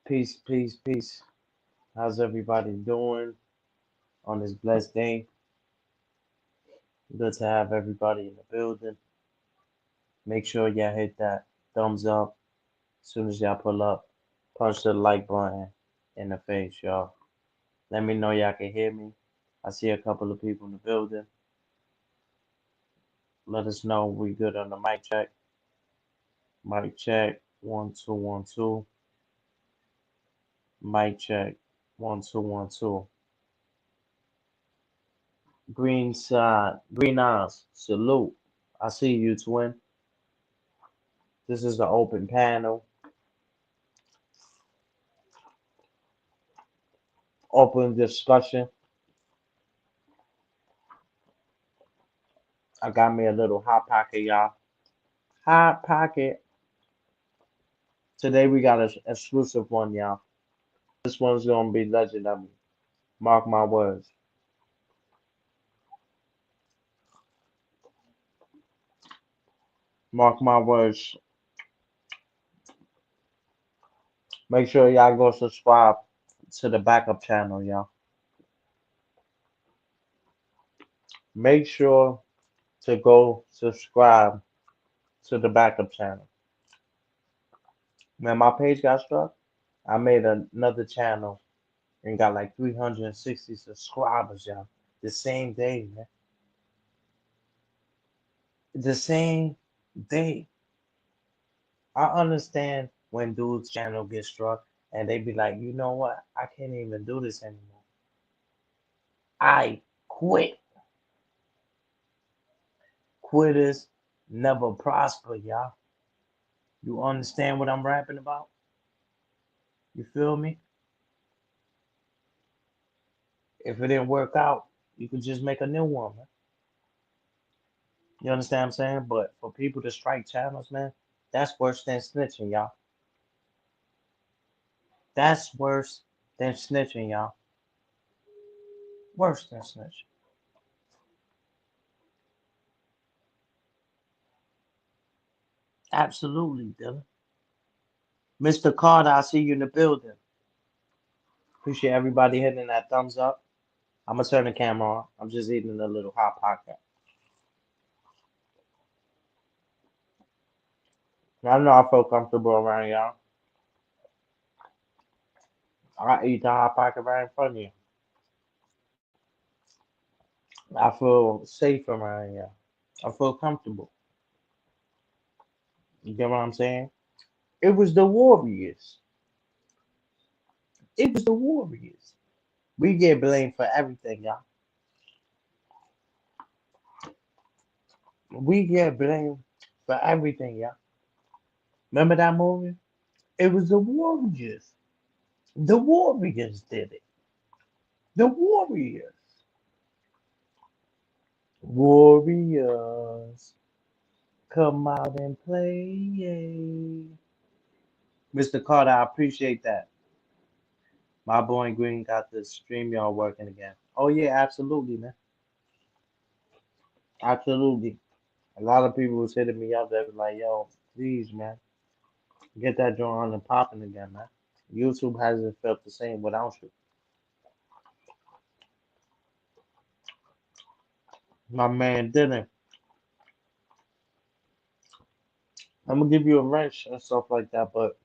Peace, peace, peace. How's everybody doing on this blessed day? Good to have everybody in the building. Make sure y'all hit that thumbs up as soon as y'all pull up. Punch the like button in the face, y'all. Let me know y'all can hear me. I see a couple of people in the building. Let us know we good on the mic check. Mic check. 1 2 1 2. Mic check. 1 2 1 2. Green side. Green eyes. Salute. I see you, twin. This is the open panel, open discussion. I got me a little hot pocket, y'all. Hot pocket. Today we got an exclusive one, y'all. This one's gonna be legendary. Mark my words. Mark my words. Make sure y'all go subscribe to the backup channel, y'all. Make sure to go subscribe to the backup channel. When my page got struck, I made another channel and got like 360 subscribers, y'all. The same day, man. The same day. I understand when dudes' channel gets struck and they be like, you know what? I can't even do this anymore. I quit. Quitters never prosper, y'all. You understand what I'm rapping about? You feel me? If it didn't work out, you could just make a new one, man. You understand what I'm saying? But for people to strike channels, man, that's worse than snitching, y'all. That's worse than snitching, y'all. Worse than snitching. Absolutely, Dylan. Mr. Carter, I see you in the building. Appreciate everybody hitting that thumbs up. I'm gonna turn the camera on. I'm just eating a little hot pocket. I know I feel comfortable around y'all. I eat the hot pocket right in front of you. I feel safe around y'all. I feel comfortable. You get what I'm saying? It was the Warriors. It was the Warriors. We get blamed for everything, y'all. We get blamed for everything, y'all. Remember that movie? It was the Warriors. The Warriors did it. The Warriors. Warriors. Come out and play. Mr. Carter, I appreciate that. My boy Green got the stream y'all working again. Oh yeah, absolutely, man. Absolutely. A lot of people was hitting me up. They were like, "Yo, please, man, get that joint on and popping again, man." YouTube hasn't felt the same without you. My man didn't. I'm gonna give you a wrench and stuff like that, but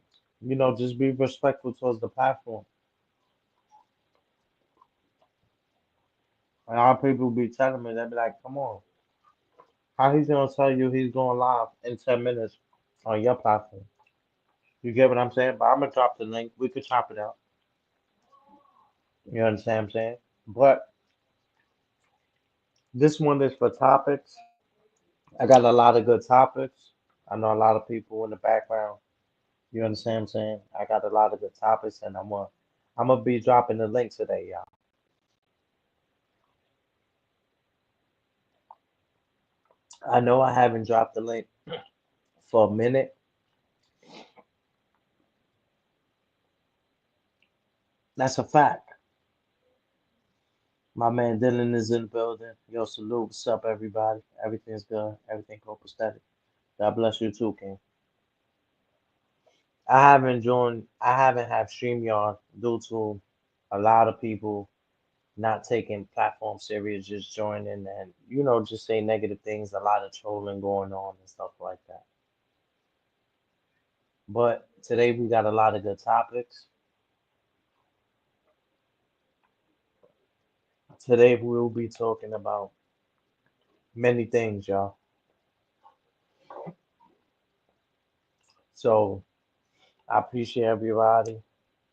just be respectful towards the platform. A lot of people be telling me, they be like, "Come on, how he's gonna tell you he's going live in 10 minutes on your platform?" You get what I'm saying? But I'm gonna drop the link. We could chop it out. You understand what I'm saying? But this one is for topics. I got a lot of good topics. I know a lot of people in the background. You understand what I'm saying? I got a lot of good topics, and I'm gonna be dropping the link today, y'all. I know I haven't dropped the link for a minute. That's a fact. My man Dylan is in the building. Yo, salute. What's up, everybody? Everything's good. Everything copacetic. God bless you too, King. I haven't had StreamYard due to a lot of people not taking platform serious, just joining and just saying negative things, a lot of trolling going on and stuff like that. But today we got a lot of good topics. Today we'll be talking about many things, y'all. So I appreciate everybody.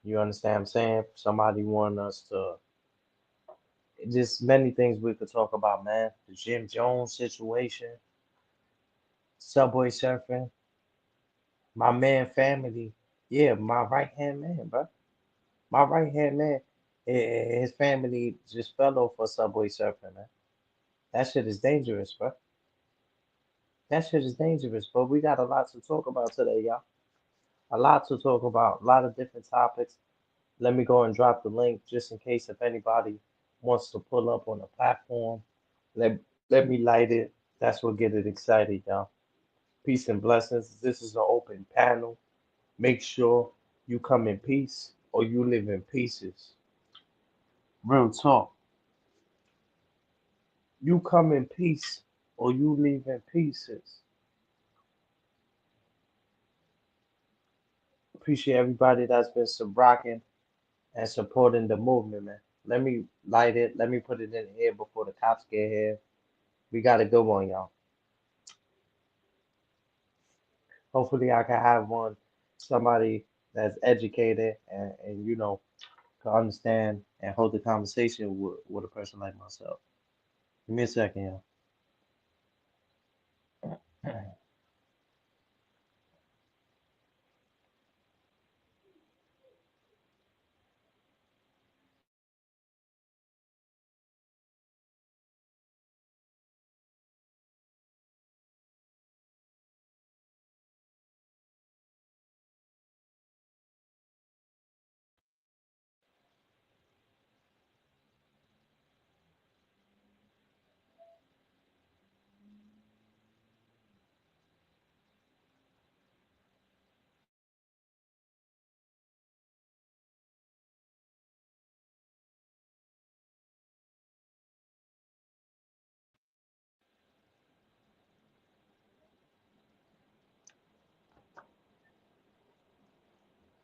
You understand what I'm saying? Somebody want us to just many things we could talk about, man. The Jim Jones situation, subway surfing, my man family. Yeah, my right hand man, bro. My right hand man, his family just fell off for subway surfing, man. That shit is dangerous, bro. That shit is dangerous, but we got a lot to talk about today, y'all. A lot to talk about, a lot of different topics. Let me go and drop the link just in case if anybody wants to pull up on the platform. Let me light it. That's what get it excited, y'all. Peace and blessings. This is an open panel. Make sure you come in peace or you live in pieces. Real talk. You come in peace or you leave in pieces. Appreciate everybody that's been rocking and supporting the movement, man. Let me light it. Let me put it in here before the cops get here. We got a good one, y'all. Hopefully, I can have one, somebody that's educated and can understand and hold the conversation with a person like myself. Give me a second, y'all.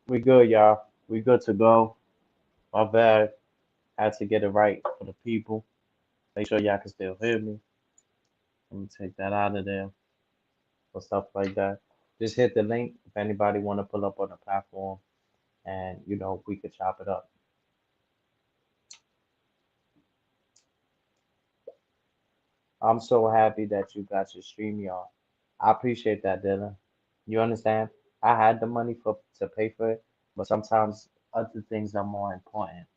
We good, y'all. We good to go. My bad. Had to get it right for the people. Make sure y'all can still hear me. Let me take that out of there or stuff like that. Just hit the link if anybody want to pull up on the platform and we could chop it up. I'm so happy that you got your stream, y'all. I appreciate that, Dylan. You understand? I had the money for to pay for it, but sometimes other things are more important.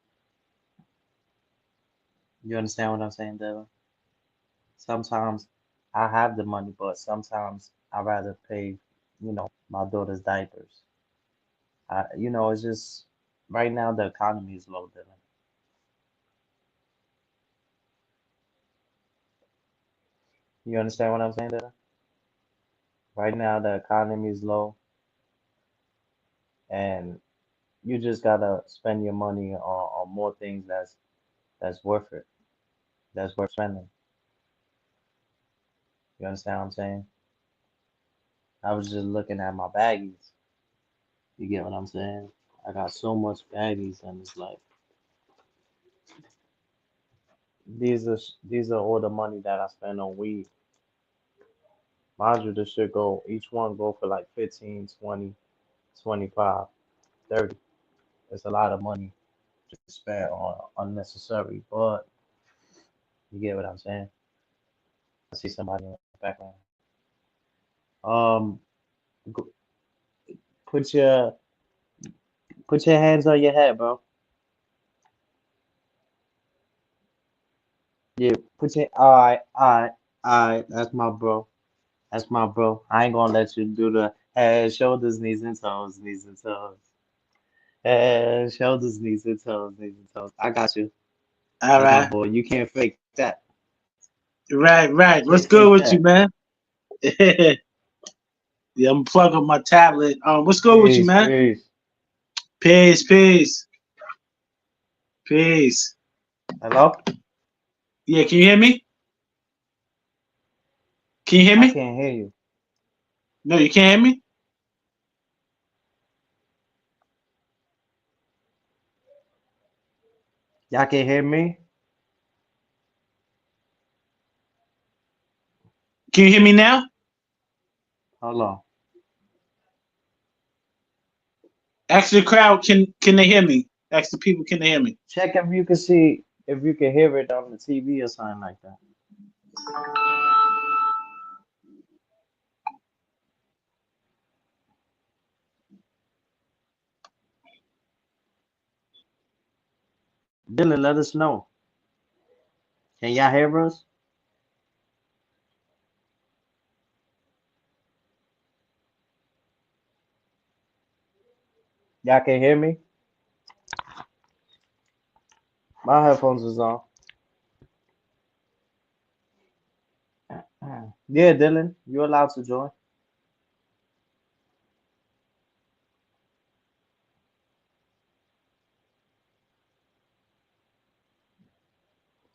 You understand what I'm saying, Dylan? Sometimes I have the money, but sometimes I rather pay, my daughter's diapers. It's just right now the economy is low, Dylan. You understand what I'm saying, Dylan? Right now the economy is low, and you just gotta spend your money on more things that's worth it, that's worth spending. You understand what I'm saying? I was just looking at my baggies. You get what I'm saying? I got so much baggies, and it's like these are all the money that I spend on weed. Mind you, this should go each one go for like 15, 20, 25, 30. It's a lot of money to spend on unnecessary, but you get what I'm saying? I see somebody in the background. Um, g- put your put your hands on your head, bro. Yeah, put your all right. That's my bro. That's my bro. I ain't gonna let you do the head, shoulders, knees and toes, knees and toes. Head, shoulders, knees and toes, knees and toes. I got you. All That's my right. boy. You can't fake that. Right, right. You What's can't good fake with you, that. man? Yeah, I'm gonna plug up my tablet. What's good with you, Peace, man? peace. Peace, peace, peace. Hello? Yeah, can you hear me? Can you hear I me? can't hear you. No, you can't hear me. Y'all can hear me? Can you hear me now? Hold on. Ask the crowd. Can they hear me? Ask the people. Can they hear me? Check if you can see if you can hear it on the TV or something like that. Dylan, let us know. Can y'all hear us? Y'all can hear me? My headphones is on. Yeah, Dylan, you're allowed to join.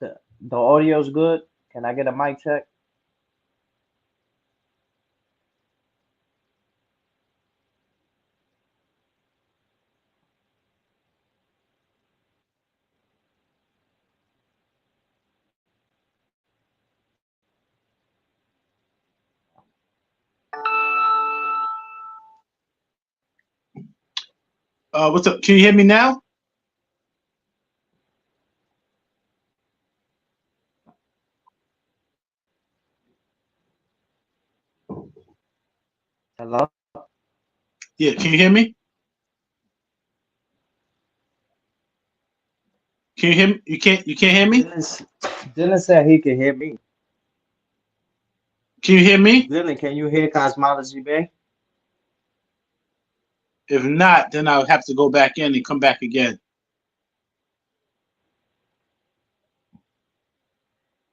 The audio's good. Can I get a mic check? What's up? Can you hear me now? Hello? Yeah, can you hear me? Can you hear me? You can't hear me? Dylan said he can hear me. Can you hear me? Dylan, can you hear Cosmology Bay? If not, then I'll have to go back in and come back again.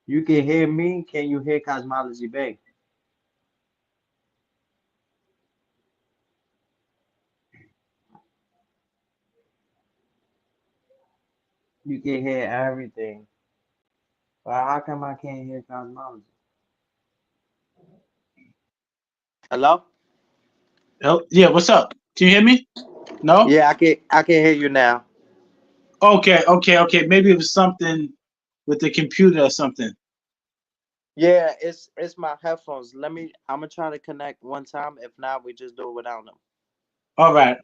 You can hear me. Can you hear Cosmology Bay? You can hear everything. But how come I can't hear Cosmology? Hello? Oh, yeah, what's up? Can you hear me? No? Yeah, I can hear you now. Okay. Maybe it was something with the computer or something. Yeah, it's my headphones. I'm gonna try to connect one time. If not, we just do it without them. All right,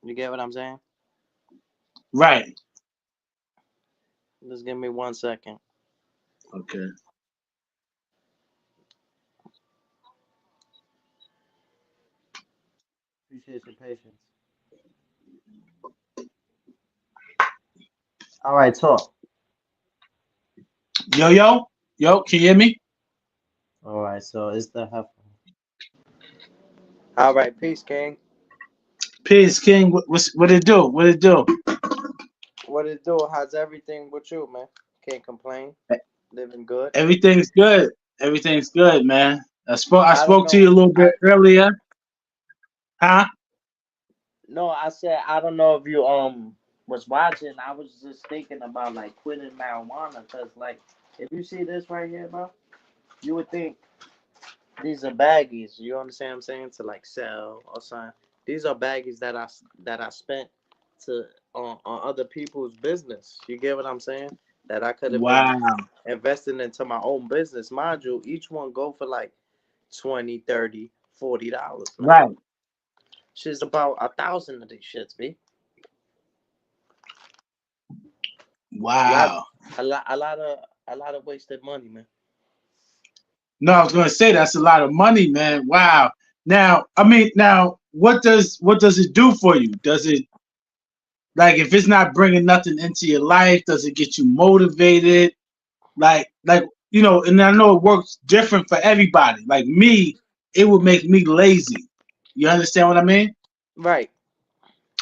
You get what I'm saying? right. Just give me 1 second. Okay. Appreciate your patience. All right, talk. Yo, can you hear me? All right, so it's the headphones. All right, peace, King. Piz King, what it do? What it do? What it do? How's everything with you, man? Can't complain. Living good. Everything's good. Everything's good, man. I I don't spoke to you know. a little bit earlier, huh? No, I said I don't know if you was watching. I was just thinking about like quitting marijuana because like if you see this right here, bro, you would think these are baggies. You understand what I'm saying? To like sell or something. These are baggies that I spent to on other people's business. You get what I'm saying? That I could have been Wow. investing into my own business. Mind you, each one go for like 20, 30, $40, man. Right. Shit's about 1,000 of these shits, B. A lot, Wow. a lot of wasted money, man. No, I was gonna say that's a lot of money, man. Wow. Now, what does it do for you? Does it like if it's not bringing nothing into your life? Does it get you motivated? Like and I know it works different for everybody. Like me, it would make me lazy. You understand what I mean? Right.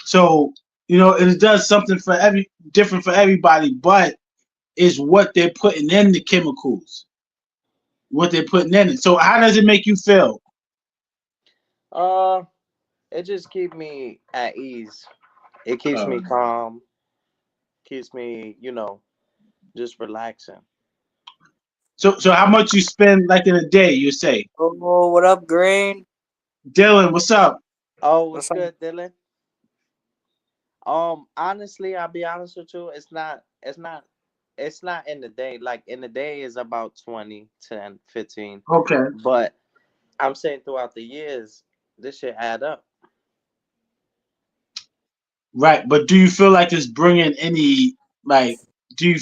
So it does something for every different for everybody, but it's what they're putting in the chemicals. what they're putting in it. So how does it make you feel? Uh, it just keep me at ease. It keeps me Um, calm. Keeps me, just relaxing. so how much you spend like in a day? You say, Oh, what up, Green? Dylan, what's up? Oh, what's What's up? good, Dylan? Honestly, I'll be honest with you. It's not in the day. Like in the day is about 20, 10, 15. Okay, But I'm saying throughout the years, this shit add up. right. But do you feel like it's bringing any like? Do you?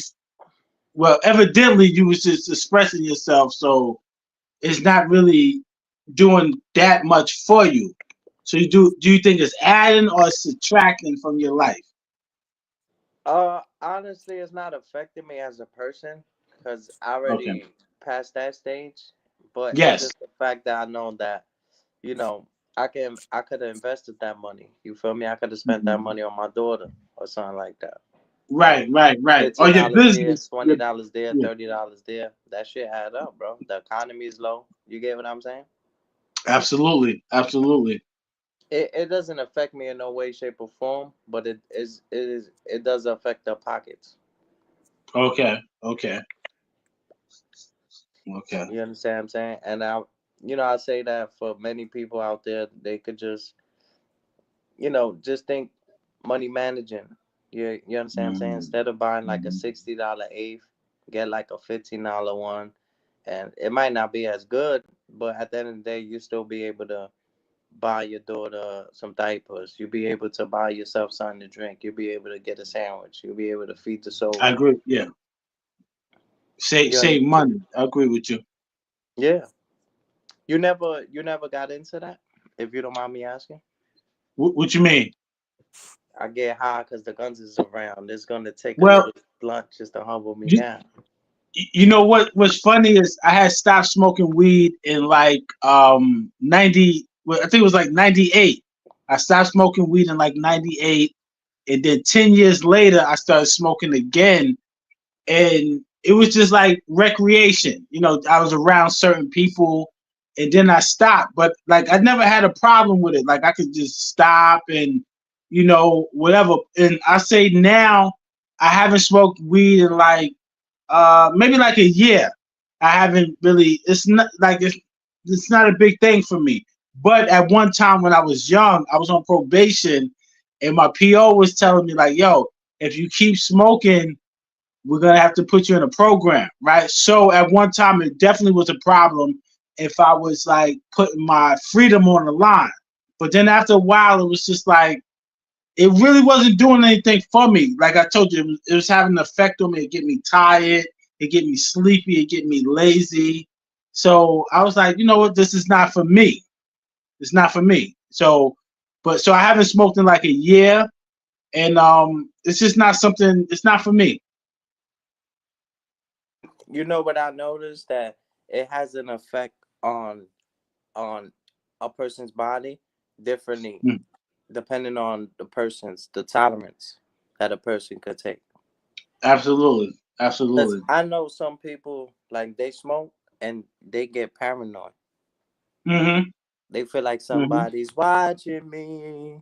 Well, evidently you was just expressing yourself, so it's not really doing that much for you. So you do? Do you think it's adding or subtracting from your life? Honestly, it's not affecting me as a person because I Okay. already passed that stage. But it's Yes. just the fact that I know that, you know, I could have invested that money. You feel me? I could have spent that Mhm. money on my daughter or something like that. Right. Right. Right. Or your $15 here, business. Your, $20 there, yeah. $30 there. That shit add up, bro. The economy is low. You get what I'm saying? Absolutely. Absolutely. It doesn't affect me in no way, shape, or form, but it does affect the pockets. Okay. Okay. Okay. You understand what I'm saying? And I say that for many people out there, they could just think money managing. You understand what I'm saying? Mhm. Instead of buying like a Mhm. $60 eighth, get like a $15 one, and it might not be as good, but at the end of the day, you still be able to buy your daughter some diapers. You'll be able to buy yourself something to drink. You'll be able to get a sandwich. You'll be able to feed the I soul. agree. Yeah. You Save under- money. I agree with you. yeah. You never got into that, if you don't mind me asking. What you mean? I get high because the guns is around. It's gonna take a Well, little blunt just to humble me you, down. you know what's funny is I had stopped smoking weed in like 90, well, I think it was like 98. I stopped smoking weed in like 98, and then 10 years later I started smoking again, and it was just like recreation. I was around certain people, and then I stopped. But like I never had a problem with it. Like I could just stop and whatever. And I say now I haven't smoked weed in like maybe like a year. I haven't really. It's not like it's not a big thing for me. But at one time when I was young, I was on probation, and my PO was telling me like, "Yo, if you keep smoking, we're gonna have to put you in a program," right? So at one time, it definitely was a problem if I was like putting my freedom on the line. But then after a while, it was just like it really wasn't doing anything for me. Like I told you, it was having an effect on me. It get me tired. It get me sleepy. It get me lazy. So I was like, you know what? This is not for me. It's not for me. So I haven't smoked in like a year, and it's just not something. It's not for me. You know what I noticed, that it has an effect on a person's body differently Mm, depending on the tolerance that a person could take. absolutely, Because absolutely. I know some people, like, they smoke and they get paranoid. Hmm. They feel like Hmm. somebody's watching me.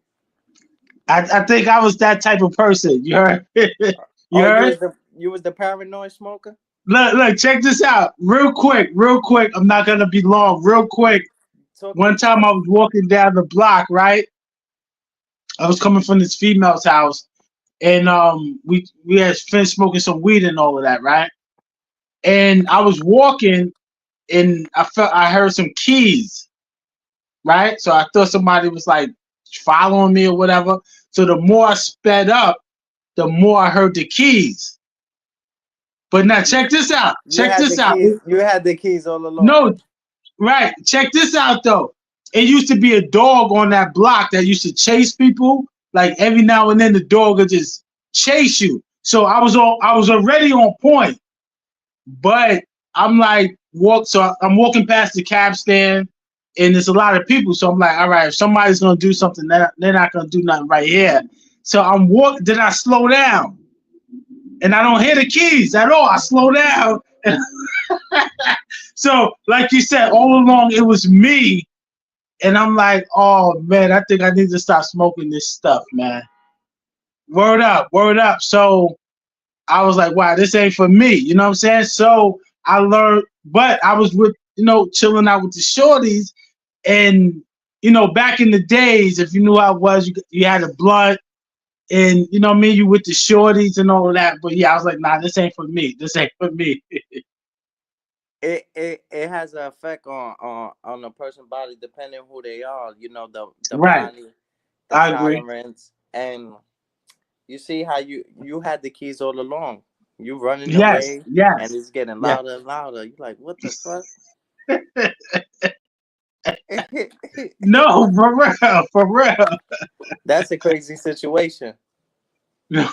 I think I was that type of person. You heard? You Oh, you heard? was the paranoid smoker. Look, check this out. Real quick, real quick. I'm not gonna be long. Real quick. Talk to One me. time I was walking down the block, right? I was coming from this female's house, and we had finished smoking some weed and all of that, right? And I was walking, and I heard some keys, right? So I thought somebody was like following me or whatever. So the more I sped up, the more I heard the keys. But now check this out. You Check had the this out. keys. You had the keys all along. No, right. Check this out though. It used to be a dog on that block that used to chase people. Like every now and then the dog would just chase you. So I was already on point. But I'm like I'm walking past the cab stand, and there's a lot of people. So I'm like, all right, if somebody's gonna do something, they're not gonna do nothing right here. So then I slow down, and I don't hear the keys at all. I slow down, and So, like you said, all along it was me, and I'm like, oh man, I think I need to stop smoking this stuff, man. Word up, word up. So I was like, wow, this ain't for me. You know what I'm saying? So I learned, but I was with, chilling out with the shorties, and back in the days, if you knew how it was, you had a blunt, and you know what I mean, you with the shorties and all of that. But yeah, I was like, nah, this ain't for me. This ain't for me. It has an effect on the person's body depending who they are. You know, the Right. body, the I agree. tolerance, and you see how you had the keys all along. You running Yes, away, and yes, it's getting yes. louder and louder. You like, what the fuck? No, for real, for real. That's a crazy situation. No,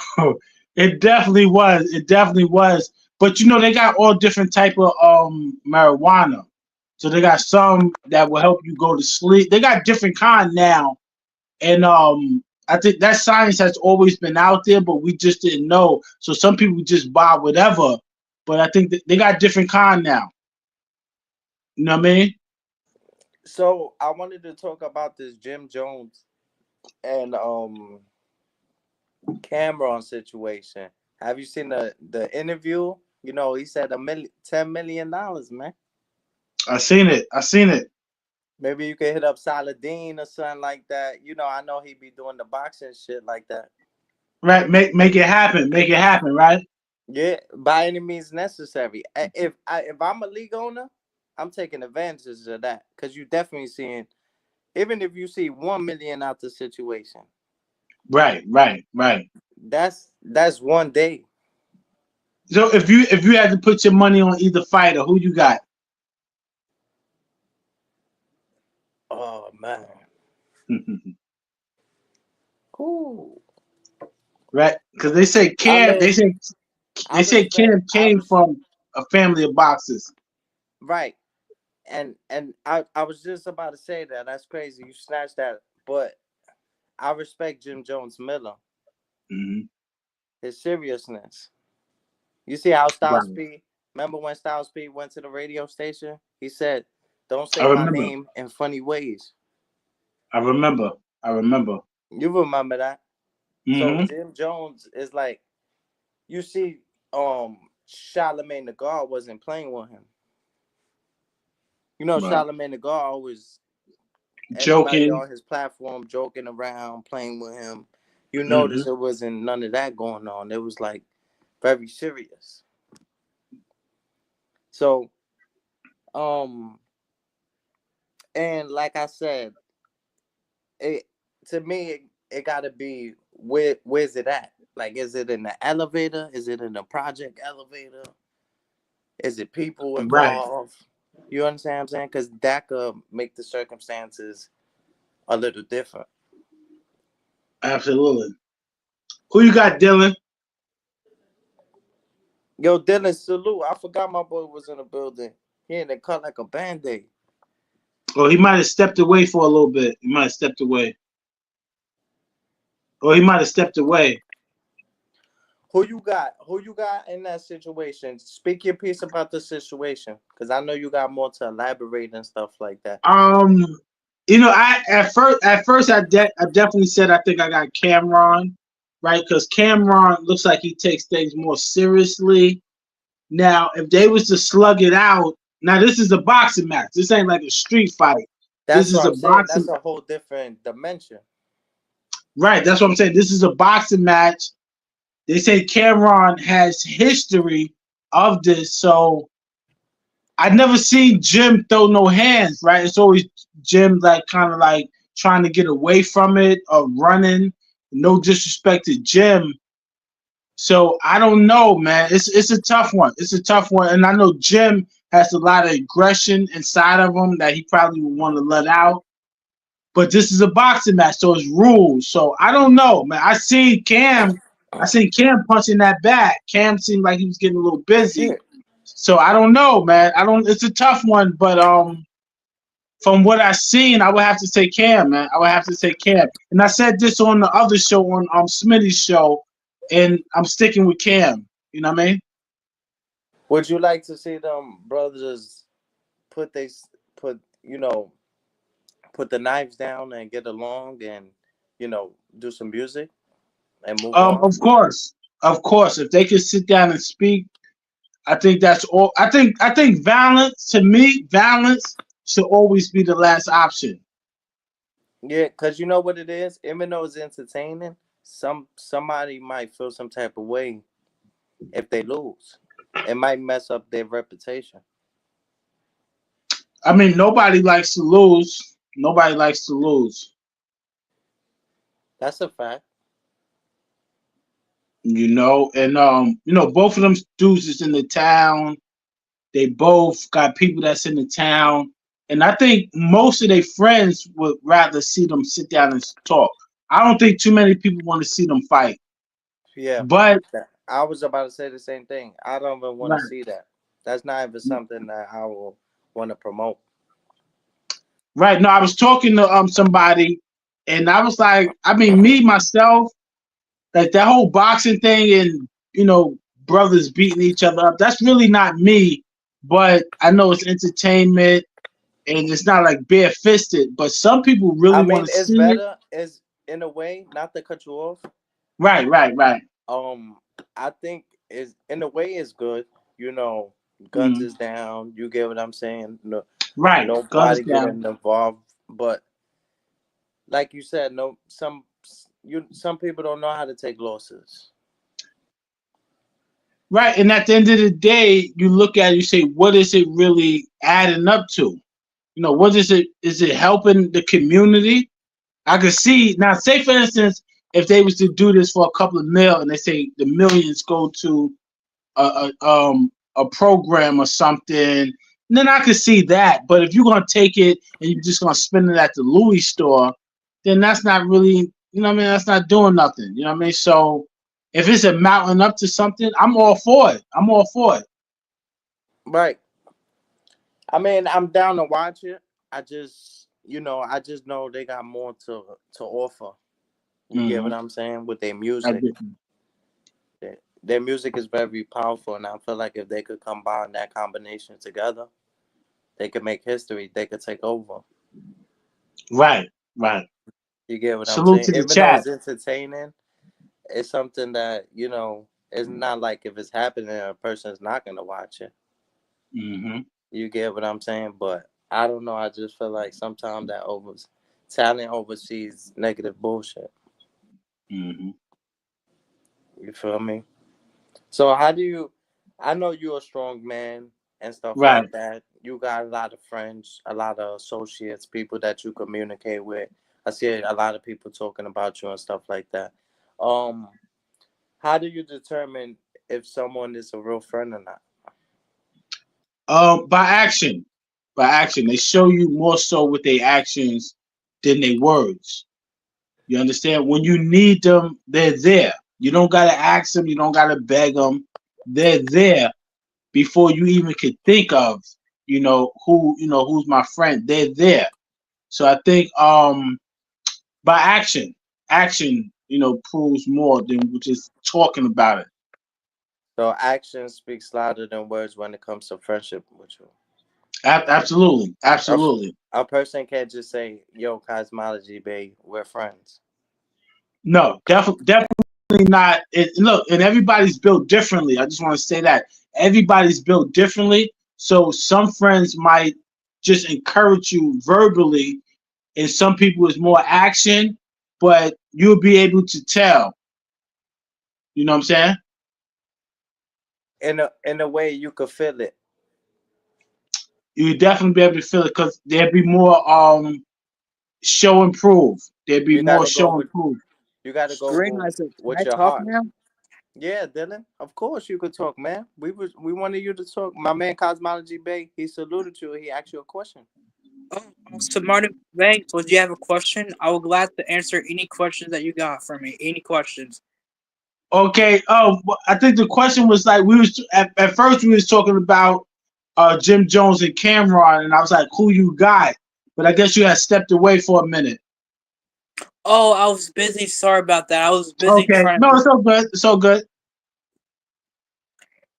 it definitely was. It definitely was. But they got all different type of marijuana. So they got some that will help you go to sleep. They got different kind now, and I think that science has always been out there, but we just didn't know. So some people just buy whatever. But I think that they got different kind now. You know what I mean? So I wanted to talk about this Jim Jones and CAMRON situation. Have you seen the interview? You know, he said $10 million, man. I seen it. I seen it. Maybe you could hit up Saladin or something like that. You know, I know he be doing the boxing shit like that. Right. Make it happen. Make it happen. Right. Yeah, by any means necessary. If I'm a league owner, I'm taking advantage of that because you definitely seeing, even if you see 1 million out the situation, Right. Right. Right. that's one day. So if you had to put your money on either fighter, who you got? Oh man, who? Right? Because they say I Cam, let I they say respect. Cam came from a family of boxers. Right, and I was just about to say that. That's crazy. You snatched that, but I respect Jim Jones Miller, Hmm. his seriousness. You see how Styles Right. P. Remember when Styles P went to the radio station? He said, "Don't I say my remember. name in funny ways." I remember. I remember. You remember that? So Hmm. Jim Jones is like, you see, Charlamagne the God wasn't playing with him. You know, Right. Charlamagne the God was everybody Joking. on his platform joking around, playing with him. You Hmm. notice it wasn't none of that going on. It was like very serious. So, um, and like I said, it to me it gotta be where's it at? Like, is it in the elevator? Is it in the project elevator? Is it people Right. involved? You understand what I'm saying? Because that could make the circumstances a little different. Absolutely. Who you got, Dylan? Yo, Dylan, salute. I forgot my boy was in the building. He in the cut like a band-aid. Or he might have stepped away for a little bit. He might have stepped away. Or he might have stepped away. Who you got? Who you got in that situation? Speak your piece about the situation, because I know you got more to elaborate and stuff like that. Um, I at first I definitely said I think I got Cameron, right? Because Cameron looks like he takes things more seriously. Now, if they was to slug it out, now this is a boxing match. This ain't like a street fight. This That's is what a I'm saying. boxing, That's a whole different dimension. right? That's what I'm saying. This is a boxing match. They say Cameron has history of this, so I never seen Jim throw no hands, right? It's always Jim like kind of like trying to get away from it or running. No disrespect to Jim. So I don't know, man. It's a tough one. It's a tough one. And I know Jim has a lot of aggression inside of him that he probably would want to let out. But this is a boxing match, so it's rules. So I don't know, man. I seen Cam punching that bag. Cam seemed like he was getting a little busy. So I don't know, man. I don't. It's a tough one, but from what I seen, I would have to say Cam, man. I would have to say Cam. And I said this on the other show, on Smitty's show, and I'm sticking with Cam. You know what I mean? Would you like to see them brothers put they put put the knives down and get along and do some music and move on. Of course, if they could sit down and speak, I think that's all. I think violence, to me, violence should always be the last option. Yeah, because you know what it is. Even though it's entertaining, somebody might feel some type of way if they lose. It might mess up their reputation. I mean, nobody likes to lose. Nobody likes to lose. That's a fact. And both of them dudes is in the town. They both got people that's in the town, and I think most of their friends would rather see them sit down and talk. I don't think too many people want to see them fight. Yeah, But I was about to say the same thing. I don't even want to right, see that. That's not even something that I will want to promote. right. No, I was talking to somebody, and I was like, I mean, me myself, like that whole boxing thing, and brothers beating each other up. That's really not me. But I know it's entertainment, and it's not like bare fisted. But some people I really want mean, to it's see it. better. Is in a way, not to cut you off. Right, right, right. Um, I think is in a way it's good. You know, guns Mm, is down. You get what I'm saying? No, right. Guns nobody down. getting involved. But like you said, no, some people don't know how to take losses. Right. And at the end of the day, you look at it, you say, what is it really adding up to? What is it? Is it helping the community? I could see now, say for instance, if they was to do this for a couple of mil and they say the millions go to a program or something, then I could see that. But if you're gonna take it and you're just gonna spend it at the Louis store, then that's not really, what I mean, that's not doing nothing. You know what I mean? So if it's amounting up to something, I'm all for it. I'm all for it. Right. I mean, I'm down to watch it. I just know they got more to offer. You get Mm-hmm. what I'm saying with their I music. get Their music is very powerful, and I feel like if they could combine that combination together, they could make history. They could take over. right, right. You get what I'm Salute saying? to the Even though chat. it's entertaining, it's something that it's not like if it's happening, a person's not gonna watch it. Mm-hmm. You get what I'm saying? But I don't know. I just feel like sometimes talent oversees negative bullshit. Mm-hmm. You feel me? So how do you? I know you're a strong man and stuff Right. like that. You got a lot of friends, a lot of associates, people that you communicate with. I see a lot of people talking about you and stuff like that. Um, how do you determine if someone is a real friend or not? By action. By action. They show you more so with their actions than their words. You understand? When you need them, they're there. You don't gotta ask them. You don't gotta beg them. They're there before you even could think of, who's my friend. They're there. So I think by action, proves more than just talking about it. So action speaks louder than words when it comes to friendship with you. Absolutely, A, absolutely. a person can't just say, "Yo, cosmology, babe, we're friends." No, definitely not. Look, and everybody's built differently. I just want to say that everybody's built differently. So some friends might just encourage you verbally, and some people is more action, but you'll be able to tell. You know what I'm saying? In a way, you could feel it. You definitely be able to feel it because there'd be more show and prove. There'd be You more gotta go show with and prove. you gotta go Green, I said, can with I your talk heart. now? Yeah, Dylan. Of course you could talk, man. We wanted you to talk. My man Cosmology Bay, he saluted you. He asked you a question. Oh, so Martin Banks, would you have a question? I would glad to answer any questions that you got for me. Any questions? Okay. Oh, I think the question was like we was at first we was talking about Jim Jones and Cameron, and I was like, who you got? But I guess you had stepped away for a minute. Oh, I was busy. Sorry about that. I was busy Okay. trying No, to. it's all good. It's all good.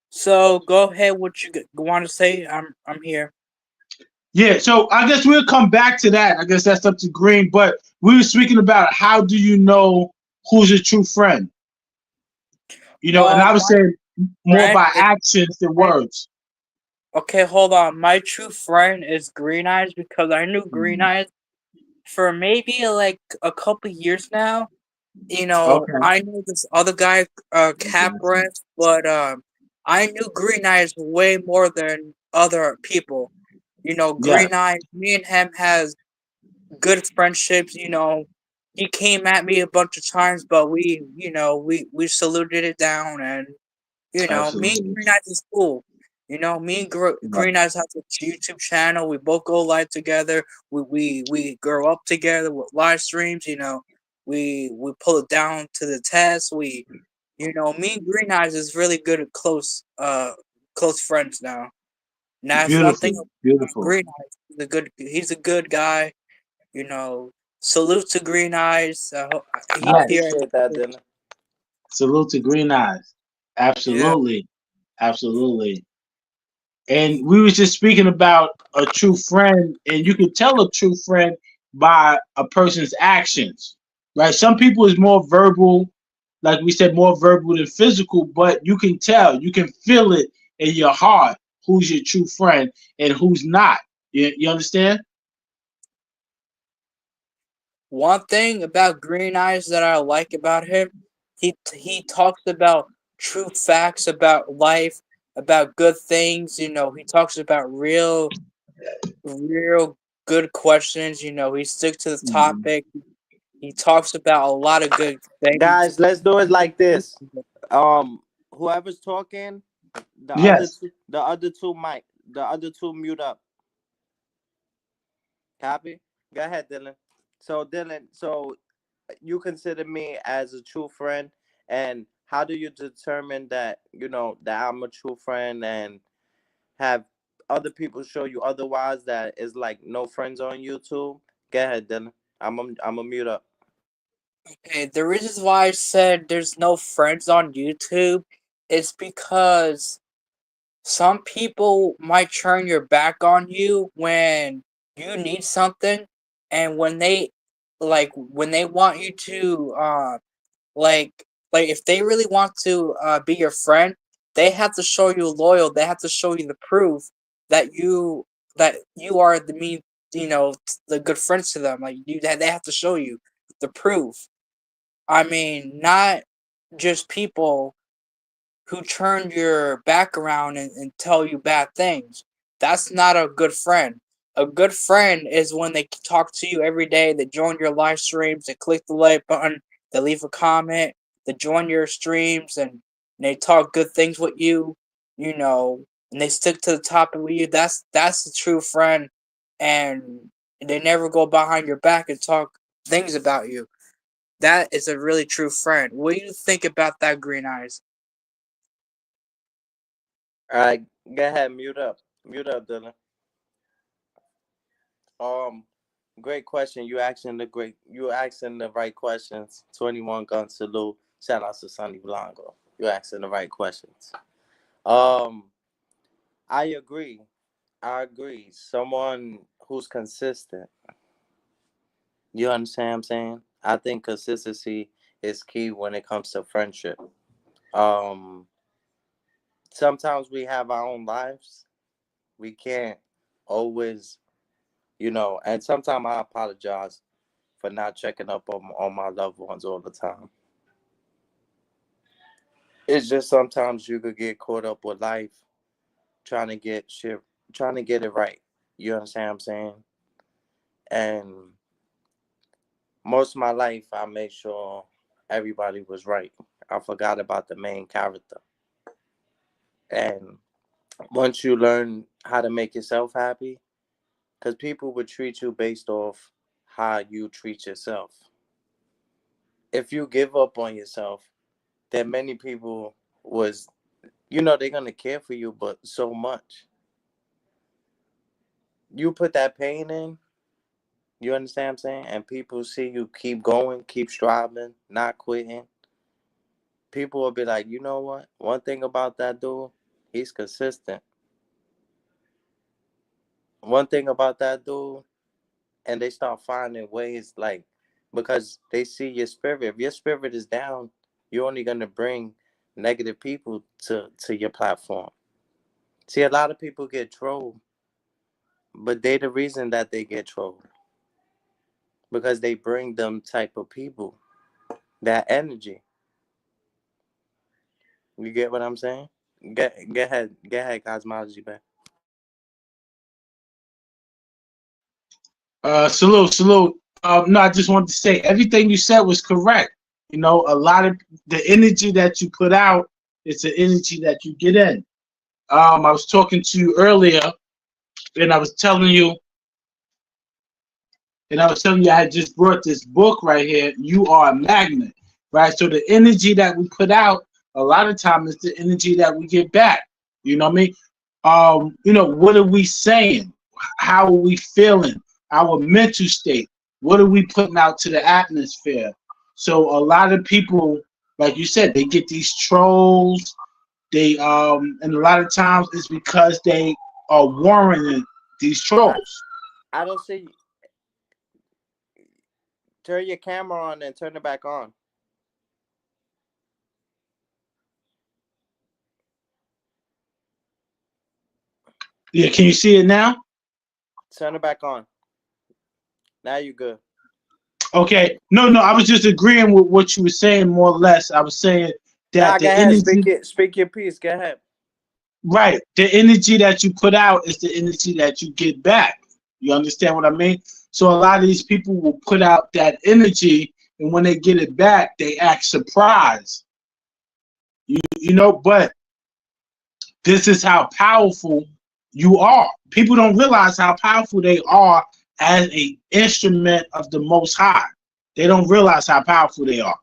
So go ahead. What you want to say? I'm here. Yeah, so I guess we'll come back to that. I guess that's up to Green. But we were speaking about how do you know who's a true friend? And I was My saying more friend by is actions than words. okay. Hold on. My true friend is Green Eyes because I knew Green Mhm. Eyes for maybe like a couple years now. Okay. I knew this other guy, CAMRON, but I knew Green Eyes way more than other people. Yeah, Green Eyes, me and him has good friendships. He came at me a bunch of times, but we saluted it down, and me and absolutely. Green Eyes is cool. Me and Right. Green Eyes have a YouTube channel. We both go live together. We grow up together with live streams. We pull it down to the test. Me and Green Eyes is really good at close friends now. And that's one thing Beautiful, about beautiful. Green Eyes. He's a good guy. You know, salute to Green Eyes. I He's here. Yes. appreciate that, Dylan. Salute to Green Eyes. Yeah. Absolutely, absolutely. And we was just speaking about a true friend, and you can tell a true friend by a person's actions, right? Some people is more verbal, like we said, more verbal than physical, but you can tell, you can feel it in your heart who's your true friend and who's not. You understand? One thing about Green Eyes that I like about him, he talks about true facts about life, about good things. He talks about real good questions. He sticks to the Mhm. topic. He talks about a lot of good things. Guys, let's do it like this. Whoever's talking, Yes. the other two mute up. Copy. Go ahead, Dylan. So Dylan, you consider me as a true friend, and how do you determine that that I'm a true friend, and have other people show you otherwise, that is like no friends on YouTube? Go ahead, Dylan. I'm a mute up. Okay, the reasons why I said there's no friends on YouTube is because some people might turn your back on you when you need something, and when they want you to like if they really want to be your friend, they have to show you loyal. They have to show you the proof that you are the good friends to them. Like they have to show you the proof. I mean, not just people who turn your back around and tell you bad things. That's not a good friend. A good friend is when they talk to you every day, they join your live streams, they click the like button, they leave a comment, they join your streams, and they talk good things with you, you know, and they stick to the topic with you. That's the true friend, and they never go behind your back and talk things about you. That is a really true friend. What do you think about that, Green Eyes? All right, go ahead. Mute up, Dylan. Um, Great question. You asking the right questions. 21 gun salute. Shout out to Sonny Blanco. You asking the right questions. Um, I agree. I agree. Someone who's consistent. You understand what I'm saying? I think consistency is key when it comes to friendship. Um, Sometimes we have our own lives. We can't always, and sometimes I apologize for not checking up on my loved ones all the time. It's just sometimes you could get caught up with life, trying to get shit, trying to get it right. You understand what I'm saying? And most of my life, I made sure everybody was right. I forgot about the main character. And once you learn how to make yourself happy, because people would treat you based off how you treat yourself. If you give up on yourself, then many people was, they're gonna care for you, but so much. You put that pain in, you understand what I'm saying? And people see you keep going, keep striving, not quitting. People will be like, you know what? One thing about that dude, he's consistent. one thing about that dude, and they start finding ways like because they see your spirit. If your spirit is down, you're only gonna bring negative people to your platform. See, a lot of people get trolled, but they the reason that they get trolled because they bring them type of people, that energy. You get what I'm saying? Get ahead, cosmology, man. Salute, salute. No, I just wanted to say everything you said was correct. You know, a lot of the energy that you put out, it's the energy that you get in. I was talking to you earlier, and I was telling you, I had just brought this book right here. You are a magnet, right? So the energy that we put out, a lot of time is the energy that we get back. You know what I mean? What are we saying? How are we feeling? Our mental state. What are we putting out to the atmosphere? So a lot of people, like you said, they get these trolls. They and a lot of times it's because they are warranting these I trolls. I don't see. Turn your camera on and turn it back on. Yeah, can you see it now? Turn it back on. Now you good. Okay. No, no, I was just agreeing with what you were saying more or less. I was saying that Nah, go the ahead. energy, Speak your piece. Go ahead. right, the energy that you put out is the energy that you get back. You understand what I mean? So a lot of these people will put out that energy, and when they get it back, they act surprised. But this is how powerful you are. People don't realize how powerful they are as a instrument of the Most High. They don't realize how powerful they are.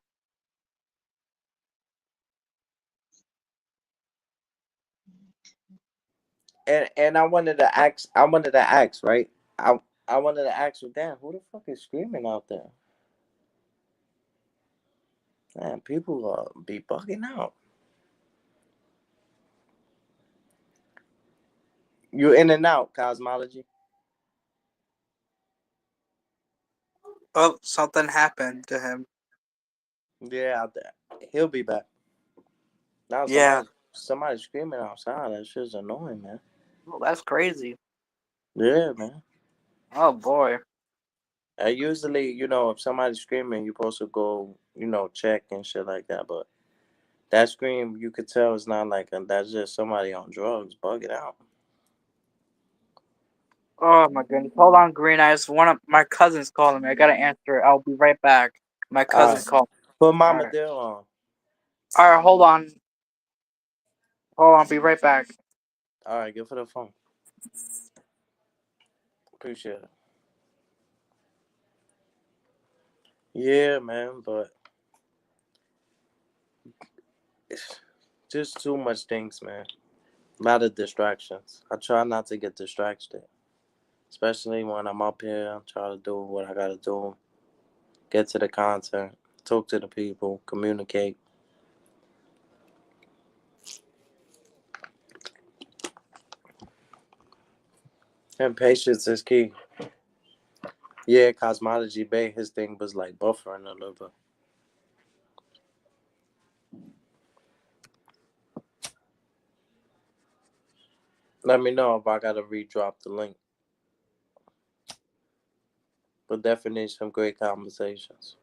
And I wanted to ask, right? I wanted to ask you, damn, who the fuck is screaming out there? Man, people be bugging out. You in and out, cosmology. Oh, something happened to him. Yeah, out there. He'll be back. Now Yeah. somebody screaming outside. That shit's annoying, man. Well, that's crazy. Yeah, man. Oh boy. Usually, if somebody's screaming, you're supposed to go, check and shit like that. But that scream, you could tell it's not like that's just somebody on drugs bugging out. Oh my goodness. Hold on, Green Eyes. One of my cousins calling me. I gotta answer it. I'll be right back. My All cousin right. called. Put All Mama right. Dill on. All right. Hold on. Hold on. Be right back. All right, give her the phone. Appreciate it. Yeah, man, but it's just too much things, man. A lot of distractions. I try not to get distracted, especially when I'm up here. I'm trying to do what I gotta do, get to the content, talk to the people, communicate. And patience is key. Yeah, Cosmology Bay, his thing was like buffering a little bit. Let me know if I gotta redrop the link. But definitely some great conversations.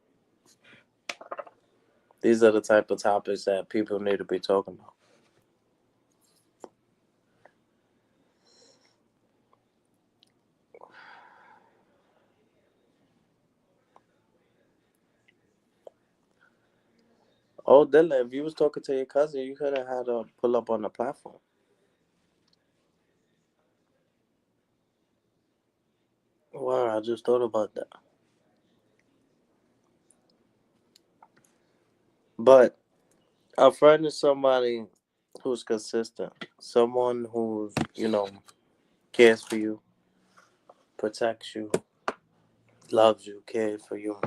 These are the type of topics that people need to be talking about. Oh, Dylan, if you was talking to your cousin, you could have had her pull up on the platform. Wow, I just thought about that. But a friend is somebody who's consistent, someone who cares for you, protects you, loves you, cares for you.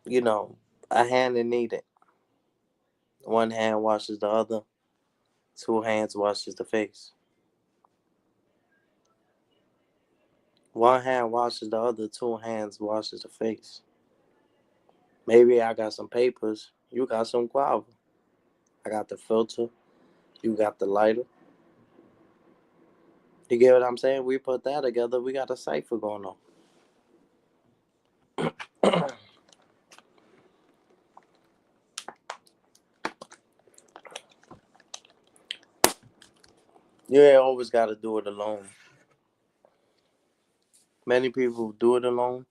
You know, a hand in needed. One hand washes the other. Two hands washes the face. One hand washes the other, two hands washes the face. Maybe I got some papers. You got some guava. I got the filter. You got the lighter. You get what I'm saying? We put that together. We got a cipher going on. You ain't always got to do it alone. Many people do it alone.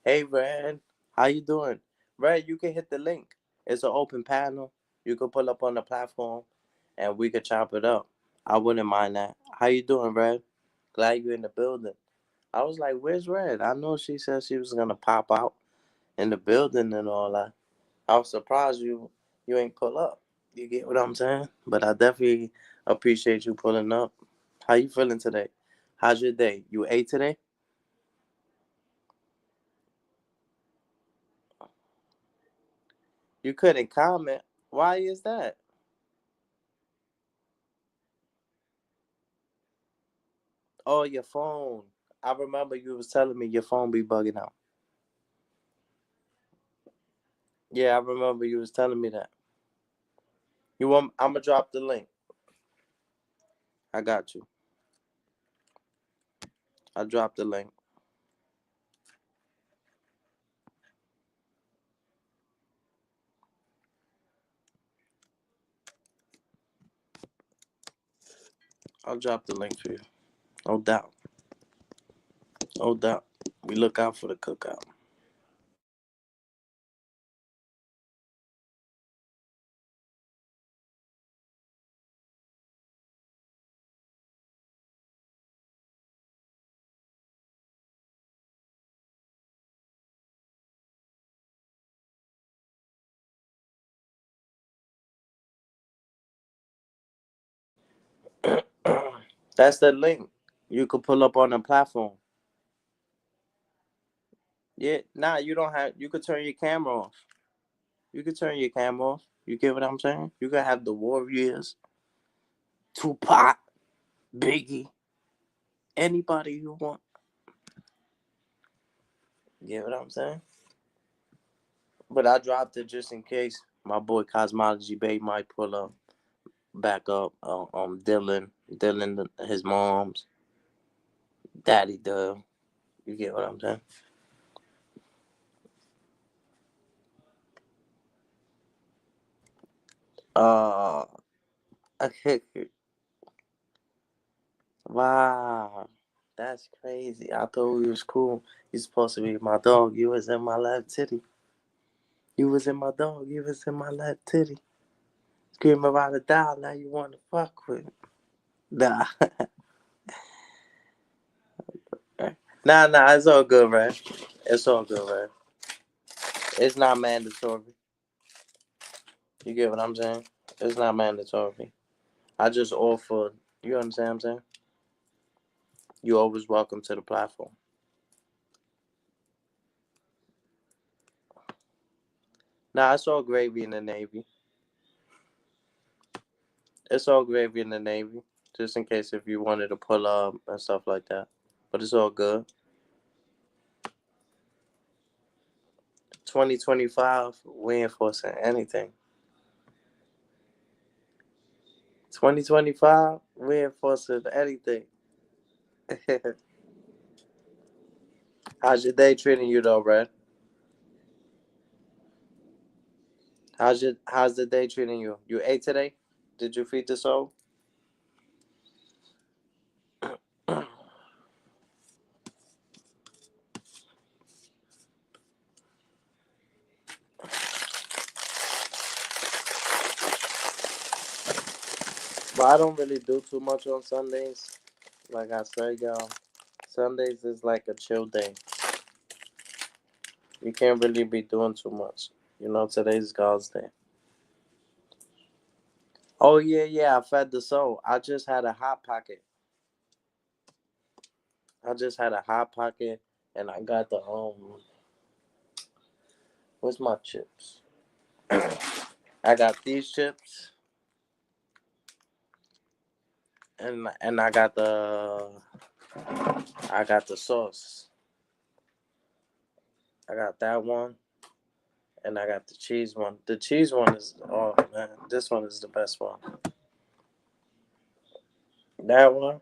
Hey, Red, how you doing? Red, you can hit the link. It's an open panel. You can pull up on the platform, and we could chop it up. I wouldn't mind that. How you doing, Red? Glad you're in the building. I was like, where's Red? I know she said she was going to pop out in the building and all that. I was surprised you ain't pull up. You get what I'm saying? But I definitely appreciate you pulling up. How you feeling today? How's your day? You ate today? You couldn't comment. Why is that? Oh, your phone. I remember you was telling me your phone be bugging out. Yeah, I remember you was telling me that. You want? I'm gonna drop the link. I got you. I dropped the link. I'll drop the link for you. No doubt. No doubt. We look out for the cookout. That's the link. You could pull up on the platform. Yeah, nah, you don't have. You could turn your camera off. You could turn your camera off. You get what I'm saying? You could have the Warriors, Tupac, Biggie, anybody you want. You get what I'm saying? But I dropped it just in case my boy Cosmology Bay might pull up, back up. Dylan, his mom's, Daddy Dub. You get what I'm saying? Uh, wow, that's crazy. I thought we was cool. You supposed to be my dog. You was in my left titty. You was in my dog. You was in my left titty. Scream about a doll. Now you want to fuck with me. Nah. Nah. It's all good, right? It's all good, right? It's not mandatory. You get what I'm saying? It's not mandatory. I just offer. You understand what I'm saying? You always welcome to the platform. Nah, it's all gravy in the Navy. It's all gravy in the Navy. Just in case if you wanted to pull up and stuff like that. But it's all good. 2025, we ain't forcing anything. 2025, we ain't forcing anything. How's your day treating you though, Red? How's the day treating you? You ate today? Did you feed the soul? But I don't really do too much on Sundays. Like I said, y'all, Sundays is like a chill day. You can't really be doing too much. You know, today's God's day. Oh yeah, I fed the soul. I just had a hot pocket. I just had a hot pocket, and I got the Where's my chips? I got these chips, and I got the I got the sauce. I got that one, and I got the cheese one. The cheese one is, oh man, this one is the best one. That one.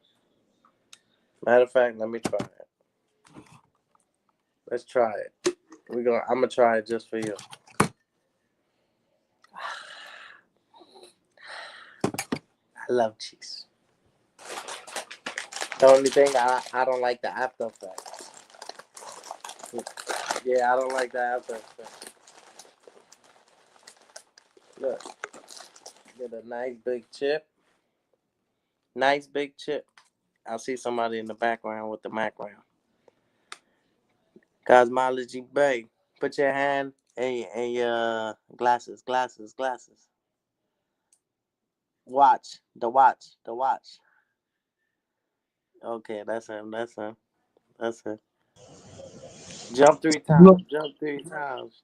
Matter of fact, let me try it. Let's try it. I'm gonna try it just for you. I love cheese. The only thing I don't like the after effect. Yeah, I don't like the after effect. Look, get a nice big chip. Nice big chip. I see somebody in the background with the background. Cosmology Bay. Put your hand in your glasses. Watch. The watch. Okay, that's him. Jump three Look, times. Jump three times.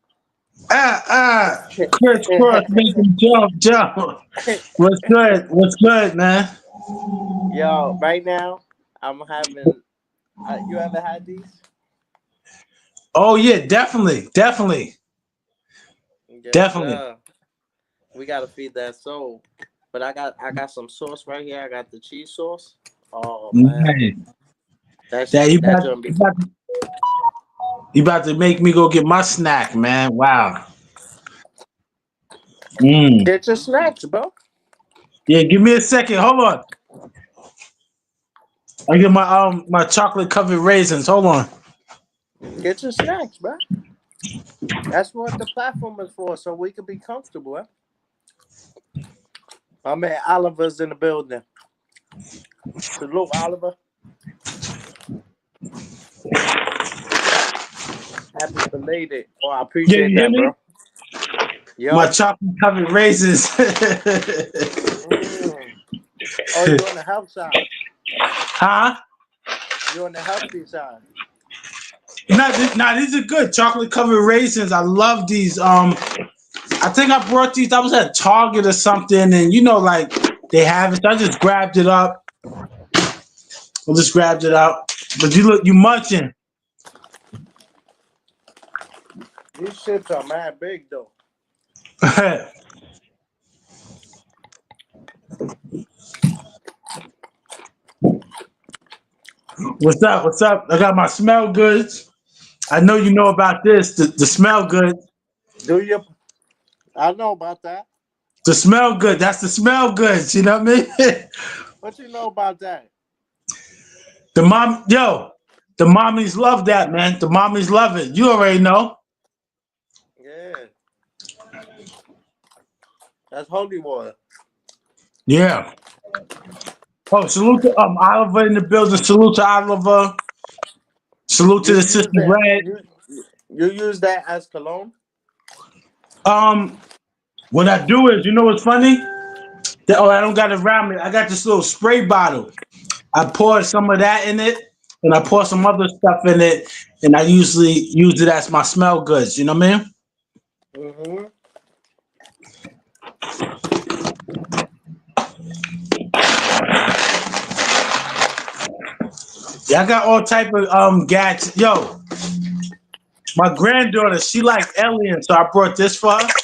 crisscross, make him jump. What's good? What's good, man? Yo, right now, I'm having. You ever had these? Oh yeah, definitely, definitely, Yes, definitely. sir. We gotta feed that soul. But I got some sauce right here. I got the cheese sauce. Oh man, Nice. that's That that gonna be. you about to make me go get my snack, man. Wow. Mm. Get your snacks, bro. Yeah, give me a second. Hold on. I get my chocolate covered raisins. Hold on. Get your snacks, bro. That's what the platform is for, so we can be comfortable. Huh? My man Oliver's in the building. Salute, Oliver. Happy belated. Oh, I Yeah, appreciate you hear that, me? bro. My Yup. chocolate covered raisins. Mm. Oh, you on the health side. Huh? You on the healthy side. Nah, these are good. Chocolate covered raisins. I love these. I think I brought these. I was at Target or something, and like they have it. So I just grabbed it up. I just grabbed it out. But you munching. These chips are mad big though. What's up? What's up? I got my smell goods. I know you know about this. The smell good. Do you? I know about that. The smell good. That's the smell goods. You know what I mean? What you know about that? The mommies love that, man. The mommies love it. You already know. Yeah, that's holy water. Yeah. Oh, salute to Oliver in the building. Salute to Oliver. Salute to You the use sister that. Red. You use that as cologne. Um, what I do is, what's funny? I don't got it around me. I got this little spray bottle. I pour some of that in it, and I pour some other stuff in it, and I usually use it as my smell goods. You know what I mean? Mm-hmm. Yeah, I got all type of gadgets. Yo, my granddaughter, she like aliens, so I brought this for her.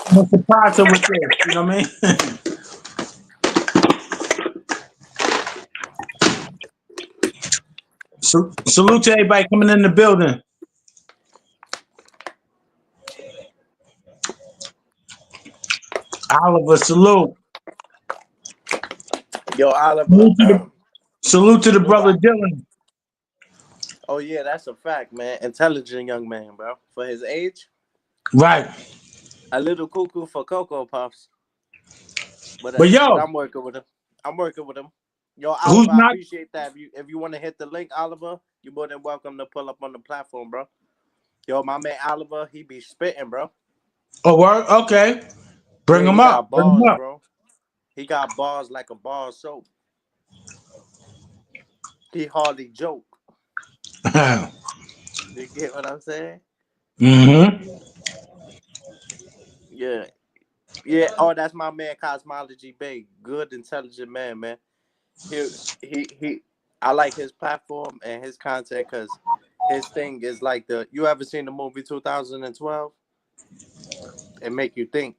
I'm gonna surprise her with this. You know what I mean? Salute to everybody coming in the building. Oliver, salute. Yo, Oliver. Salute to the, salute to the Salute. brother Dylan. Oh yeah, that's a fact, man. Intelligent young man, bro. For his age, Right. a little cuckoo for Cocoa Puffs. But But yo, I'm working with him. I'm working with him. Yo, who's Oliver, I not? appreciate that. If you want to hit the link, Oliver, you're more than welcome to pull up on the platform, bro. Yo, my man Oliver, he be spitting, bro. Oh, word? Okay. Bring Yeah, him he up. got Bring him bars, up. bro. He got bars like a bar of soap. He hardly joke. You get what I'm saying? Mm-hmm. Yeah. Yeah. Oh, that's my man, Cosmology Bay. Good, intelligent man, man. He he. I like his platform and his content because his thing is like the. You ever seen the movie 2012? It make you think.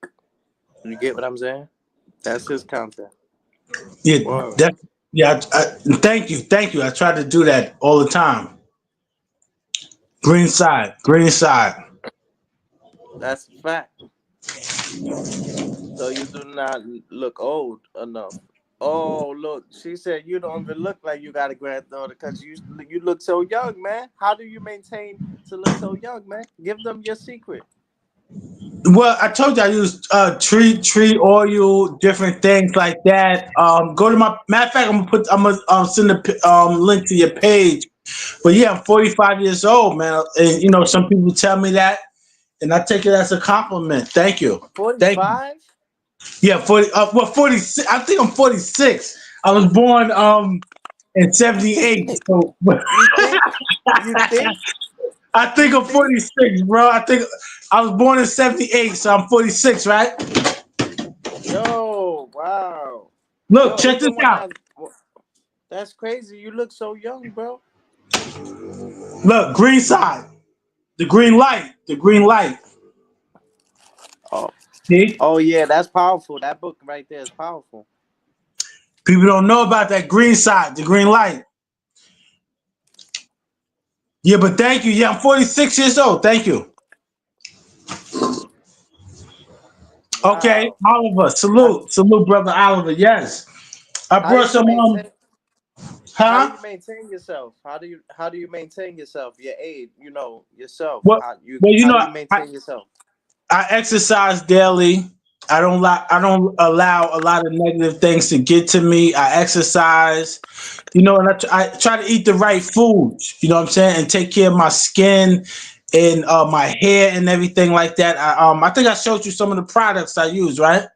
You get what I'm saying? That's his content. Yeah, Whoa, that, yeah. Thank you, thank you. I try to do that all the time. Green side, green side. that's a fact. So you do not look old enough. Oh, look, she said you don't even look like you got a granddaughter because you look so young, man. How do you maintain to look so young, man? Give them your secret. Well, I told you I use tree oil, different things like that. Go to my matter of fact. I'm gonna send the link to your page. But yeah, I'm 45 years old, man, and you know some people tell me that, and I take it as a compliment. Thank you, thank you. 45? Yeah, 40. Well, 46. I think I'm 46. I was born in '78, so You think? You think? I think You I'm think? 46, bro. I think I was born in '78, so I'm 46, right? Yo, wow. Look, Yo, check this even when out. that's crazy. You look so young, bro. Look, green side, the green light, the green light. Oh, See, oh yeah, that's powerful. That book right there is powerful. people don't know about that green side, the green light. Yeah, but thank you. Yeah, I'm 46 years old. Thank you. Okay, Wow. Oliver, How, salute, salute, brother Oliver. Yes, I how do brought you some. maintain? How do Huh? you maintain yourself? How do you maintain yourself? Your age, yourself. Well, How do you maintain yourself? I exercise daily. I don't allow a lot of negative things to get to me. I exercise, you know, and I try to eat the right foods. You know what I'm saying, and take care of my skin and my hair and everything like that. I think I showed you some of the products I use, right?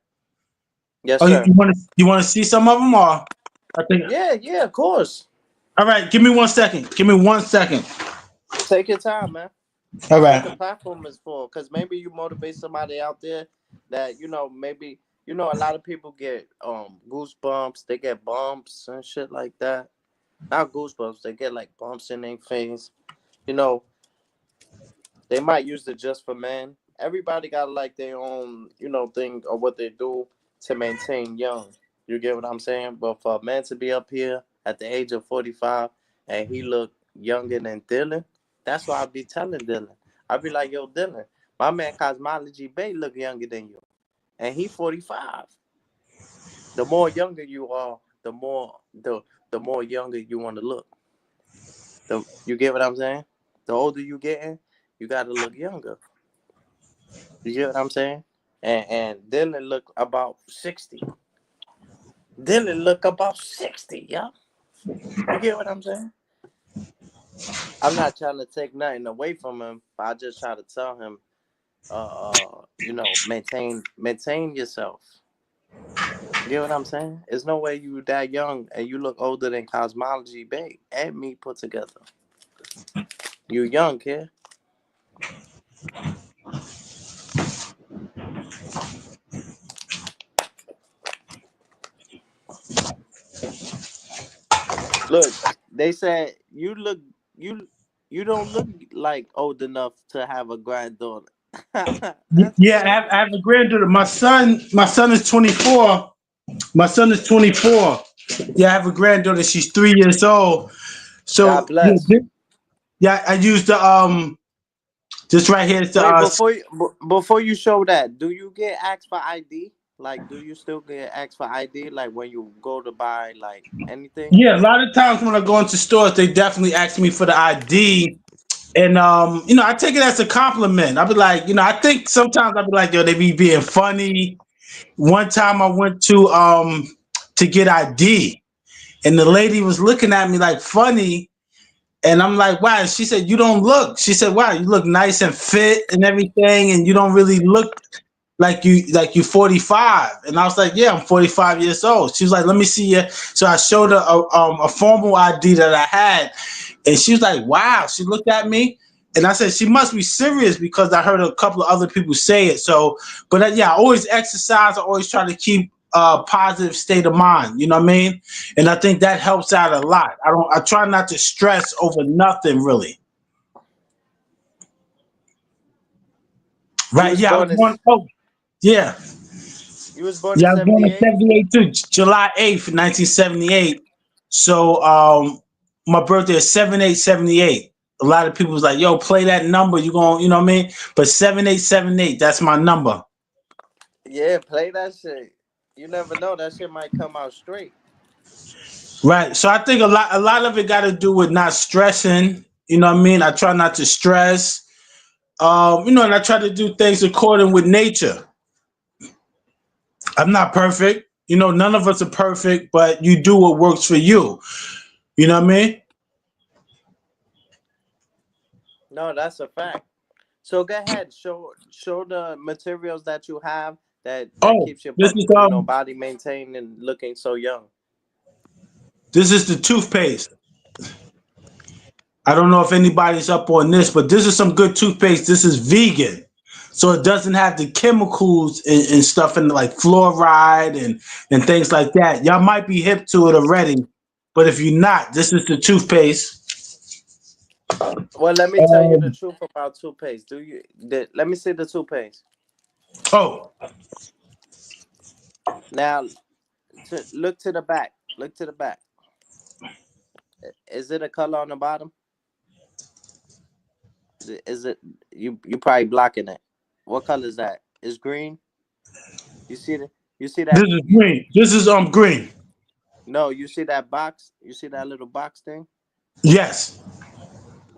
Yes, Oh, sir. you want to see some of them, or I think. Yeah, yeah, of course. All right, give me 1 second. Give me 1 second. Take your time, man. All That's what the right. platform is for. Because maybe you motivate somebody out there that maybe a lot of people get goosebumps. They get bumps and shit like that. Not goosebumps. They get like bumps in their face. You know, they might use it just for men. Everybody got like their own thing or what they do to maintain young. You get what I'm saying? But for a man to be up here at the age of 45 and he look younger than Dylan, that's why I be telling Dylan. I be like, yo, Dylan, my man Cosmology Bay look younger than you, and he 45. The more younger you are, the more younger you want to look. You get what I'm saying? The older you getting, you got to look younger. You get what I'm saying? And Dylan look about 60. Dylan look about 60, yeah. You get what I'm saying? I'm not trying to take nothing away from him, but I just try to tell him, maintain yourself. You get what I'm saying? There's no way you that young and you look older than Cosmology Bay and me put together. You young, kid. Look, they said you don't look like old enough to have a granddaughter. That's Yeah, crazy. I have a granddaughter. My son is 24. My son is 24. Yeah, I have a granddaughter. She's 3 years old. God So yeah, bless. yeah, I use the this right here is the Wait, before you show that, do you get asked for ID? Like, do you still get asked for ID? Like when you go to buy like anything? yeah. A lot of times when I go into stores, they definitely ask me for the ID, and you know, I take it as a compliment. I'll be like, you know, I think sometimes I'll be like, yo, they be being funny. One time I went to get ID, and the lady was looking at me like funny. And I'm like, wow. She said, you don't look. She said, wow, you look nice and fit and everything, and you don't really look like you 45. And I was like, yeah, I'm 45 years old. She was like, let me see you. So I showed her a formal ID that I had, and she was like, wow. She looked at me, And I said, she must be serious because I heard a couple of other people say it. So, but yeah, I always exercise. I always try to keep a positive state of mind. You know what I mean? And I think that helps out a lot. I try not to stress over nothing really. You Right? was Yeah, I born was in born. Oh, yeah. you was born in Yeah, I was born in 78? 78 too, July 8th, 1978. So my birthday is 7/8/78. A lot of people was like, yo, play that number. You going, you know what I mean? But 7/8/78, that's my number. Yeah, play that shit. You never know. That shit might come out straight. Right. So I think a lot of it got to do with not stressing. You know what I mean? I try not to stress. And I try to do things according with nature. I'm not perfect. None of us are perfect, but you do what works for you. You know what I mean? No, that's a fact. So go ahead, show the materials that you have that Oh, keeps your this is body maintained and looking so young. this is the toothpaste. I don't know if anybody's up on this, but this is some good toothpaste. This is vegan. So it doesn't have the chemicals and stuff in like fluoride and things like that. Y'all might be hip to it already, but if you're not, this is the toothpaste. Well, let me tell you the Um, truth about toothpaste. Let me see the toothpaste. oh, Now, look to the back. Look to the back. Is it a color on the bottom? Is it you probably blocking it? What color is that? It's green. You see the you see this that is you green. This is green. no, you see that box? You see that little box thing? Yes.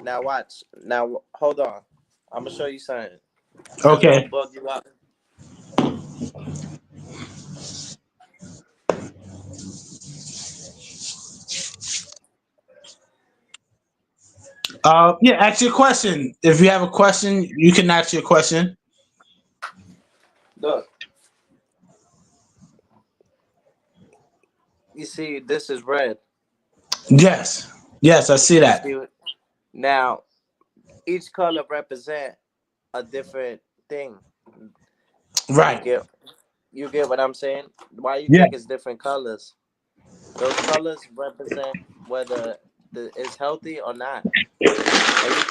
Now watch. Now hold on. I'm gonna show you something. This Okay. gonna bug you out. Yeah, ask your question. If you have a question, you can ask your question. Look, you see, this is red. Yes. Yes, I see You that. see it? Now each color represent a different thing. You Right. get you get what I'm saying? Why you Yeah. think it's different colors? Those colors represent whether it's healthy or not, and you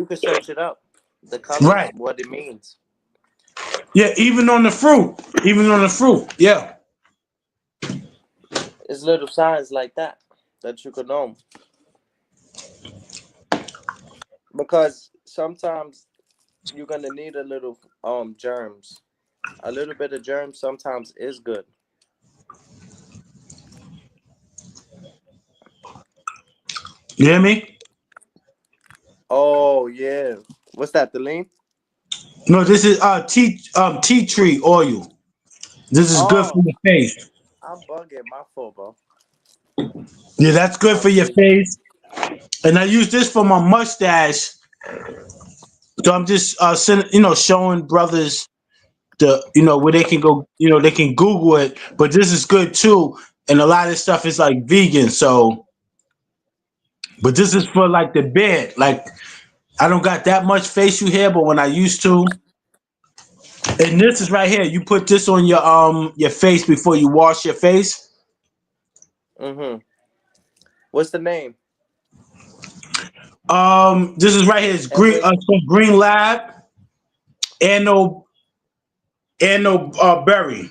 could search it up. The colors, Right. what it means. Yeah, even on the fruit. Even on the fruit. Yeah. It's little signs like that you could know because sometimes you're gonna need a little germs. A little bit of germs sometimes is good. You hear me? Oh yeah, what's that? The lean? No, this is tea tree oil. This is good for Oh, your face. I'm bugging my fault, bro. Yeah, that's good I'm for your tweaking. face. And I use this for my mustache. So I'm just showing brothers where they can go, they can Google it. But this is good too. And a lot of stuff is like vegan. So but this is for like the beard. Like I don't got that much facial hair, but when I used to, and this is right here. You put this on your face before you wash your face. Mm-hmm. What's the name? This is right here. It's And green. where It's called Green Lab. Anno Berry.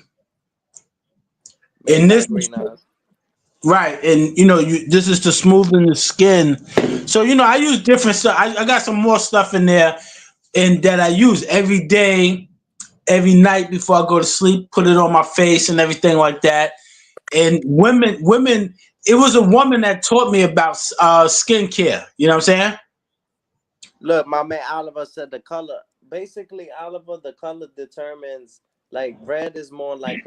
made And by this is Green Eyes? right. And this is to smoothen the skin. So I use different stuff. I got some more stuff in there, and that I use every day, every night before I go to sleep. Put it on my face and everything like that. And women. It was a woman that taught me about skincare. You know what I'm saying? Look, my man Oliver said the color. Basically, Oliver, the color determines. Like red is more like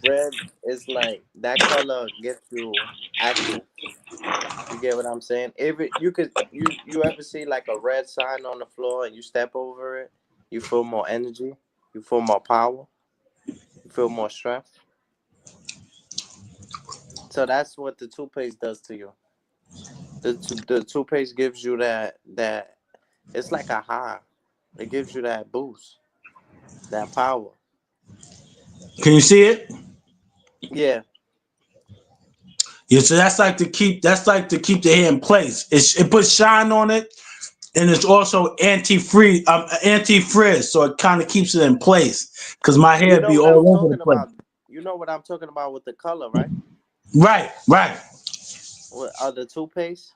red is like that color gets you active. You get what I'm saying? You ever see like a red sign on the floor and you step over it, you feel more energy, you feel more power, you feel more strength. So that's what the toothpaste does to you. the toothpaste gives you that it's like a high. It gives you that boost, that power. Can you see it? Yeah, Yeah, so that's like to keep the hair in place. It puts shine on it, and it's also anti frizz, so it kind of keeps it in place. Cause my you hair know be what I'm all over the talking place. about. You know what I'm talking about with the color, right? Right, right, With the toothpaste.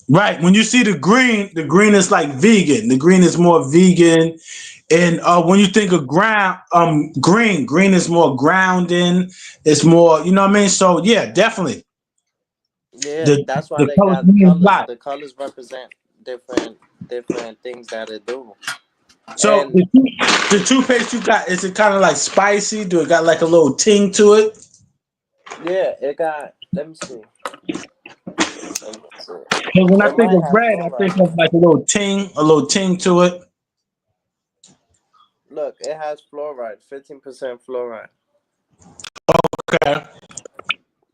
right. When you see the green is like vegan. The green is more vegan, and when you think of green is more grounding. It's more, you know what I mean. So yeah, definitely Yeah, the that's why the they colors got mean a colors. lot. The colors represent different things that it do. So And the toothpaste you got, is it kind of like spicy? Do it got like a little ting to it? yeah, it got. Let me see. Let me see. Because when I It think might of have bread, I think fluoride of in it. like a little ting to it. Look, it has fluoride. 15% fluoride. Okay.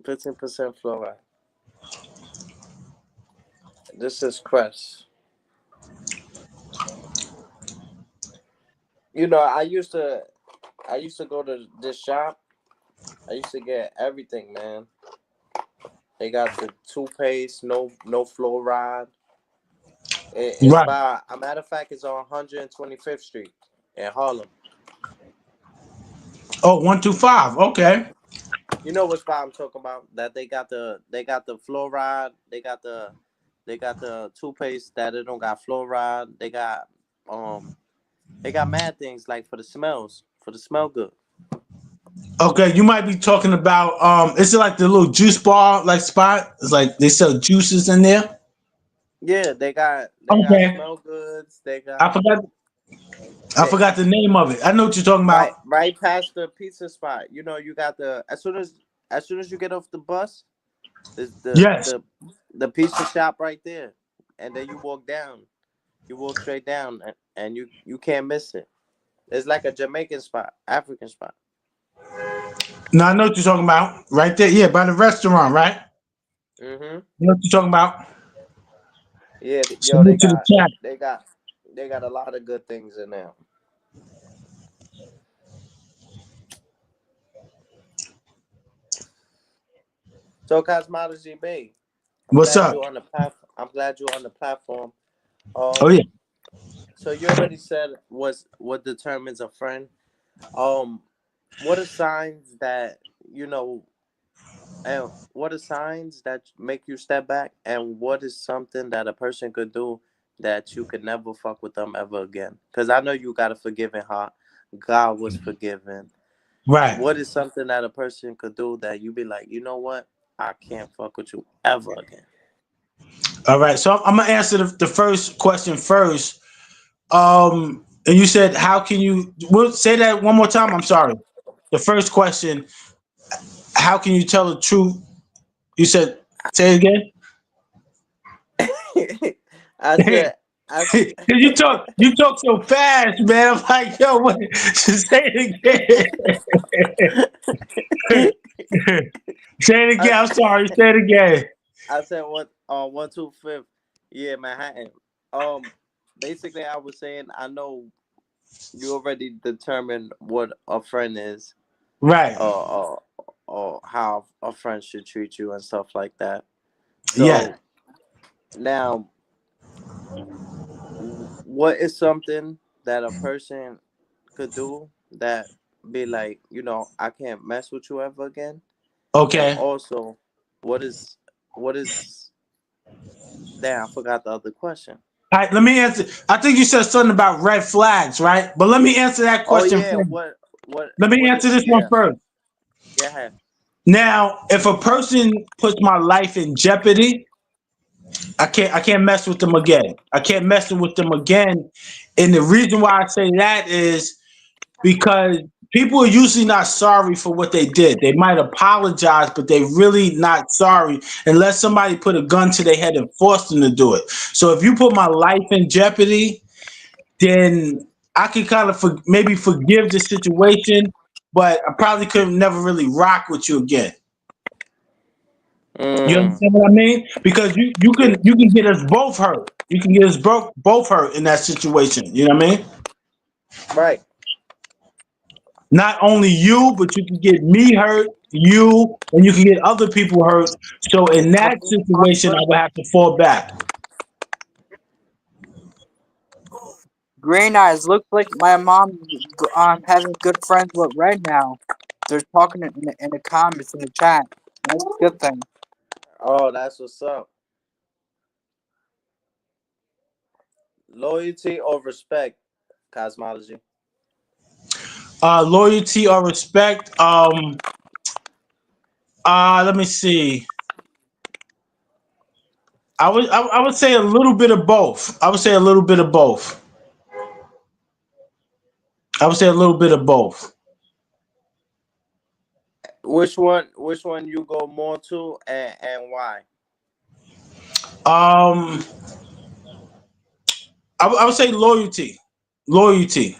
15% fluoride. This is Crest. You know, I used to go to this shop. I used to get everything, man. They got the toothpaste, no fluoride. It's Right. by a matter of fact, it's on 125th Street in Harlem. Oh, 125. Okay. You know what spot I'm talking about? That they got the fluoride. They got the toothpaste that it don't got fluoride. Um they got mad things like for the smell good. Okay. You might be talking about is it like the little juice bar like spot? It's like they sell juices in there. Yeah, they got Okay. smell goods. They I got forgot I they forgot the name of it. I know what you're talking about. right past the pizza spot. You know, you got the as soon as you get off the bus, there's the Yes. the the pizza shop right there, and then you walk down. You walk straight down, and you can't miss it. It's like a Jamaican spot, African spot. No, I know what you're talking about. Right there. Yeah, by the restaurant, right? Mhm. You know what you're talking about? Yeah, yo, Salute to the chat. they got they got a lot of good things in there. So Cosmology Bay, I'm What's glad up? you're on the platform. I'm glad you're on the platform. Oh Um, yeah. so you already said what determines a friend. Um, what are signs that you know, and what are signs that make you step back, and what is something that a person could do that you could never fuck with them ever again? Because I know you got a forgiving heart. God was forgiven. Right. What is something that a person could do that you be like, you know what? I can't fuck with you ever again. All right. So I'm gonna answer the first question first. And you said, how can you? We'll say that one more time. I'm sorry. The first question: how can you tell the truth? You said, say it again. I said, I, You talk so fast, man. I'm like, yo, what? Just say it again. Say it I, again. I'm sorry. Say it again. I said what? 125th. Yeah, Manhattan. Um, basically, I was saying I know you already determined what a friend is, Right. or how a friend should treat you and stuff like that. Yeah. So now, what is something that a person could do that be like, I can't mess with you ever again? And Okay. also, what is what is damn, I forgot the other question. All right. Let me answer. I think you said something about red flags, right? But let me answer that Oh question yeah, first. what Let me what answer is this one yeah. first. Go ahead. Now, if a person puts my life in jeopardy, I can't mess with them again. I can't mess with them again. And the reason why I say that is because people are usually not sorry for what they did. They might apologize, but they really not sorry unless somebody put a gun to their head and forced them to do it. So if you put my life in jeopardy, then I can kind of maybe forgive the situation, but I probably could never really rock with you again. You Mm, understand what I mean? Because you can get us both hurt. You can get us both hurt in that situation. You know what I mean? right. Not only you, but you can get me hurt, you, and you can get other people hurt. So in that situation, I would have to fall back. Green eyes looks like my mom having good friends with Red now. They're talking in the comments in the chat. That's a good thing. Oh, that's what's up. Loyalty or respect, cosmology. Loyalty or respect. Let me see. I would say a little bit of both. I would say a little bit of both. I would say a little bit of both. Which one? Which one you go more to, and why? Um, I would say loyalty. Loyalty.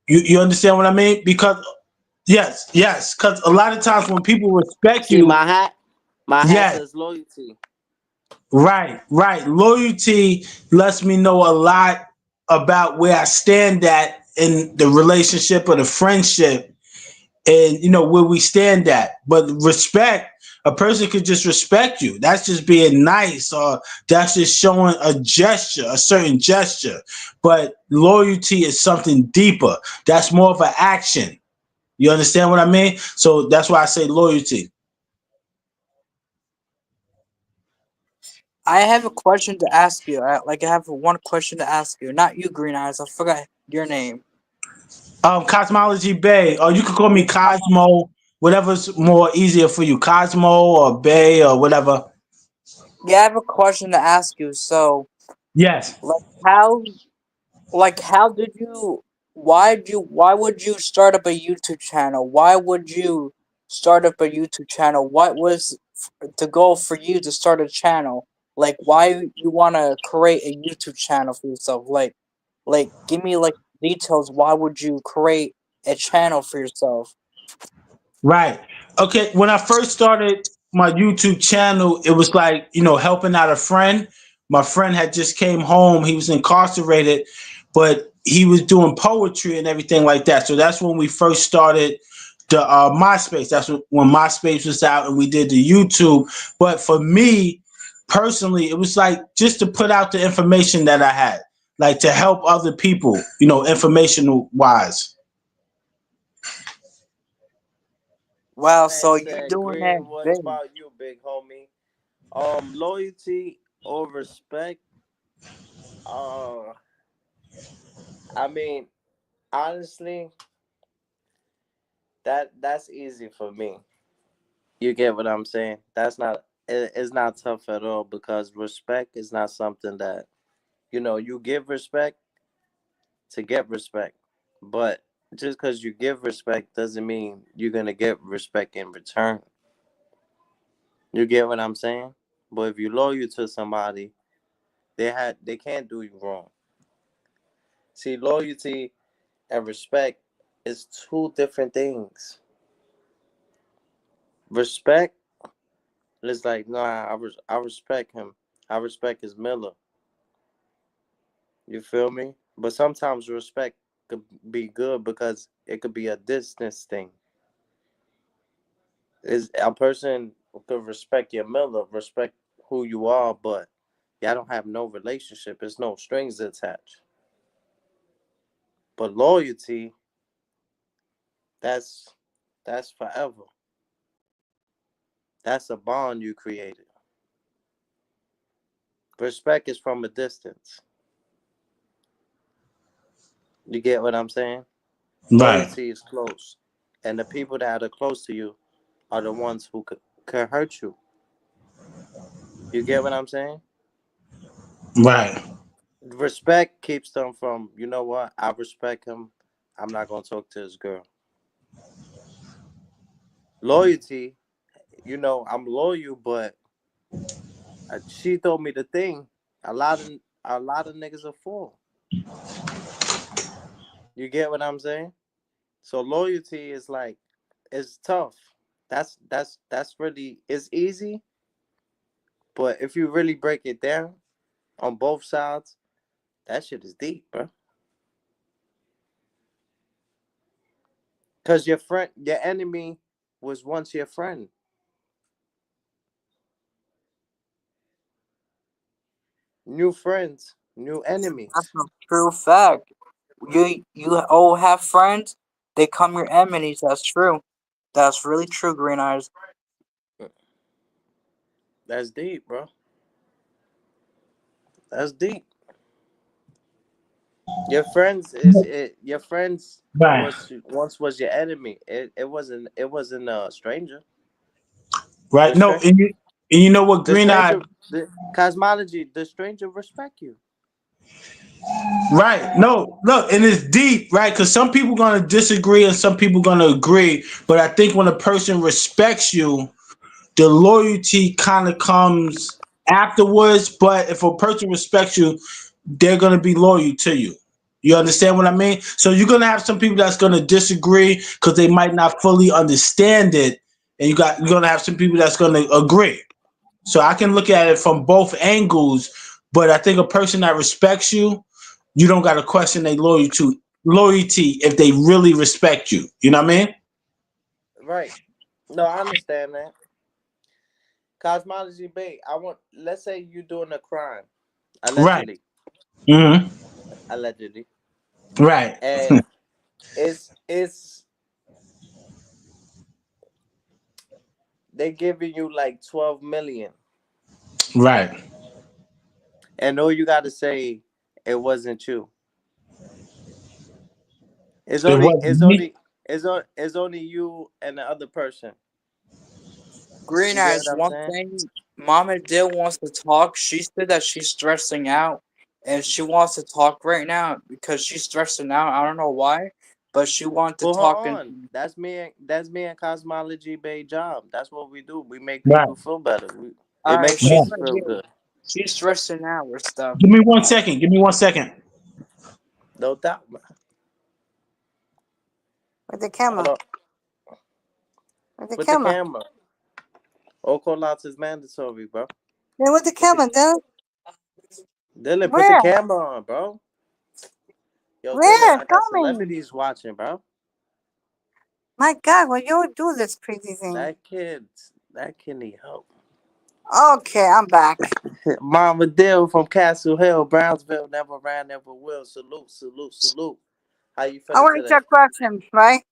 You understand what I mean? Because yes. Because a lot of times when people respect See you, my hat. My hat yes, says loyalty. right. Loyalty lets me know a lot about where I stand at in the relationship or the friendship, and where we stand at. But respect, a person could just respect you. That's just being nice, or that's just showing a gesture, a certain gesture. But loyalty is something deeper. That's more of an action. You understand what I mean? So that's why I say loyalty. I have a question to ask you. I have one question to ask you. Not you, Green Eyes. I forgot your name. Cosmology Bay, or you could call me Cosmo, whatever's more easier for you, Cosmo or Bay or whatever. Yeah, I have a question to ask you. So, Yes. like, how did you why would you start up a YouTube channel? Why would you start up a YouTube channel? What was the goal for you to start a channel? Like, why you want to create a YouTube channel for yourself? Like give me like details. Why would you create a channel for yourself? Right. Okay. When I first started my YouTube channel, it was like, helping out a friend. My friend had just came home. He was incarcerated, but he was doing poetry and everything like that. So that's when we first started the MySpace. That's when MySpace was out and we did the YouTube. But for me personally, it was like just to put out the information that I had, like to help other people, informational wise. Wow, Man so you're said, doing that Green. What big. about you, big homie? Loyalty or respect? Uh, I mean, honestly, that's easy for me. You get what I'm saying? That's not. It's not tough at all because respect is not something that you give respect to get respect, but just because you give respect doesn't mean you're gonna get respect in return. You get what I'm saying? But if you're loyal to somebody, they can't do you wrong. See, loyalty and respect is two different things. Respect is like, nah, I respect him. I respect his Miller. You feel me? But sometimes respect could be good because it could be a distance thing. Is a person could respect your Miller, respect who you are, but y'all don't have no relationship. There's no strings attached. But loyalty, that's that's forever. That's a bond you created. Respect is from a distance. You get what I'm saying? Right. Loyalty is close. And the people that are close to you are the ones who could hurt you. You get what I'm saying? Right. Respect keeps them from, you know what? I respect him. I'm not going to talk to this girl. Loyalty, I'm loyal, but she told me the thing. A lot of a lot of niggas are full. You get what I'm saying? So loyalty is like it's tough. That's really, it's easy, but if you really break it down on both sides, that shit is deep, bro. Cause your enemy was once your friend. New friends, new That's enemies. a true fact. You all have friends, they come your enemies. That's true. That's really true, Green Eyes. That's deep, bro. That's deep. Your friends is it. Your friends Right. was once was your enemy. It wasn't a stranger. The Right. No, stranger, and you know what, the Green Eye. stranger, the cosmology. The stranger respect you. Right. No, look, and it's deep, right? Because some people gonna disagree and some people gonna agree. But I think when a person respects you, the loyalty kind of comes afterwards. But if a person respects you, they're gonna be loyal to you. You understand what I mean? So you're gonna have some people that's gonna disagree because they might not fully understand it, and you're gonna have some people that's gonna agree. So I can look at it from both angles, but I think a person that respects you, you don't got to question their loyalty if they really respect you. You know what I mean? Right. No, I understand that. Cosmology bait. I want. Let's say you're doing a crime, Right. allegedly, Hmm. allegedly, Right. and it's they giving you like 12 million, Right. and all you got to say, it wasn't you. It's It only wasn't it's me. only it's only you and the other person. Green You get what Eyes, I'm one saying? thing, Mama Dill wants to talk. She said that she's stressing out and she wants to talk right now because she's stressing out. I don't know why, but she wants to Put her talk and on. That's me and Cosmology Bay job. That's what we do. We make Right. people feel better. It alright, makes she's me Right. right feel here. good. She's stressing out with stuff. Give me 1 second. Give me 1 second. No doubt, man. With the Hold camera. on. With the With the camera. camera. All call outs is mandatory, bro. Then with the With the camera, Dylan. Dylan, put the Where? camera on, bro. Yo, Dylan, Where? I got Show me. celebrities watching, bro. My God, will you do this crazy thing? That kid need help. Okay, I'm back. Mama Dill from Castle Hill, Brownsville, never ran, never will. Salute, salute, salute. How you I feeling want to today? a question, right?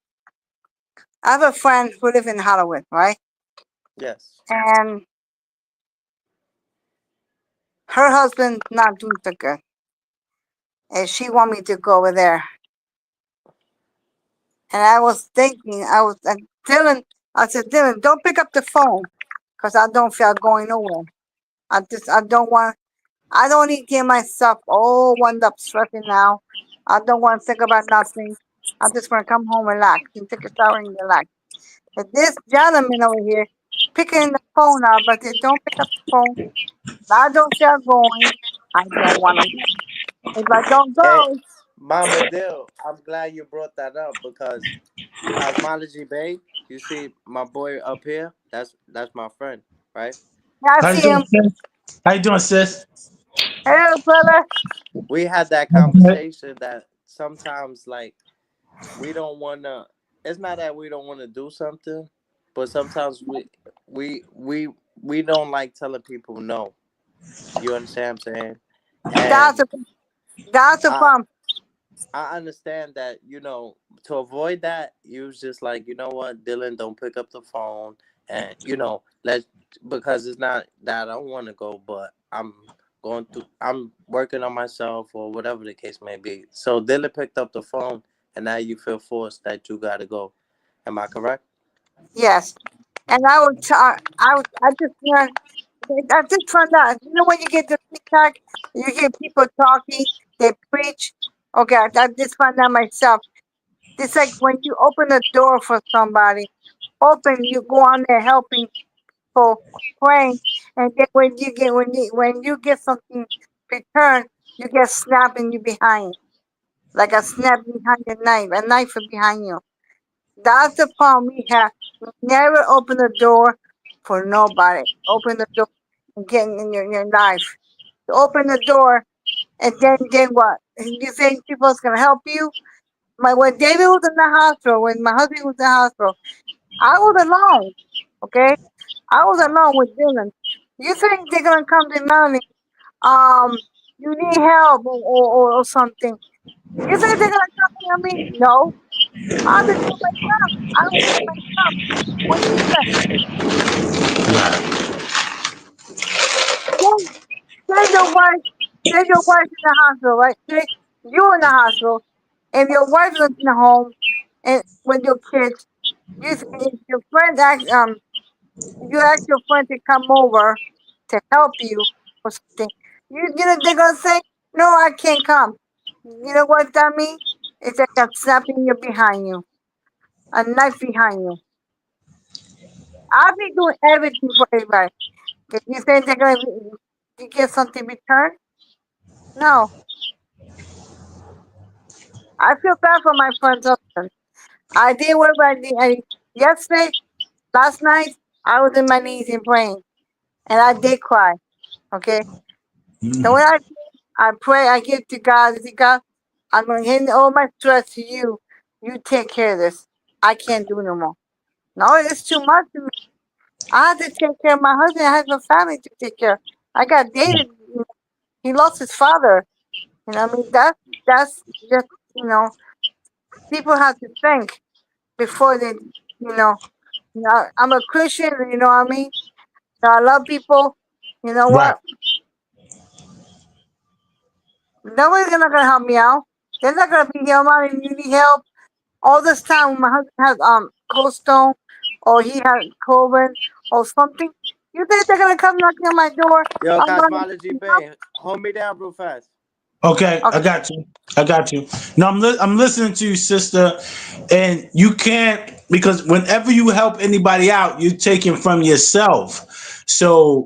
I have a friend who lives in Hollywood, right? Yes. And her husband not doing so good. And she want me to go over there. And I was thinking, Dylan, I said, Dylan, don't pick up the phone because I don't feel going nowhere. I don't want, I don't need to get myself all wound up stressing now. I don't want to think about nothing. I just want to come home, relax, and take a shower and relax. But this gentleman over here picking the phone up, but they don't pick up the phone. I don't feel going. I don't want to go. If I don't Hey, go, Mama Dill, I'm glad you brought that up because Cosmology Bay, you see my boy up here? That's my friend, right? I How you see doing, him. sis? How you doing, sis? Hey, brother. We had that I'm good. conversation that sometimes like we don't wanna, it's not that we don't wanna do something, but sometimes we we we don't like telling people no. You understand what I'm saying? That's And a that's a I problem. I understand that, to avoid that, you was just like, you know what, Dylan, don't pick up the phone, and let's, because it's not that I don't want to go, but I'm working on myself or whatever the case may be. So Dylan picked up the phone, and now you feel forced that you gotta go. Am I correct? Yes. And I would talk. I just want. I just found out. You know when you get the TikTok, you hear people talking, they preach. Okay, I just found out myself. It's like when you open a door for somebody, open, you go on there helping people, praying, and then when you get something returned, you get snapped and you behind, like a snap behind a knife is behind you. That's the problem we have. We never open the door for nobody. Open the door and get in your life. To open the door and then what? You think people's gonna help you? When David was in the hospital, when my husband was in the hospital, I was alone. Okay, I was alone with Dylan. You think they're gonna come to Melanie? You need help or something. You think they're gonna come to me? No. I'll be doing myself. I will do myself. What do you say? Right. Say, say your wife in the hospital, right? Say you in the hospital, and your wife is in the home, and with your kids. If your friend you ask your friend to come over to help you or something. You know they're gonna say, no, I can't come. You know what that means? It's like a snapping you behind you, a knife behind you. I'll be doing everything for everybody. If you think they're gonna you get something returned, no. I feel bad for my friend's husband. I did whatever I did. Yesterday, last night, I was in my knees and praying, and I did cry. Okay, so when I pray, I give to God. I say, God, I'm gonna hand all my stress to you. You take care of this. I can't do no more. No, it's too much for me. I have to take care of my husband. I have a family to take care of. I got David. He lost his father. You know, what I mean that's just you know people have to think before they know. I'm a Christian. You know what I mean. So I love people. You know Right. what? Nobody's gonna help me out. They're not gonna be help out if you need help. All this time when my husband has cold stone or he had COVID or something, you think they're gonna come knocking on my door? Yo, I'm Cosmology gonna Bay, hold me down real fast. Okay, I okay. got you. I got you. Now I'm listening to you, sister, and you can't because whenever you help anybody out, you're taking from yourself. So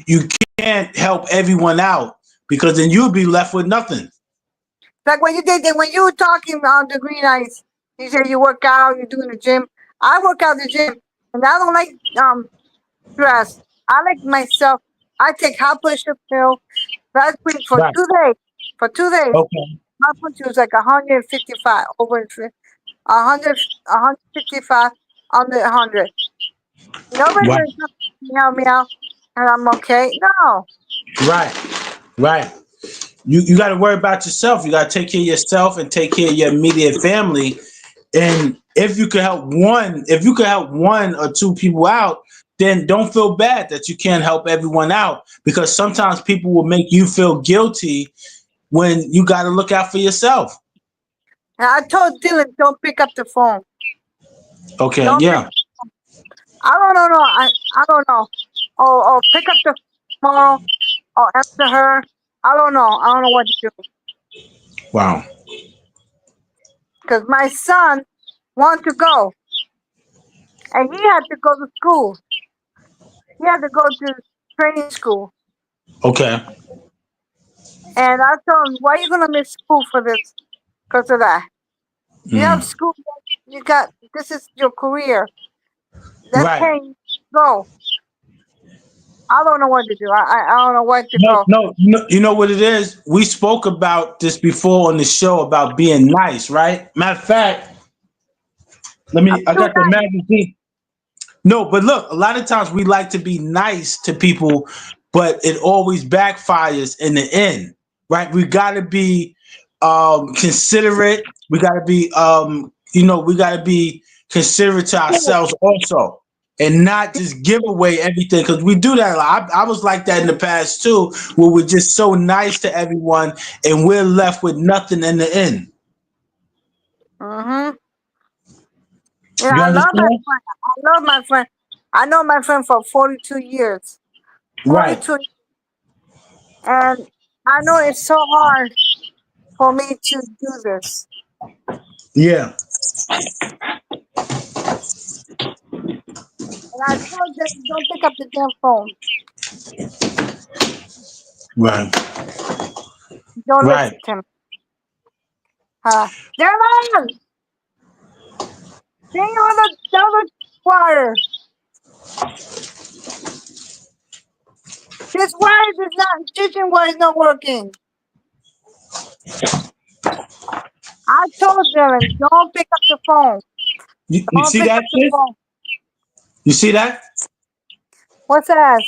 you can't help everyone out because then you'll be left with nothing. Like when you did that, when you were talking about the green ice, you said you work out, you're doing the gym. I work out the gym, and I don't like stress. I like myself. I take high pressure pill. Last week for Right. 2 days. For 2 days, Okay. my pressure was like 155 over 100, 155 under 100. Nobody's Right. gonna come and help me out, and I'm okay. No, Right. Right. You got to worry about yourself. You got to take care of yourself and take care of your immediate family. And if you could help one or two people out, then don't feel bad that you can't help everyone out because sometimes people will make you feel guilty when you got to look out for yourself. and I told Dylan, don't pick up the phone. Okay, Don't pick. yeah, I don't know. No, I don't know. Or pick up the tomorrow or answer her. I don't know. I don't know what to do wow, because my son wanted to go and he had to go to school. He had to go to training school, okay, and I told him, "Why are you gonna miss school for this? Because of that. You have mm. school. You got this is your career. They're Right. paying you to go. I don't know what to do. I don't know where to No, go. no, you know what it is. We spoke about this before on the show about being nice, right? Matter of fact, I'm I too got the nice. magazine. No, but look, a lot of times we like to be nice to people, but it always backfires in the end, right? We got to be considerate. We got to be, we got to be considerate to ourselves also, and not just give away everything because we do that a lot. I was like that in the past too, where we're just so nice to everyone and we're left with nothing in the end. Mm-hmm. Yeah, You I love my understand? friend. I love my friend. I know my friend for 42 years. Right. 42. And I know it's so hard for me to do this. Yeah. And I told them, don't pick up the damn phone. Right. Don't listen Right. to me. Dylan! Bring the other wire. This wire is not, teaching wire is not working. I told them, don't pick up the phone. You Don't see pick that up the shit? phone. You see that? What's that?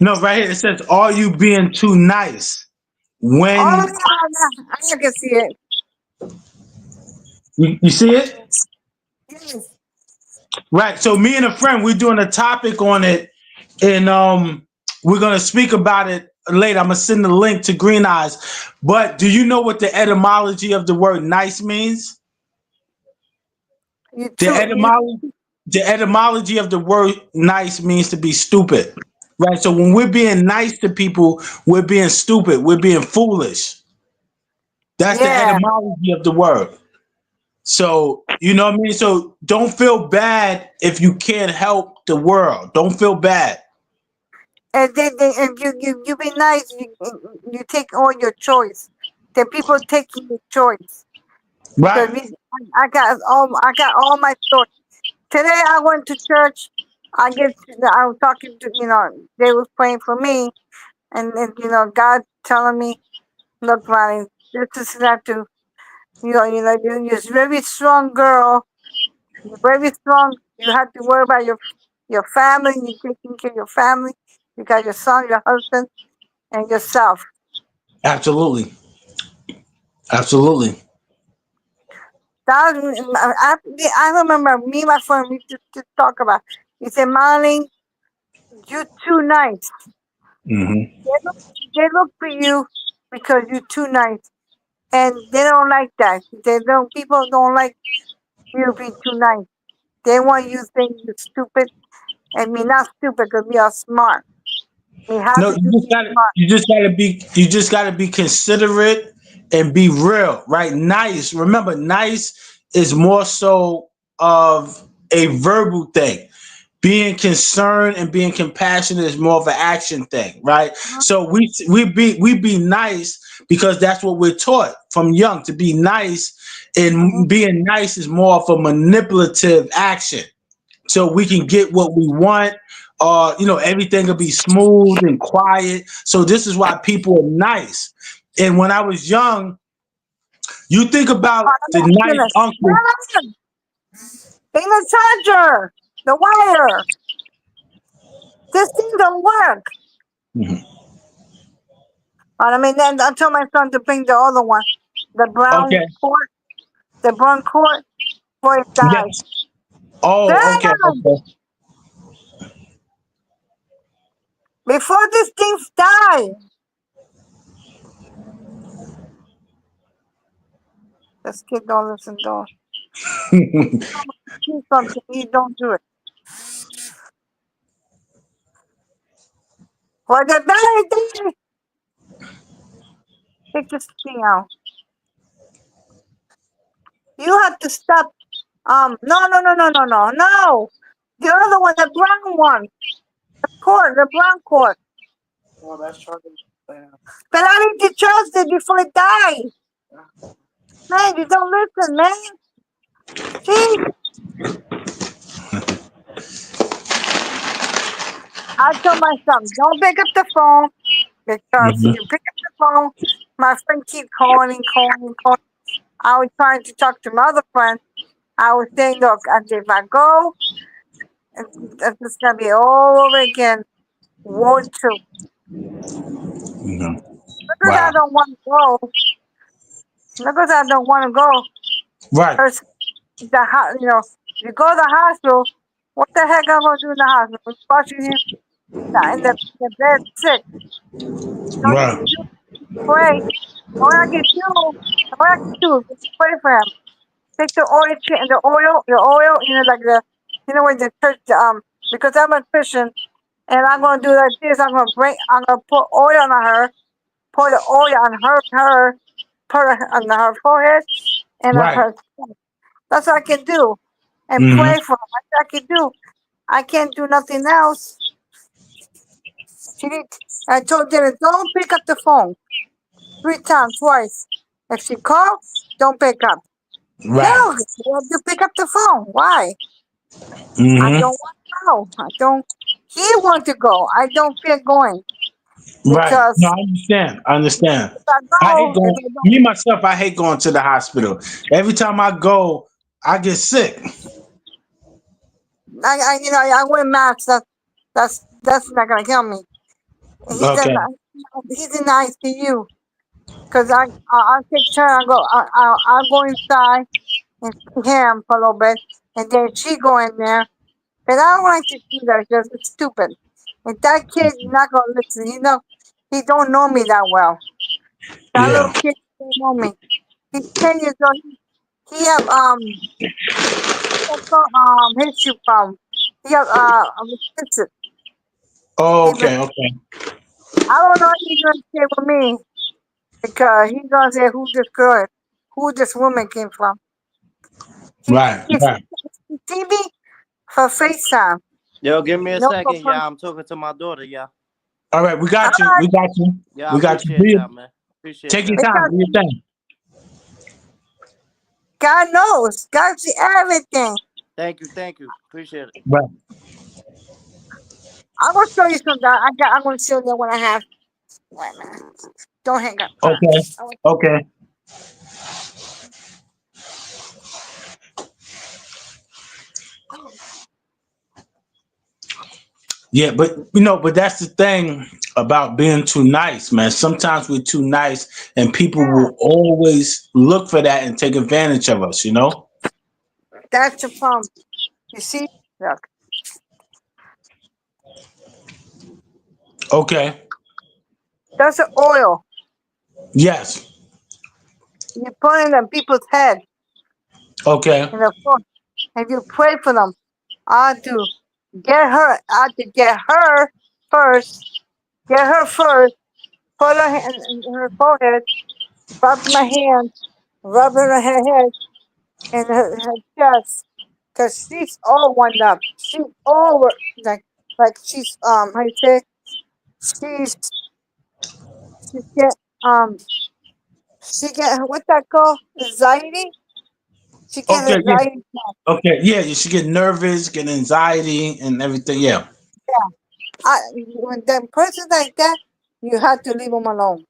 No, right here it says, "Are you being too nice?" Oh, When yeah, I can see it. you see it, Yes. right? So me and a friend, we're doing a topic on it, and we're gonna speak about it later. I'm gonna send the link to Green Eyes. But do you know what the etymology of the word "nice" means? You The too. You, etymology of the word "nice" means to be stupid, right? So when we're being nice to people, we're being stupid. We're being foolish. That's the yeah. etymology of the word. So, you know what I mean? So don't feel bad if you can't help the world. Don't feel bad. And then and you be nice. You take all your choice. Then people taking your choice because Right. I got all my choice. Today I went to church. I was talking to they was praying for me, and God telling me, look, Ronnie, this is not to you're a very strong girl. You're very strong. You have to worry about your family. You're taking care of your family. You got your son, your husband, and yourself. Absolutely. Absolutely. That I remember me and my friend we just talk about. He said, Marlene, you too nice. Hmm. They look, they look for you because you're too nice, and they don't like that. They don't. People don't like you being too nice. They want you to think you're stupid, and me not stupid because we are smart. We have No, to do be smart. you just gotta be considerate and be real, right? Nice. Remember, nice is more so of a verbal thing. Being concerned and being compassionate is more of an action thing, right? So we be nice because that's what we're taught from young to be nice, Mhm. and being nice is more of a manipulative action. So we can get what we want. Everything will be smooth and quiet. So this is why people are nice. And when I was young, you think about the nice Goodness. uncle. Bring the charger, the wire. This thing don't work. Mhm. And I mean, then I told my son to bring the other one, the brown Okay. cord, the brown cord, before it dies. Yes. Oh, okay. Damn! Okay. Before these things die. This kid don't listen, don't. Do something, you don't do it. For the very day, take this thing out. You have to stop. No, no, no, no, no, no, no. The other one, the brown one, cord, the brown cord. Well, that's charging. But I need to charge it before it dies. Man, you don't listen, man. See, I told my son, don't pick up the phone because if Mhm. you pick up the phone, my friend keep calling and calling and calling. I was trying to talk to my other friend. I was saying, look, if I go, it's gonna be all over again. War two. Mhm. Because I Wow. don't want to go. Because I don't want to go. Right. Because you go to the hospital. What the heck am I gonna do in the hospital? Watching him in the bed sick. All you Right. can do is pray. All I can do is pray for him. Take the oil, like when the church, because I'm a Christian, and I'm gonna do like this. I'm gonna put oil on her, pour the oil on her, put it on her forehead and on Right. her. That's what I can do, and Hmm. pray for her. That's what I can do. I can't do nothing else. She did. I told Dylan, don't pick up the phone 3 times, twice. If she calls, don't pick up. Right. No, you have to pick up the phone. Why? I Mm-hmm. don't want to go. I don't. He wants to go. I don't feel going Right. No, because I understand. I understand. if I I hate go, if going. I don't, Me myself, I hate going to the hospital. Every time I go, I get sick. I wear masks. That's not gonna kill me. He's in Okay. he's in the ICU because I take turn. I go inside and see him for a little bit, and then she go in there. And I don't like to see that because it's stupid. And that kid not gonna listen. He don't know me that well. That little Yeah. kid don't know me. He's 10 years old. He have history problem. He have autistic. Oh, He been, okay. Okay. I don't know if he's gonna stay with me because he's gonna say who this girl, who this woman came from. Right. He's Right. TV for FaceTime. Yo, give me a No for second, fun. yeah. I'm talking to my daughter, yeah. All right. We All got you. right, We got you. Yeah, I We got you. appreciate y'all, man. Appreciate Take your y'all. time. because Do your thing. God knows, God see everything. Thank you, thank you. Appreciate it. Right. I'm gonna show you something. I'm gonna show you what I have. Wait a minute. Don't hang up. Okay. I want- Okay. Yeah, but but that's the thing about being too nice, man. Sometimes we're too nice, and people Yeah, will always look for that and take advantage of us. that's the problem. You see, look, Okay. that's the oil Yes. you put in the people's head Okay. in the phone, and you pray for them. I do get her. I have to get her first. Get her first. Put her hand in her forehead. Rub my hand. Rub her head and her chest. Cause she's all wound up. She's all like she's how you say she's she get um she get what's that called? Anxiety? She get Okay. Yeah. anxiety. Okay. Yeah. You should get nervous, get anxiety, and everything. Yeah. When that person like that, you have to leave them alone.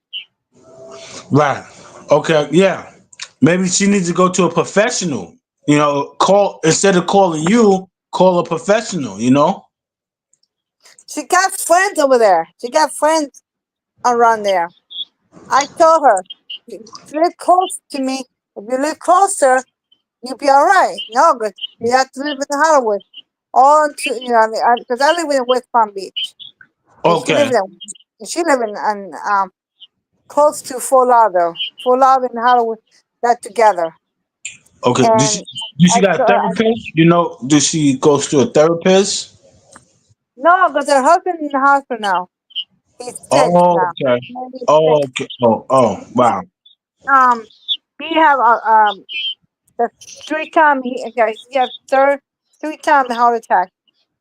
Right. Okay. Yeah. Maybe she needs to go to a professional. Call instead of calling you, call a professional. She got friends over there. She got friends around there. I told her, "You live close to me. If you live closer, you'll be all right. No, but you have to live in Hollywood. All to because I live in West Palm Beach, and Okay. she live in close to Fort Lauderdale. Fort Lauderdale and Hollywood, that together. Okay. Does she And does I she got a told her, therapist? Does she goes to a therapist? no, because her husband in the hospital now. He's sick Oh, now. okay. He's sick. Oh, okay. Oh, wow. Um, we have the 3 times he had 3 times the heart attack.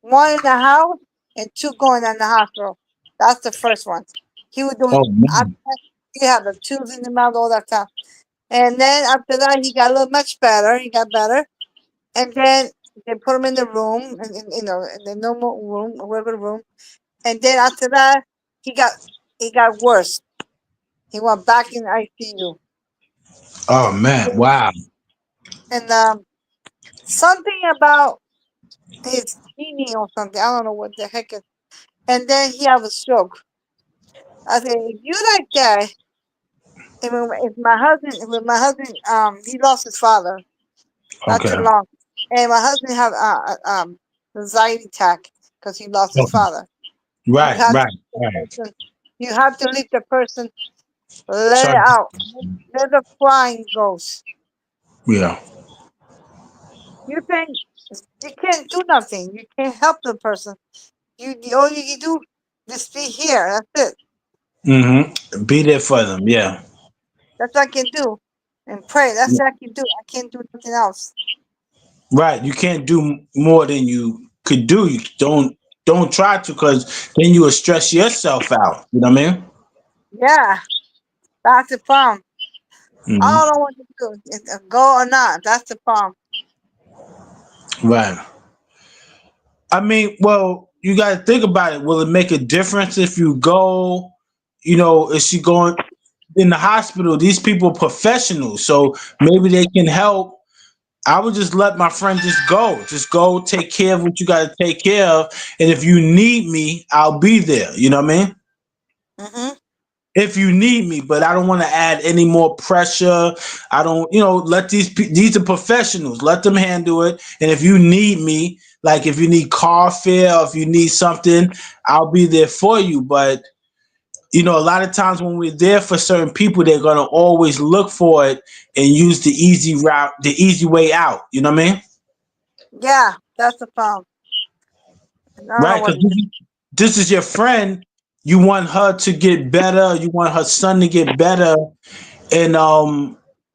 One in the house and two going in the hospital. That's the first one. He was doing Oh after man. that, he had the tubes in the mouth all that time. And then after that he got a little much better. He got better. And then they put him in the room, in the normal room, a regular room. And then after that he got worse. He went back in the ICU. Oh man. Wow. And something about his kidney or something. I don't know what the heck it. And then he have a stroke. I said, if you like that, if my husband, he lost his father not too Okay. long, and my husband have anxiety attack because he lost his Okay. father. You Right. have to Right. leave the Right. person. You have to leave the person. Let it Sorry. out. Let the crying goes. Yeah. You think you can't do nothing. You can't help the person. All you can do just be here. That's it. Mm-hmm. Be there for them. Yeah. That's what I can do. And pray. That's what I can do. I can't do nothing else. Right. You can't do more than you could do. You don't try to, because then you will stress yourself out. You know what I mean? Yeah, that's the problem. Hmm. I don't know what to do. It's a go or not. That's the problem. Right. I mean, well, you got to think about it. Will it make a difference if you go? You know, is she going in the hospital? These people are professionals, so maybe they can help. I would just let my friend just go. Just go take care of what you got to take care of. And if you need me, I'll be there. You know what I mean? Mm-hmm. If you need me, but I don't want to add any more pressure. I don't, let these are professionals. Let them handle it. And if you need me, like if you need car fare or if you need something, I'll be there for you. But a lot of times when we're there for certain people, they're gonna always look for it and use the easy route, the easy way out. You know what I mean? Yeah, that's the problem. I don't know Right? what Because to do. this is your friend. You want her to get better. You want her son to get better, and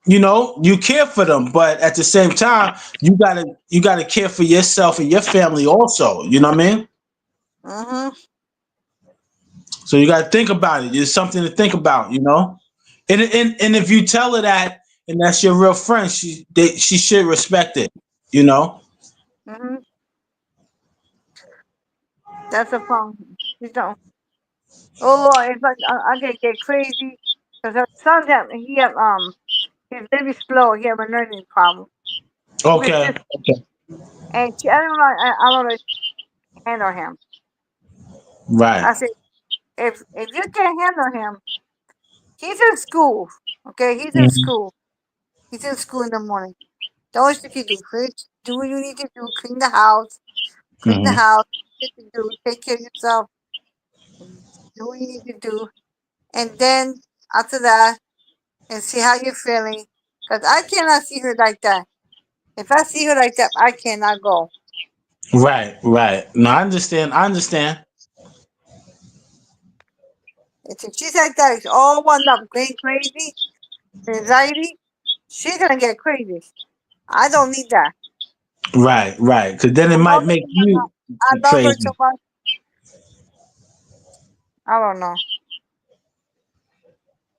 you care for them, but at the same time, you gotta care for yourself and your family also. You know what I mean? Mm-hmm. So you gotta think about it. It's something to think about. And if you tell her that, and that's your real friend, she should respect it. You know? Mm-hmm. That's the problem. You don't. Oh, it's like I get crazy because her son he have his baby's slow. He have a learning problem with his Okay. sister, and I don't know if she can handle him. Right. I said if you can't handle him, he's in school. Okay, he's in Mhm. school. He's in school in the morning. Don't what you can do. First, do what you need to do. Clean the house. Clean the Mhm. house. Get to do. Take care of yourself. Do what you need to do, and then after that, and see how you're feeling. Cause I cannot see her like that. If I see her like that, I cannot go. Right. Right. No, I understand. I understand. If she's like that, it's all wound up going crazy, anxiety. She's gonna get crazy. I don't need that. Right. Right. Because then it I love might her make so much. you I love her so crazy. much. I don't know.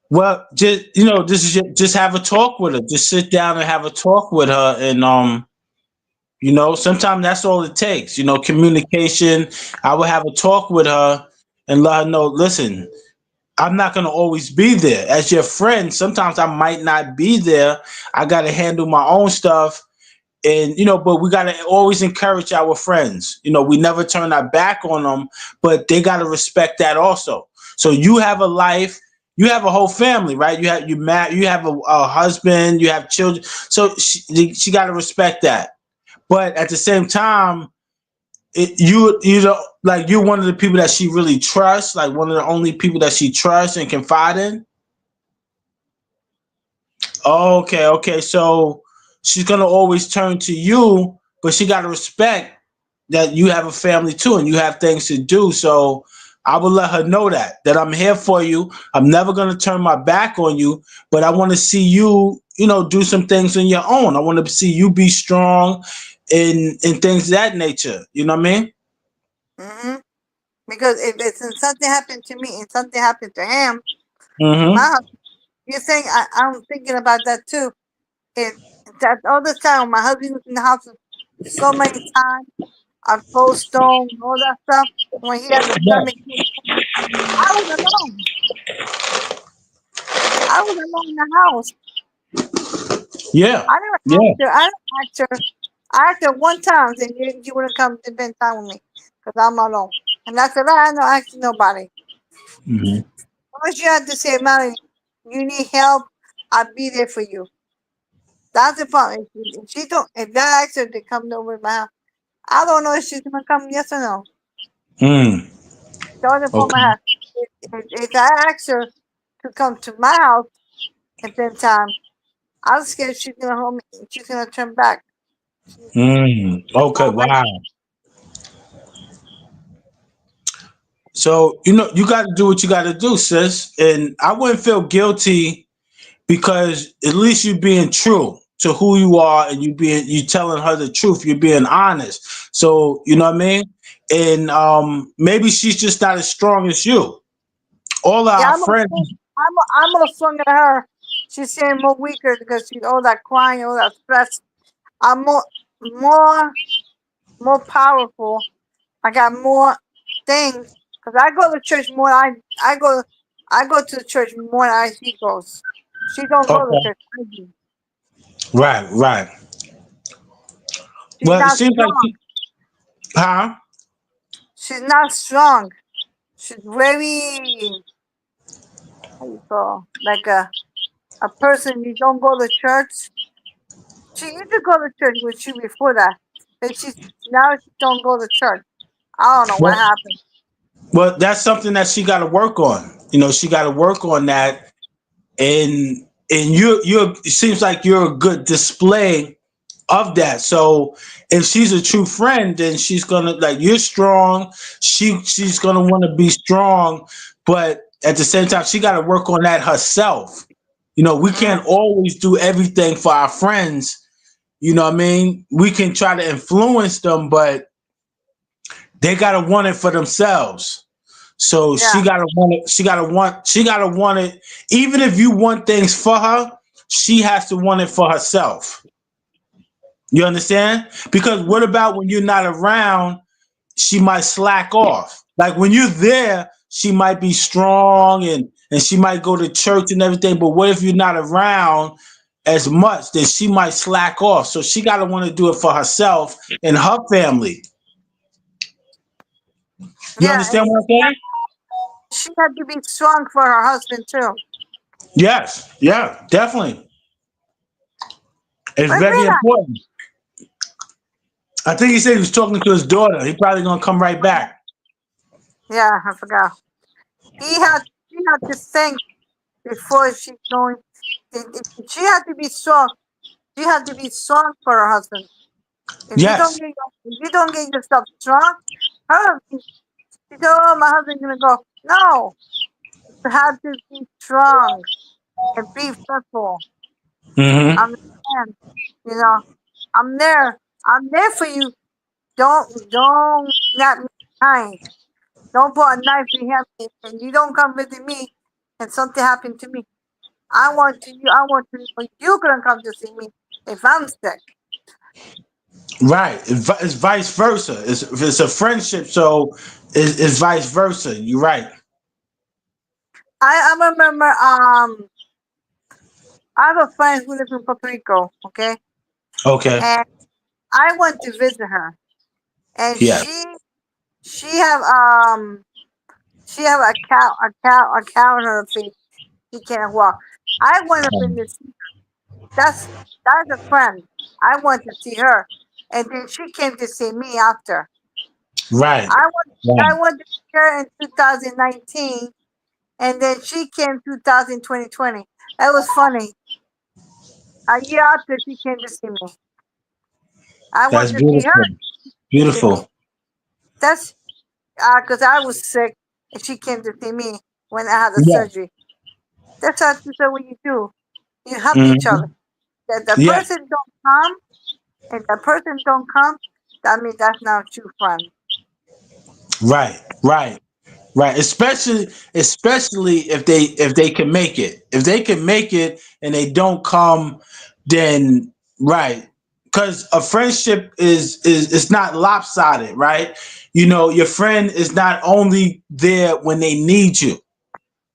Well, this is just have a talk with her. Just sit down and have a talk with her, and sometimes that's all it takes. Communication. I would have a talk with her and let her know. Listen, I'm not gonna always be there as your friend. Sometimes I might not be there. I got to handle my own stuff, and but we got to always encourage our friends. We never turn our back on them, but they got to respect that also. So you have a life, you have a whole family, right? You have a husband, you have children, so she got to respect that. But at the same time, like you're one of the people that she really trusts, like one of the only people that she trusts and confide in. Okay, okay. So she's gonna always turn to you, but she gotta respect that you have a family too and you have things to do. So I will let her know that I'm here for you. I'm never gonna turn my back on you, but I want to see you, do some things on your own. I want to see you be strong in things of that nature. You know what I mean? Hmm. Because if something happened to me and something happened to him, my Mm-hmm. husband, you think I'm thinking about that too. It that all the time my husband was in the house so many times. I told Stone all that stuff when he had the Yeah. stomach. I was alone. I was alone in the house. Yeah. I never Yeah. asked her. I didn't ask her. I asked her one time, and you wouldn't come to spend time with me because I'm alone. And that's it. I don't ask nobody. Hmm. Once you have to say, Molly, you need help, I'll be there for you. That's the problem. If she don't, if that asks her to come over my house, I don't know if she's gonna come. Yes or no. Mm. Don't inform my Okay. house. If I ask her to come to my house and spend time, I'm scared she's gonna hold me. She's gonna turn back. She Mm. Okay. won't like. Wow. So you got to do what you got to do, sis. And I wouldn't feel guilty because at least you being true to who you are, and you telling her the truth. You're being honest. So you know what I mean. And maybe she's just not as strong as you. All Yeah, our friends. I'm more strong than her. She's getting more weaker because she's all that crying, all that stress. I'm more, more powerful. I got more things because I go to church more. I go to church more than she goes. She don't go to Okay. church. I do. Right, right. She's Well, it not seems like strong. huh? She's not strong. She's very, how you call, like a person you don't go to church. She used to go to church with you before that, and she now she don't go to church. I don't know what Well, happened. well, that's something that she got to work on. You know, she got to work on that, and you're. It seems like you're a good display of that. So if she's a true friend, then she's gonna like you're strong. She's gonna want to be strong, but at the same time, she got to work on that herself. You know, we Mm, can't always do everything for our friends. You know what I mean? We can try to influence them, but they gotta want it for themselves. So yeah, she gotta want it. She gotta want it. Even if you want things for her, she has to want it for herself. You understand? Because what about when you're not around? She might slack off. Like when you're there, she might be strong and she might go to church and everything. But what if you're not around as much? Then she might slack off. So she got to want to do it for herself and her family. You yeah, and understand what I'm saying? she had to be strong for her husband too. Yes. Yeah. Definitely. It's Where's very Rena? important. I think he said he was talking to his daughter. He probably gonna come right back. Yeah, I forgot. She had to think before she going. She had to be strong. She had to be strong for her husband. Yes. If you don't get yourself strong, her husband, she said, "Oh, my husband's gonna go." No, you have to be strong and be faithful. Mm-hmm. I'm the man. You know, I'm there. I'm there for you. Don't snap me behind. Don't put a knife behind me, and you don't come visit me, and something happened to me. I want to know you couldn't come to see me if I'm sick. Right. It's vice versa. It's a friendship, so it's vice versa. You're right. I remember I have a friend who lives in Puerto Rico, okay, Okay. and I went to visit her, and Yeah. she have she have a cow on her feet. She can't walk. I went up in this. That's that's a friend. I went to see her, and then she came to see me after. Right. I Right. went to see her in 2019, and then she came 2020. That was funny. A year after she came to see me. I went That's to see her beautiful. to see me. Beautiful. That's because I was sick, and she came to see me when I had the Yeah. surgery. That's what you do. You help each other. Hmm. That the Yeah. person don't come, and the person don't come. That means that's not a true friend. Right. Right. Right. Especially if they can make it. If they can make it and they don't come, then right. Because a friendship is it's not lopsided, right? You know, your friend is not only there when they need you.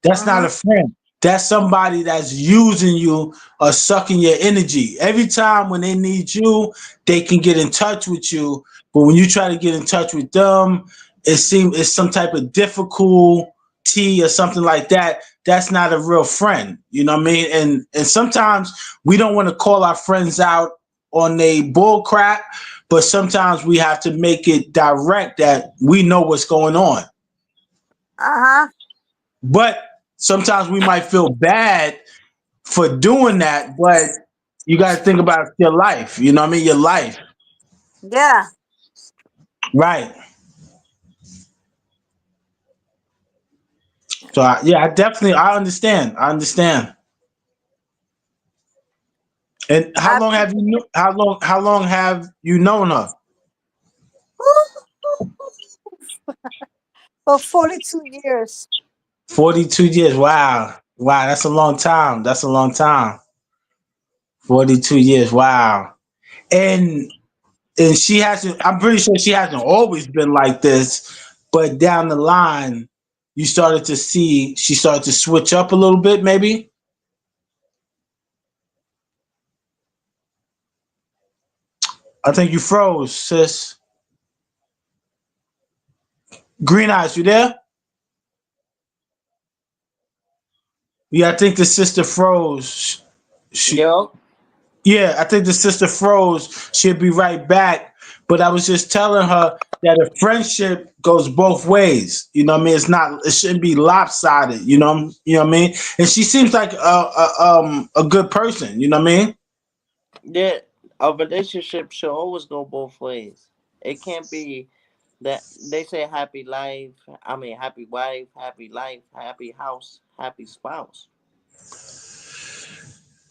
That's not Mm-hmm. a friend. That's somebody that's using you or sucking your energy. Every time when they need you, they can get in touch with you. But when you try to get in touch with them, it seems it's some type of difficulty or something like that. That's not a real friend. You know what I mean? And sometimes we don't want to call our friends out on they bull crap, but sometimes we have to make it direct that we know what's going on. Uh huh. But sometimes we might feel bad for doing that, but you got to think about your life. You know what I mean? Your life. Yeah. Right. So I definitely I understand. I understand. And how I long have you how long have you known her? for 42 years. 42 years. Wow. Wow, that's a long time. That's a long time. 42 years. Wow. And she hasn't, I'm pretty sure she hasn't always been like this, but down the line, you started to see she started to switch up a little bit, maybe. I think you froze, sis. Green Eyes, you there? Yeah, I think the sister froze. She, Yo, yeah, I think the sister froze. She'll be right back. But I was just telling her that a friendship goes both ways. You know what I mean? It's not. It shouldn't be lopsided. You know what I mean? And she seems like a good person. You know what I mean? yeah, a relationship should always go both ways. It can't be that they say happy life. I mean, happy wife, happy life, happy house, happy spouse.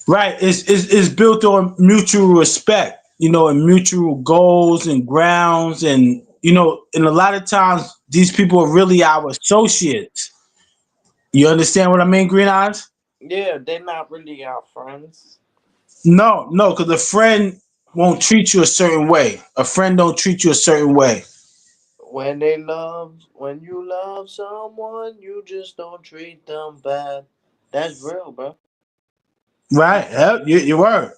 Right. It's built on mutual respect. You know, and mutual goals and grounds, and and a lot of times these people are really our associates. You understand what I mean, Green Eyes? Yeah, they're not really our friends. No, no, because a friend won't treat you a certain way. A friend don't treat you a certain way. When you love someone, you just don't treat them bad. That's real, bro. Right? Yeah, you were.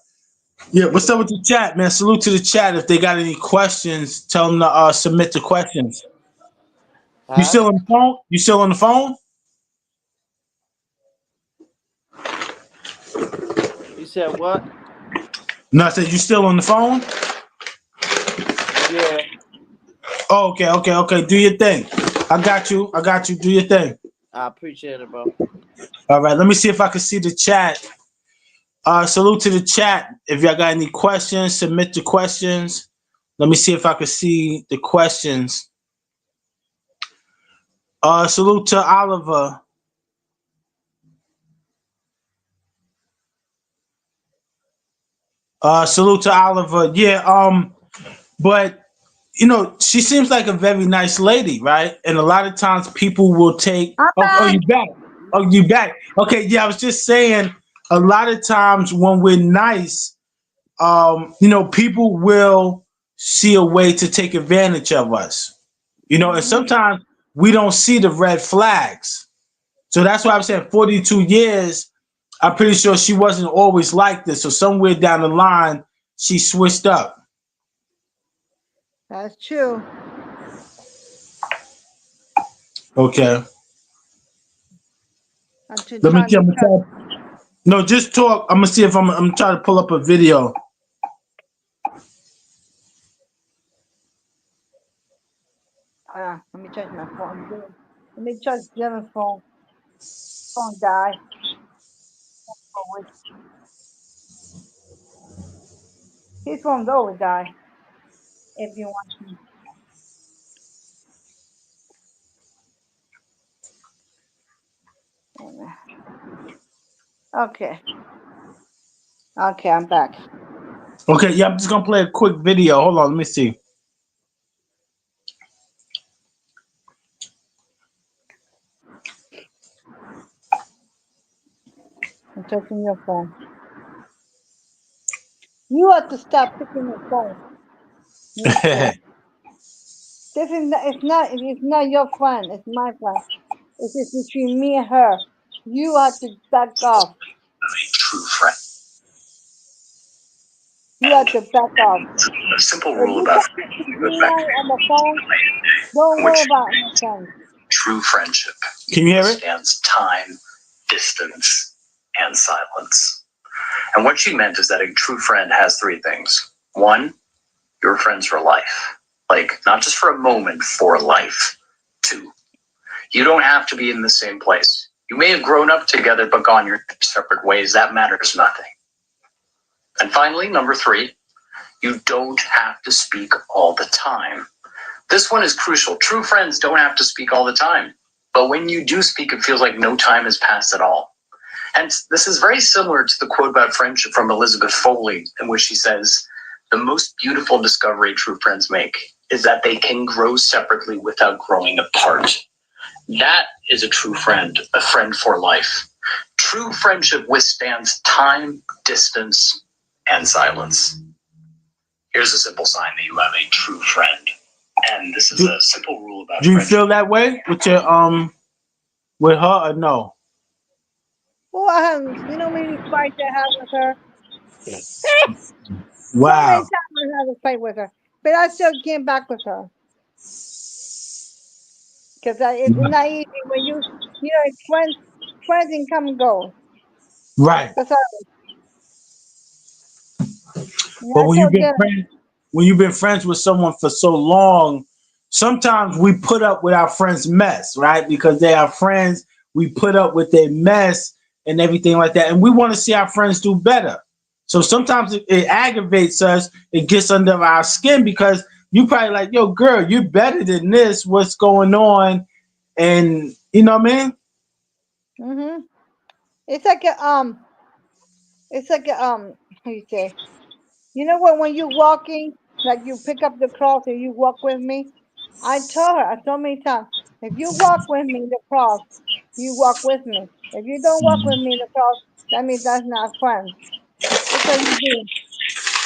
Yeah, what's up with the chat, man? Salute to the chat. If they got any questions, tell them to submit the questions. You Huh? still on the phone? You still on the phone? You said what? No, I said you still on the phone? Yeah, Oh, okay, okay, okay. Do your thing. I got you. I got you. Do your thing. I appreciate it, bro. All right. Let me see if I can see the chat. Salute to the chat. If y'all got any questions, submit the questions. Let me see if I can see the questions. Salute to Oliver. Salute to Oliver. Yeah. But she seems like a very nice lady, right? And a lot of times people will take. I'm Oh, back. you back? Oh, you back? Okay. Yeah, I was just saying. A lot of times when we're nice, people will see a way to take advantage of us. And Mhm. sometimes we don't see the red flags. So that's why I'm saying 42 years. I'm pretty sure she wasn't always like this. So somewhere down the line, she switched up. That's true. Okay. I'm just Let me trying see. to cut. No, just talk. I'm gonna see if I'm trying to pull up a video. Let me charge my phone. Let me charge Dylan's phone. Phone die. Always. His phone's always die. If you want to. Okay. Okay, I'm back. Okay, yeah, I'm just gonna play a quick video. Hold on, let me see. I'm touching your phone. You have to stop picking your phone. Me too. This is not, it's not your friend. It's my friend. It's just between me and her. You have to back off. True friend. You have to back off. A simple If rule you about talking to friendship goes me back to on the phone, don't in worry which about my friend. true friendship Can you hear it? stands time, distance, and silence. And what she meant is that a true friend has three things. One, you're friends for life. Like, not just for a moment, for life. Two, you don't have to be in the same place. You may have grown up together but gone your separate ways. That matters nothing. And finally, number three, you don't have to speak all the time. This one is crucial. True friends don't have to speak all the time. But when you do speak, it feels like no time has passed at all. And this is very similar to the quote about friendship from Elizabeth Foley, in which she says, the most beautiful discovery true friends make is that they can grow separately without growing apart. That is a true friend, a friend for life. true friendship withstands time, distance, and silence. Here's a simple sign that you have a true friend. And this is a simple rule about Do you friendship. feel that way with your with her or no? Well, you know how many fights I have with her? So many Wow. times I had a fight with her, but I still came back with her because it's not easy when it's friends can come and go. Right. That's all. And But I told them, when you've been friends with someone for so long, sometimes we put up with our friends' mess, right? Because they are friends, we put up with their mess and everything like that, and we want to see our friends do better. So sometimes it aggravates us, it gets under our skin because you probably like, yo, girl, you're better than this. What's going on? And you know what I mean? mm-hmm. It's like a. How you say? You know what? When you're walking, like you pick up the cross and you walk with me. I told many times, if you walk with me the cross, you walk with me. If you don't walk with me the cross, that means that's not friends. That's how you do.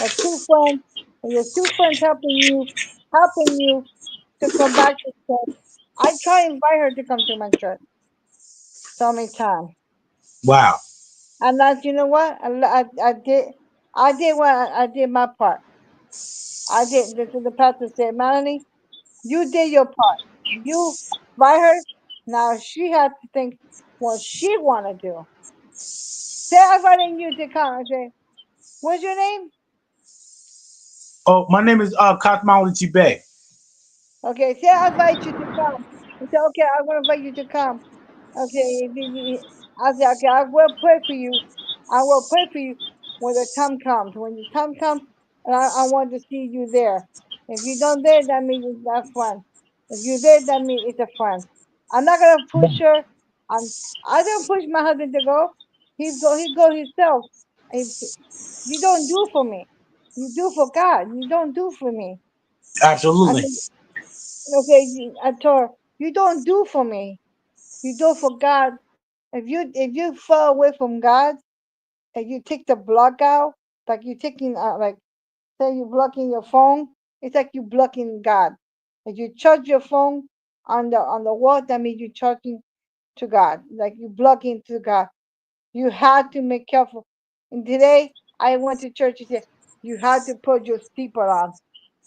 Like two friends, and your two friends helping you to come back to church. I try and invite her to come to my church so many times. Wow. And that's, you know what? I did what I did my part. I did. This is the pastor said, Melanie, you did your part. You invite her. Now she has to think what she want to do. Say I inviting you to come. I say, what's your name? Oh, my name is Cosmology Bay. Okay, say I invite you to come. I say, okay, I'm gonna invite you to come. Okay, I say, okay, I will pray for you. I will pray for you when the time comes. When the time comes, and I want to see you there. If you don't there, that means it's not fun. If you're there, that means it's a friend. I'm not gonna push her. I don't push my husband to go. He go himself. If you don't do for me, you do for God. You don't do for me. I Absolutely. mean, okay, I told her, you don't do for me. You do for God. If you fall away from God and you take the block out, like you taking like say you blocking your phone, it's like you blocking God. If you charge your phone on the wall, that means you charging to God, like you blocking to God. You have to make careful. And today I went to church. He said you have to put your seatbelt on.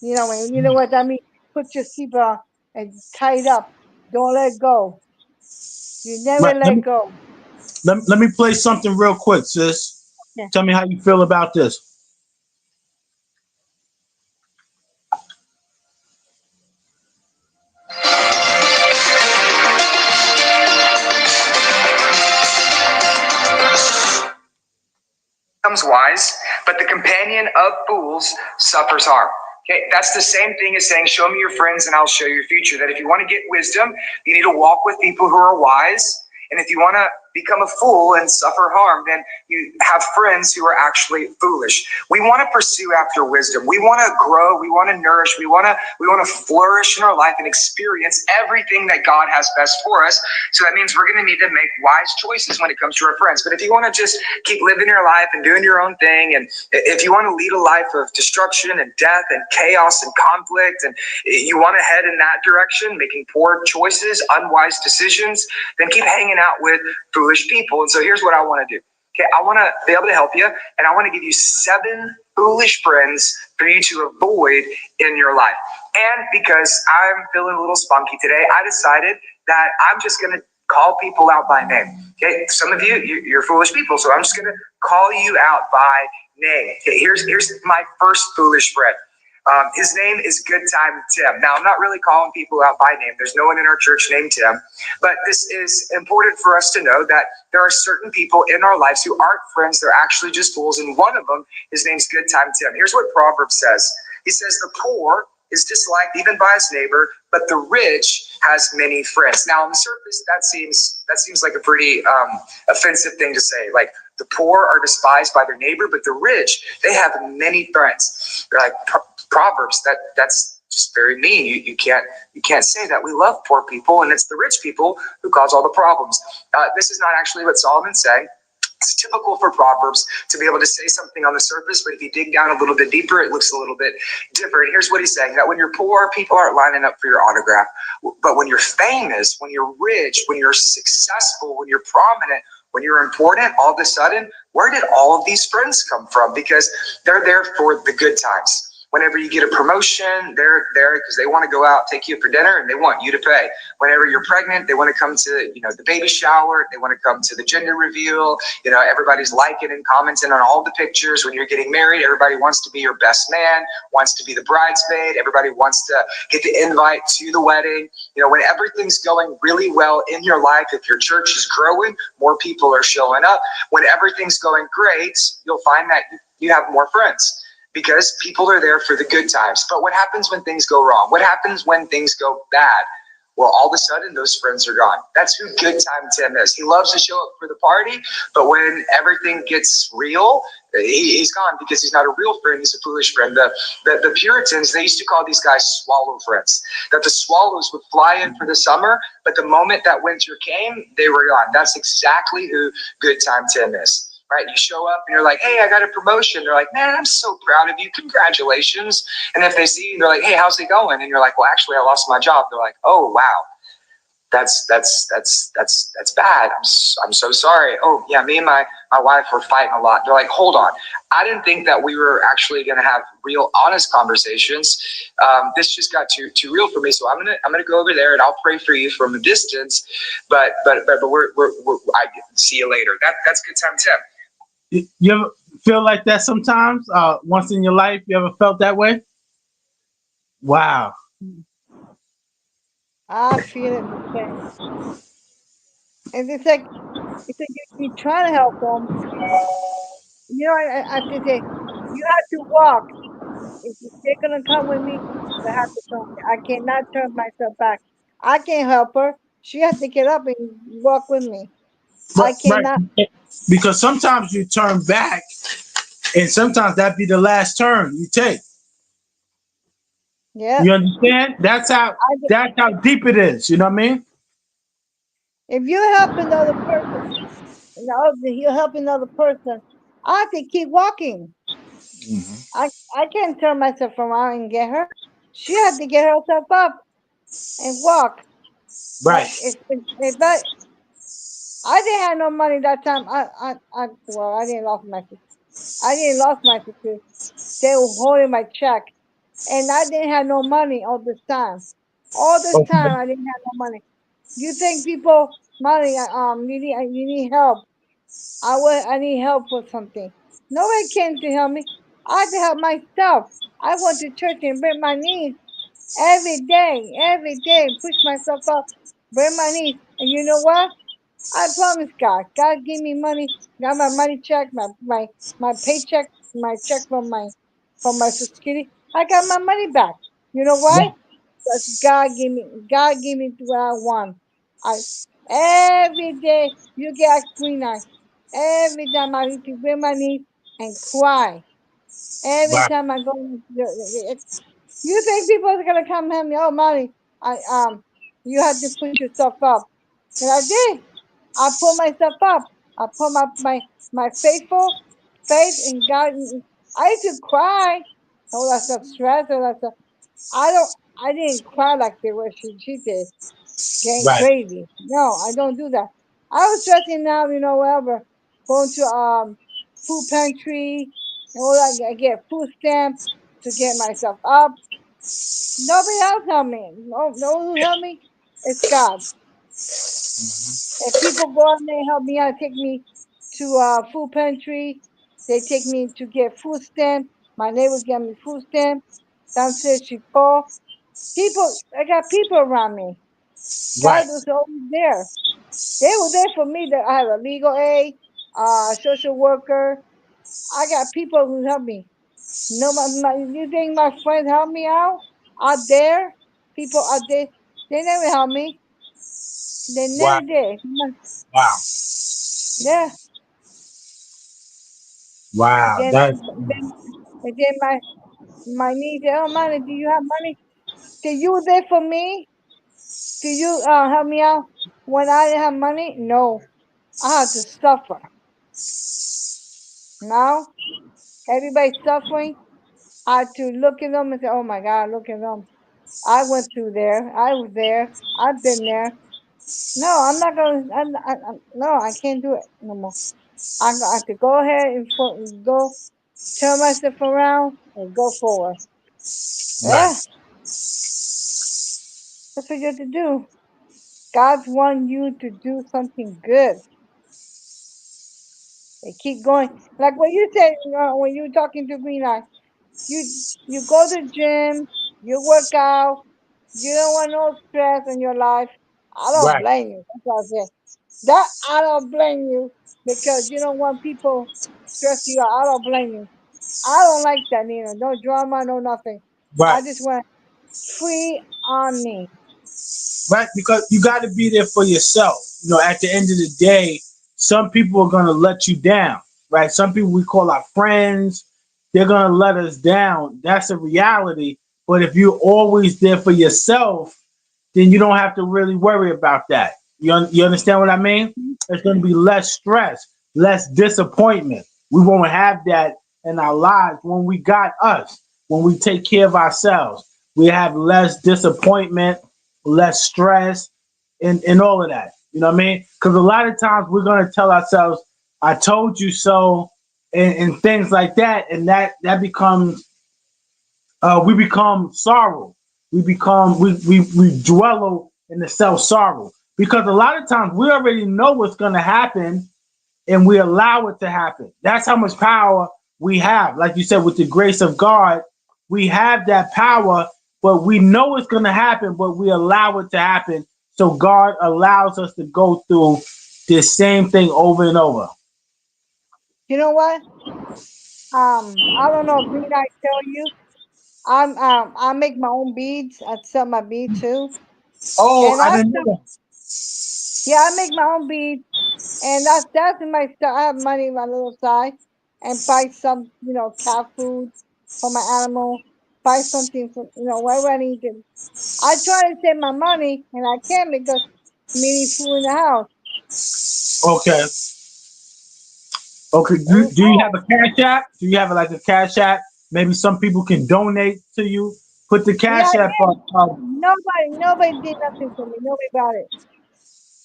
You know what that means. Put your seatbelt on and tie it up. Don't let go. You never Right. let go. Let me play something real quick, sis. Yeah. Tell me how you feel about this. Becomes wise, but the companion of fools suffers harm. Okay, that's the same thing as saying, show me your friends and I'll show you your future. That if you want to get wisdom, you need to walk with people who are wise. And if you want to become a fool and suffer harm, then you have friends who are actually foolish. We want to pursue after wisdom. We want to grow. We want to nourish. We want to flourish in our life and experience everything that God has best for us. So that means we're going to need to make wise choices when it comes to our friends. But if you want to just keep living your life and doing your own thing, and if you want to lead a life of destruction and death and chaos and conflict, and you want to head in that direction, making poor choices, unwise decisions, then keep hanging out with foolish people. And so here's what I want to do. Okay, I want to be able to help you, and I want to give you 7 foolish friends for you to avoid in your life. And because I'm feeling a little spunky today, I decided that I'm just going to call people out by name. Okay, some of you're foolish people, so I'm just going to call you out by name. Okay, here's my first foolish friend. His name is Good Time Tim. Now, I'm not really calling people out by name. There's no one in our church named Tim. But this is important for us to know that there are certain people in our lives who aren't friends. They're actually just fools. And one of them, his name's Good Time Tim. Here's what Proverbs says. He says, the poor is disliked even by his neighbor, but the rich has many friends. Now, on the surface, that seems like a pretty offensive thing to say. Like, the poor are despised by their neighbor, but the rich, they have many friends. They're like Proverbs. That's just very mean. You can't say that. We love poor people, and it's the rich people who cause all the problems. This is not actually what Solomon's saying. It's typical for Proverbs to be able to say something on the surface, but if you dig down a little bit deeper, it looks a little bit different. Here's what he's saying: that when you're poor, people aren't lining up for your autograph. But when you're famous, when you're rich, when you're successful, when you're prominent, when you're important, all of a sudden, where did all of these friends come from? Because they're there for the good times. Whenever you get a promotion, they're there because they want to go out, take you for dinner, and they want you to pay. Whenever you're pregnant, they want to come to, the baby shower. They want to come to the gender reveal. Everybody's liking and commenting on all the pictures. When you're getting married, everybody wants to be your best man, wants to be the bridesmaid. Everybody wants to get the invite to the wedding. When everything's going really well in your life, if your church is growing, more people are showing up. When everything's going great, you'll find that you have more friends, because people are there for the good times. But what happens when things go wrong? What happens when things go bad? Well, all of a sudden, those friends are gone. That's who Good Time Tim is. He loves to show up for the party, but when everything gets real, he's gone, because he's not a real friend. He's a foolish friend. The Puritans, they used to call these guys swallow friends, that the swallows would fly in for the summer, but the moment that winter came, they were gone. That's exactly who Good Time Tim is. Right? You show up and you're like, hey, I got a promotion. They're like, man, I'm so proud of you. Congratulations. And if they see you, they're like, hey, how's it going? And you're like, well, actually, I lost my job. They're like, oh, wow. That's bad. I'm so sorry. Oh, yeah, me and my wife were fighting a lot. They're like, hold on. I didn't think that we were actually going to have real, honest conversations. This just got too real for me. So I'm gonna go over there and I'll pray for you from a distance. But we're I see you later. That's Good Time Tim. You ever feel like that sometimes? Once in your life, you ever felt that way? Wow. I feel it the same. And it's like you trying to help them. I have to say, you have to walk. If they're gonna come with me, they have to come. I cannot turn myself back. I can't help her. She has to get up and walk with me. I Right. cannot. Because sometimes you turn back, and sometimes that be the last turn you take. Yep. You understand? That's how I, deep it is. You know what I mean? if you help another person, you're helping another person. I have to keep walking. I can't turn myself around and get her. She had to get herself up and walk. Right. If that I didn't have no money that time. Well, I didn't lost my sister. I didn't lost my sister. They were holding my check, and I didn't have no money all this time. All this time, Okay. I didn't have no money. You think people money? You need help. I need help for something. Nobody came to help me. I had to help myself. I went to church and bent my knees every day, push myself up, bend my knees. And you know what? I promise God. God give me money. Got my money check, my paycheck, my check from my Social Security. I got my money back. You know why? Because God gave me what I want. I every day you get a green eye. Every time I need to bend my knees and cry. Every Right. time I go, you think people are gonna come help me? Oh, money. You had to push yourself up, and I did. I pull myself up. I put my faithful faith in God. I used to cry. All that stuff, stress, all that stuff. I don't. I didn't cry like the way she did, getting Right. crazy. No, I don't do that. I was stressing out, whatever. Going to food pantry and all that. I get food stamp to get myself up. Nobody else help me. No one who help me. It's God. If people go out there and help me out, take me to food pantry. They take me to get food stamp. My neighbors get me food stamp. Downstairs she call. People, I got people around me. Right. God was always there. They were there for me. That I have a legal aid, social worker. I got people who help me. No, you think my friends help me out there? People out there, they never help me. They Wow. never did. Wow. Yeah. Wow. Then, That's then my niece said, "Oh, money, do you have money? Did you there for me? Do you help me out when I didn't have money? No, I had to suffer. Now everybody's suffering. I had to look at them and say, "Oh my God, look at them. I went through there. I was there. I've been there. No, I'm not gonna. No, I can't do it no more. I have to go ahead and go turn myself around and go forward. Right. Yeah, that's what you have to do. God's want you to do something good. They keep going. Like what you said when you were talking to Green Eye. You go to the gym, you work out, you don't want no stress in your life. I don't Right. blame you. That's what I said. That I don't blame you because you don't want people stress you out. I don't blame you. I don't like that neither. No drama, no nothing. Right. I just want free on me. Right. Because you got to be there for yourself. You know, at the end of the day, some people are going to let you down. Right. Some people we call our friends, they're going to let us down. That's a reality. But if you're always there for yourself, then you don't have to really worry about that. You understand what I mean? There's going to be less stress, less disappointment. We won't have that in our lives when we got us, when we take care of ourselves. We have less disappointment, less stress, and all of that. You know what I mean? Because a lot of times we're going to tell ourselves, I told you so, and things like that. And that becomes we become sorrow. We dwell in the self sorrow because a lot of times we already know what's going to happen and we allow it to happen. That's how much power we have. Like you said, with the grace of God, we have that power, but we know it's going to happen, but we allow it to happen. So God allows us to go through this same thing over and over. You know what? I don't know if Green Eye tell you. I make my own beads. I sell my beads too. Oh, And I I didn't sell, know that. yeah, I make my own beads. And that's in my stuff. I have money in my little side and buy some, cat food for my animal. Buy something for, whatever I need to. I try to save my money and I can't because we need food in the house. Okay. Okay, Oh, do you have a cash app? Do you have like a cash app? Maybe some people can donate to you. Put the yeah, cash I app did. up. Nobody did nothing for me. Nobody about it.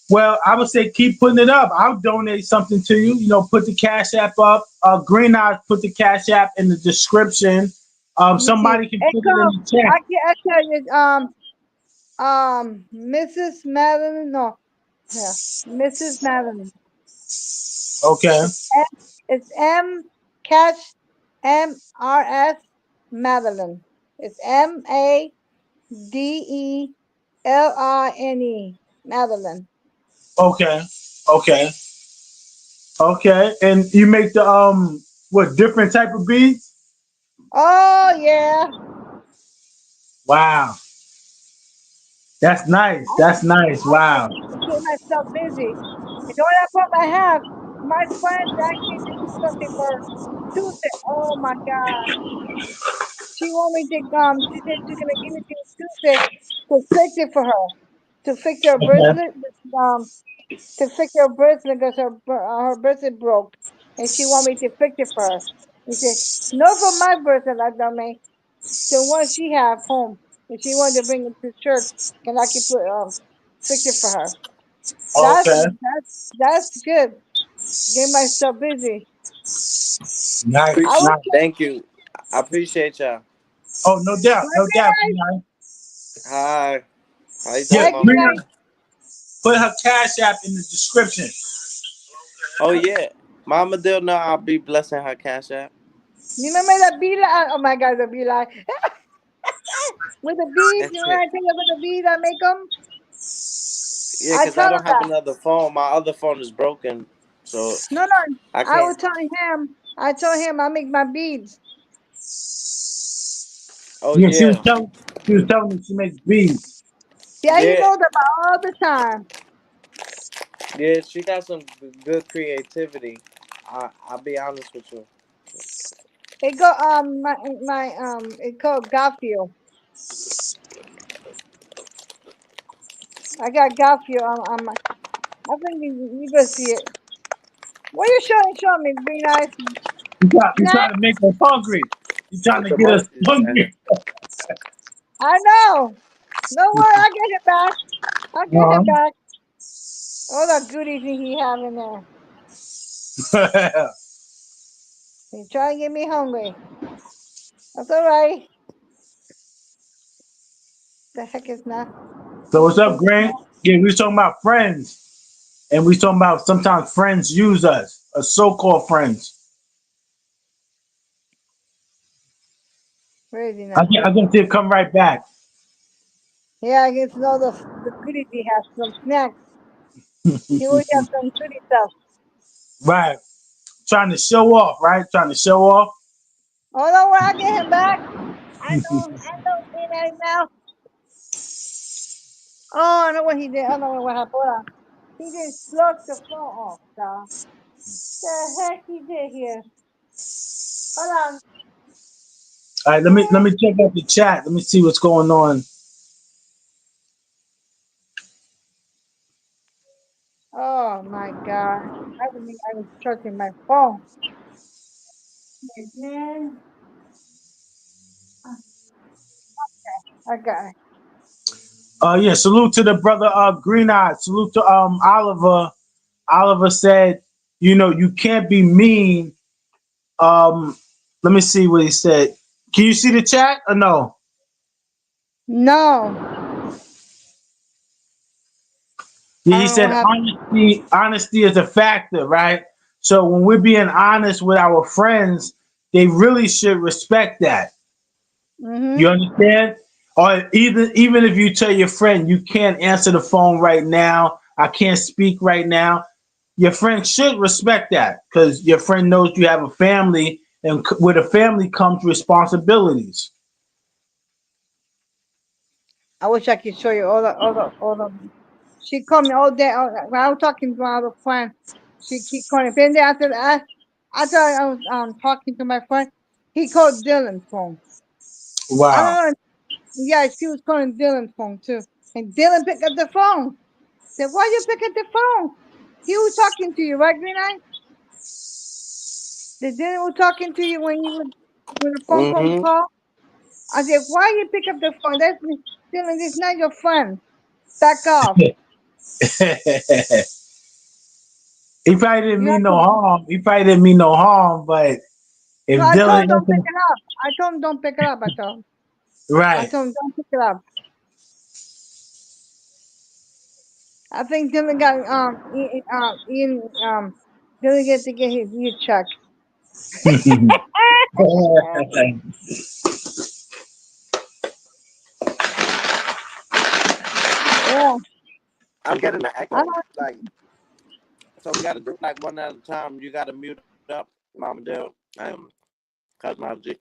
Well, I would say keep putting it up. I'll donate something to you. You know, put the cash app up. Green Eyes put the cash app in the description. Let me see. Somebody can put it in Echo, the chat. I tell you, Mrs. Madeline, no, yeah, Mrs. Madeline. Okay. It's it's Cash MRS Madeline. It's Madeline Madeline. Okay. Okay. Okay. And you make the what different type of beads? Oh yeah, Wow. That's nice. That's nice. Wow. I keep myself busy. And the only problem I have, my friend asked me to do something for Tuesday. Oh my God, she want me to She said she's gonna give it to me Tuesday to fix it for her, to fix her Okay. bracelet. To fix her bracelet because her bracelet broke, and she want me to fix it for her. He said, "No, for my bracelet, I don't make the one she have home, and she wanted to bring it to church, and I can put fix it for her. That's Okay. that's that's good. Get myself busy. I Nice. was Nice. Thank you. I appreciate y'all. Oh, no doubt. right, No doubt. Green Eye. Hi. How you Yeah, doing, right, Mama good Green Dilla? night. Eye. Put her cash app in the description. Oh yeah. Mama Dilla know I'll be blessing her cash app. You remember the beeline? Oh my God, the beeline with the beads. You know what I tell you about the beads? I make them. Yeah, I because I tell him don't have that. another phone. My other phone is broken. So No, no. I I was can't. telling him. I told him I make my beads. Oh Yeah, yeah. she was telling me she makes beads. Yeah, he Yeah. knows about all the time. Yeah, she got some good creativity. I'll be honest with you. It go my it called Garfield. I got Garfield on my. I think you gonna see it. What you showing me, Green Eyes? You Snack? trying to make us hungry. You trying It's to get us emojis, man. hungry. I know. Don't worry, I'll get it back. I'll get Uh-huh. it back. All the goodies he have in there. He trying to get me hungry. That's all right. The heck is not? So what's up, Some Grant? Yeah, we was talking about friends, and we was talking about sometimes friends use us, so-called friends. craziness. I can see it come right back. Yeah, I get to know the goodies he has. Some snacks. He always have some goodie stuff. Right. Trying to show off, right? Trying to show off. Oh, don't worry, I'll get him back. I know Green Eyes now. Oh, I know what he did. I know what happened. Hold on. He just plucked the phone off, dog. The heck he did here? Hold on. All right, let me check out the chat. Let me see what's going on. Oh my God. I didn't think I was charging my phone. Man, I got it. Yeah, salute to the brother Green Eye. Salute to Oliver. Oliver said, you can't be mean. Let me see what he said. Can you see the chat or no? No, Yeah, I he don't know what said happened. honesty is a factor, right? So when we're being honest with our friends, they really should respect that. Mm-hmm. You understand? Or even if you tell your friend you can't answer the phone right now, I can't speak right now, your friend should respect that because your friend knows you have a family, and with a family comes responsibilities. I wish I could show you all the. She called me all day. When I was talking to my other friend, she keep calling. Then after I was talking to my friend, he called Dylan's phone. I Wow. don't know. Yeah, she was calling Dylan's phone too, and Dylan picked up the phone. Said, "Why you pick up the phone? He was talking to you, right, Green Eye? The Dylan was talking to you when the phone Mm-hmm. call. I said, why you pick up the phone? That's Dylan. It's not your friend. Back off. He probably didn't You mean have no to. harm. He probably didn't mean no harm, but if No, I told him Dylan don't pick answered, it up. I told him don't pick it up. I right. told him don't pick it up. I think Dylan got Ian Dylan get to get his ear check. Yeah, I'm getting an I echo. don't. Like, so we got to do like one at a time. You got to mute up, Mama Dale. Cause my G.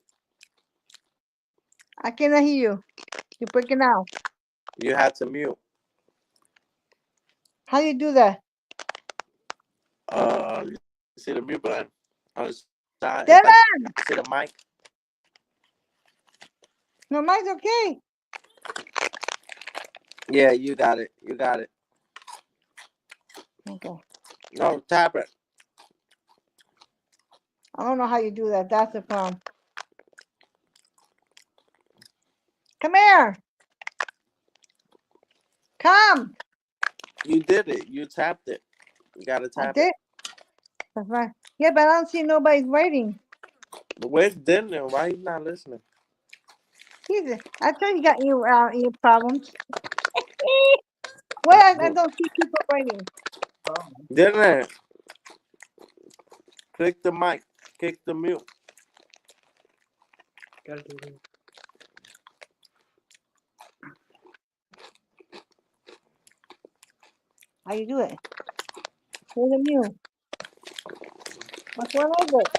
I cannot hear you. You're breaking out. You had to mute. How you do that? You see the mute button on the side. It's like Dylan, see the mic. no, mine's okay. Yeah, you got it. You got it. Okay. No, tap it. I don't know how you do that. That's the problem. Come here. Come. You did it. You tapped it. You gotta I tap it. did. That's right. Yeah, but I don't see nobody's waiting. But where's Dylan? Why he's not listening? I thought you got ear problems. Well, I don't see people waiting. Dylan, click the mic. Click the mute. How you do it? Here's the mute. What's one is it?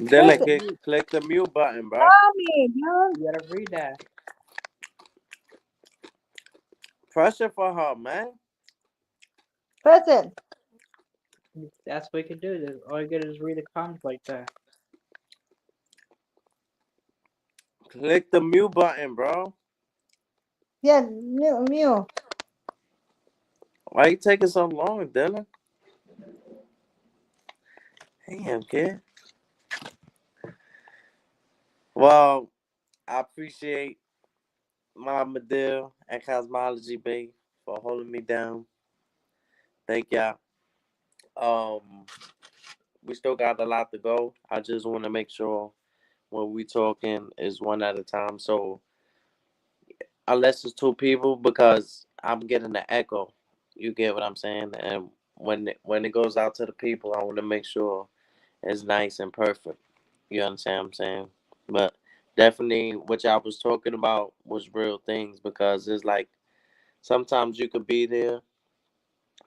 Press Dylan, it. click the mute button, bro. Mommy, no. You gotta read that. Pressure for her, man. Press it. That's what you can do. All you gotta is read the comments like that. Click the mute button, bro. Yeah, mute. Why you taking so long, Dylan? Damn, kid. Well, I appreciate Mama Dill and Cosmology Bay for holding me down. Thank y'all. We still got a lot to go. I just want to make sure when we talking is one at a time. So unless it's two people, because I'm getting the echo. You get what I'm saying? And when it goes out to the people, I want to make sure it's nice and perfect. You understand what I'm saying? But definitely, what y'all was talking about was real things, because it's like sometimes you could be there,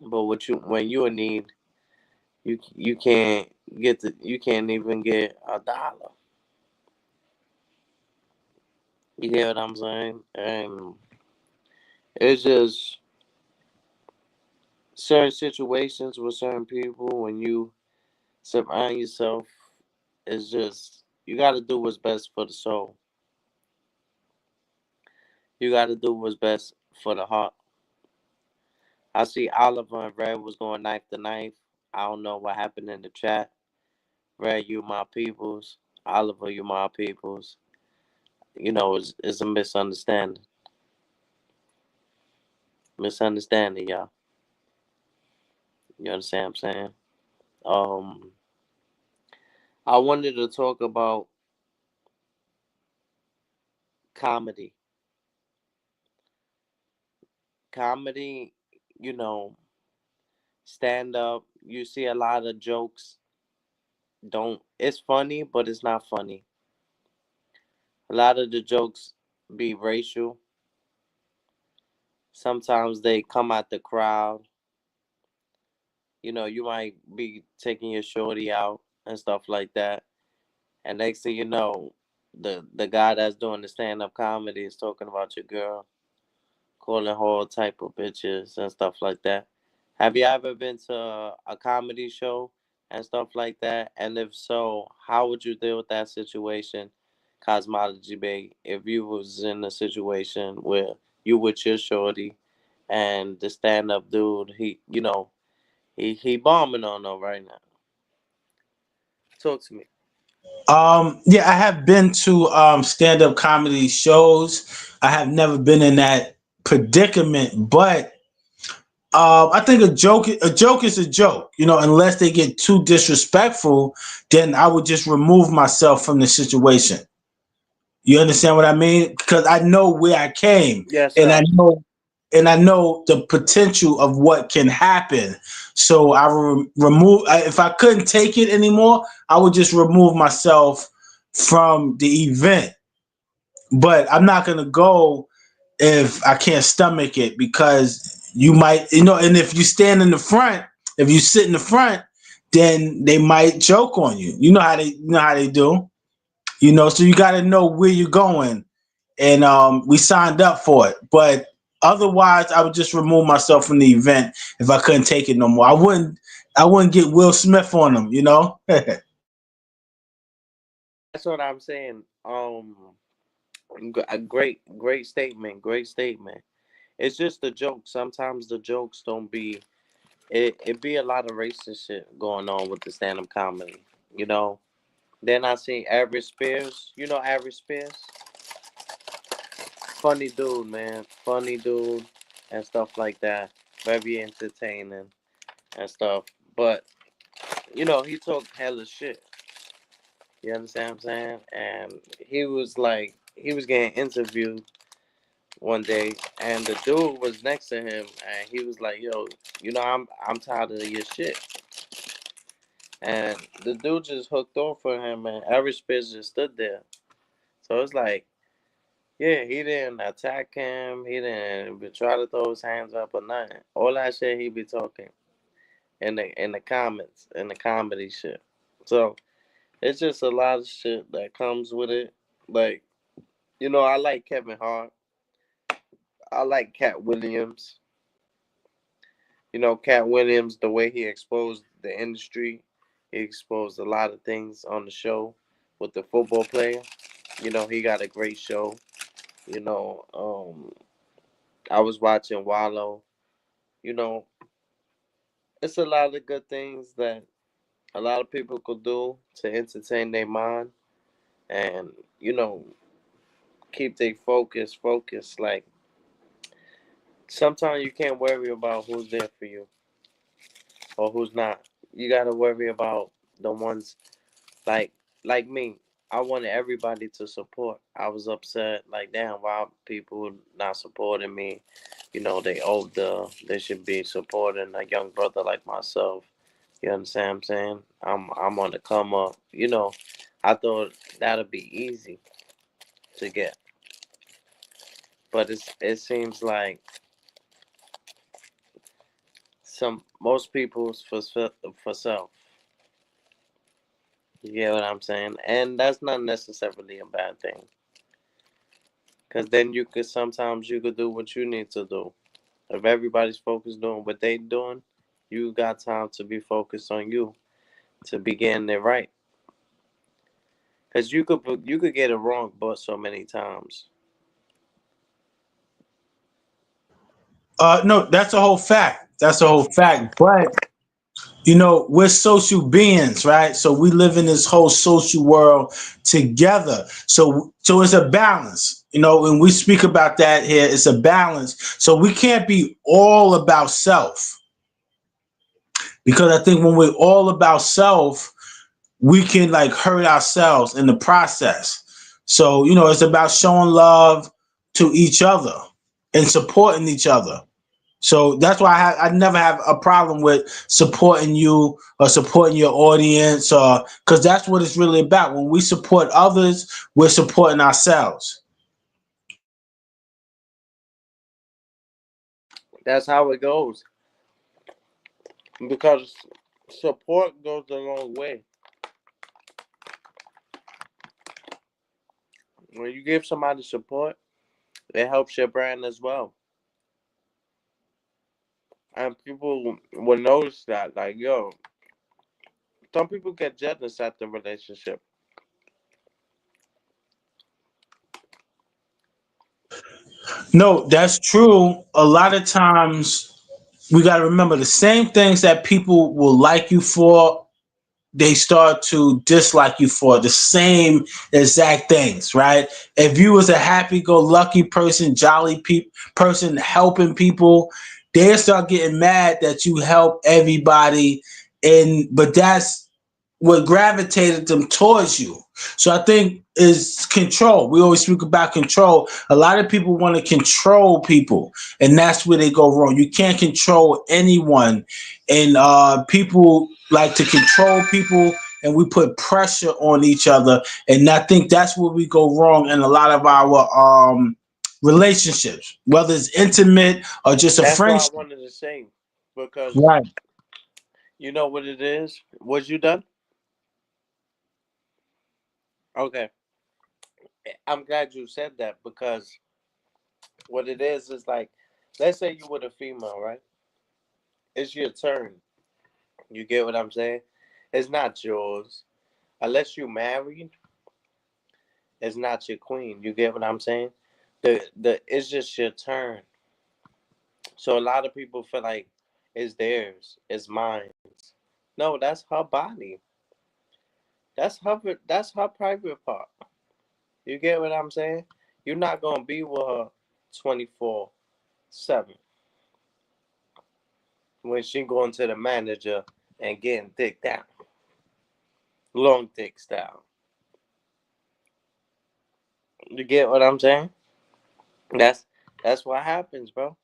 but when you in need, you can't you can't even get $1. You get what I'm saying? And it's just certain situations with certain people when you surround yourself. It's just you got to do what's best for the soul. You got to do what's best for the heart. I see Oliver and Red was going knife to knife. I don't know what happened in the chat. Red, you my peoples. Oliver, you my peoples. It's a misunderstanding. Misunderstanding, y'all. You understand what I'm saying? Um, I wanted to talk about comedy. Comedy, you know, stand up. You see a lot of jokes. Don't. It's funny, but it's not funny. A lot of the jokes be racial. Sometimes they come out the crowd. You might be taking your shorty out and stuff like that. And next thing you know, the guy that's doing the stand up comedy is talking about your girl, calling her all type of bitches and stuff like that. Have you ever been to a comedy show and stuff like that? And if so, how would you deal with that situation, Cosmology Bay, if you was in a situation where you with your shorty and the stand up dude, he bombing on her right now. Talk to me. Yeah, I have been to stand up comedy shows. I have never been in that predicament, but I think a joke is a joke. Unless they get too disrespectful, then I would just remove myself from the situation. You understand what I mean? Because I know where I came, Yes, and sir. I know the potential of what can happen. So I remove. If I couldn't take it anymore, I would just remove myself from the event. But I'm not gonna go if I can't stomach it, because you might, and if you stand in the front, if you sit in the front, then they might joke on you. You know how they do. So you got to know where you're going, and we signed up for it. But otherwise, I would just remove myself from the event if I couldn't take it no more. I wouldn't get Will Smith on them. That's what I'm saying. A great statement. Great statement. It's just a joke. Sometimes the jokes don't be. It be a lot of racist shit going on with the stand up comedy. You know. Then I see Average Spears. You know Average Spears? Funny dude, man. Funny dude and stuff like that. Very entertaining and stuff. But he talked hella shit. You understand what I'm saying? And he was getting interviewed one day, and the dude was next to him, and he was like, "Yo, I'm tired of your shit." And the dude just hooked on for him, and Average Spears just stood there. So it's like, yeah, he didn't attack him. He didn't try to throw his hands up or nothing. All that shit he be talking in the comments, in the comedy shit. So it's just a lot of shit that comes with it. Like, I like Kevin Hart. I like Cat Williams. Cat Williams, the way he exposed the industry, he exposed a lot of things on the show with the football player. He got a great show. You know, I was watching Wallow. You know, it's a lot of good things that a lot of people could do to entertain their mind and, keep their focus. Like, sometimes you can't worry about who's there for you or who's not. You got to worry about the ones like me. I wanted everybody to support. I was upset, like, damn, why people not supporting me? They older. They should be supporting a young brother like myself. You understand what I'm saying? I'm on the come up. I thought that'd be easy to get, but it seems like most people's for self. You get what I'm saying? And that's not necessarily a bad thing. Cause then sometimes you could do what you need to do. If everybody's focused doing what they doing, you got time to be focused on you to be getting it right. Cause you could get it wrong, but so many times. No, that's a whole fact. That's a whole fact. But we're social beings, right? So we live in this whole social world together. So it's a balance. When we speak about that here, it's a balance. So we can't be all about self, because I think when we're all about self, we can like hurt ourselves in the process. So, it's about showing love to each other and supporting each other. So that's why I never have a problem with supporting you or supporting your audience, or because that's what it's really about. When we support others, we're supporting ourselves. That's how it goes. Because support goes a long way. When you give somebody support, it helps your brand as well. And people will notice that, like, yo, some people get jealous at the relationship. No, that's true. A lot of times we got to remember the same things that people will like you for, they start to dislike you for the same exact things, right? If you was a happy-go-lucky person, jolly person helping people, they start getting mad that you help everybody, but that's what gravitated them towards you. So I think is control. We always speak about control. A lot of people want to control people, and that's where they go wrong. You can't control anyone, and people like to control people, and we put pressure on each other, and I think that's where we go wrong in a lot of our relationships, whether it's intimate or just a That's why I friendship. wanted to say, because Right. you know what it is? Was you done? Okay. I'm glad you said that because what it is like, let's say you were a female, right? It's your turn. You get what I'm saying? It's not yours. Unless you married, it's not your queen. You get what I'm saying? It's just your turn. So a lot of people feel like it's theirs, it's mine. No, that's her body. That's her private part. You get what I'm saying? You're not gonna be with her 24/7 when she going to the manager and getting dick down, long dick style. You get what I'm saying? That's that's what happens, bro.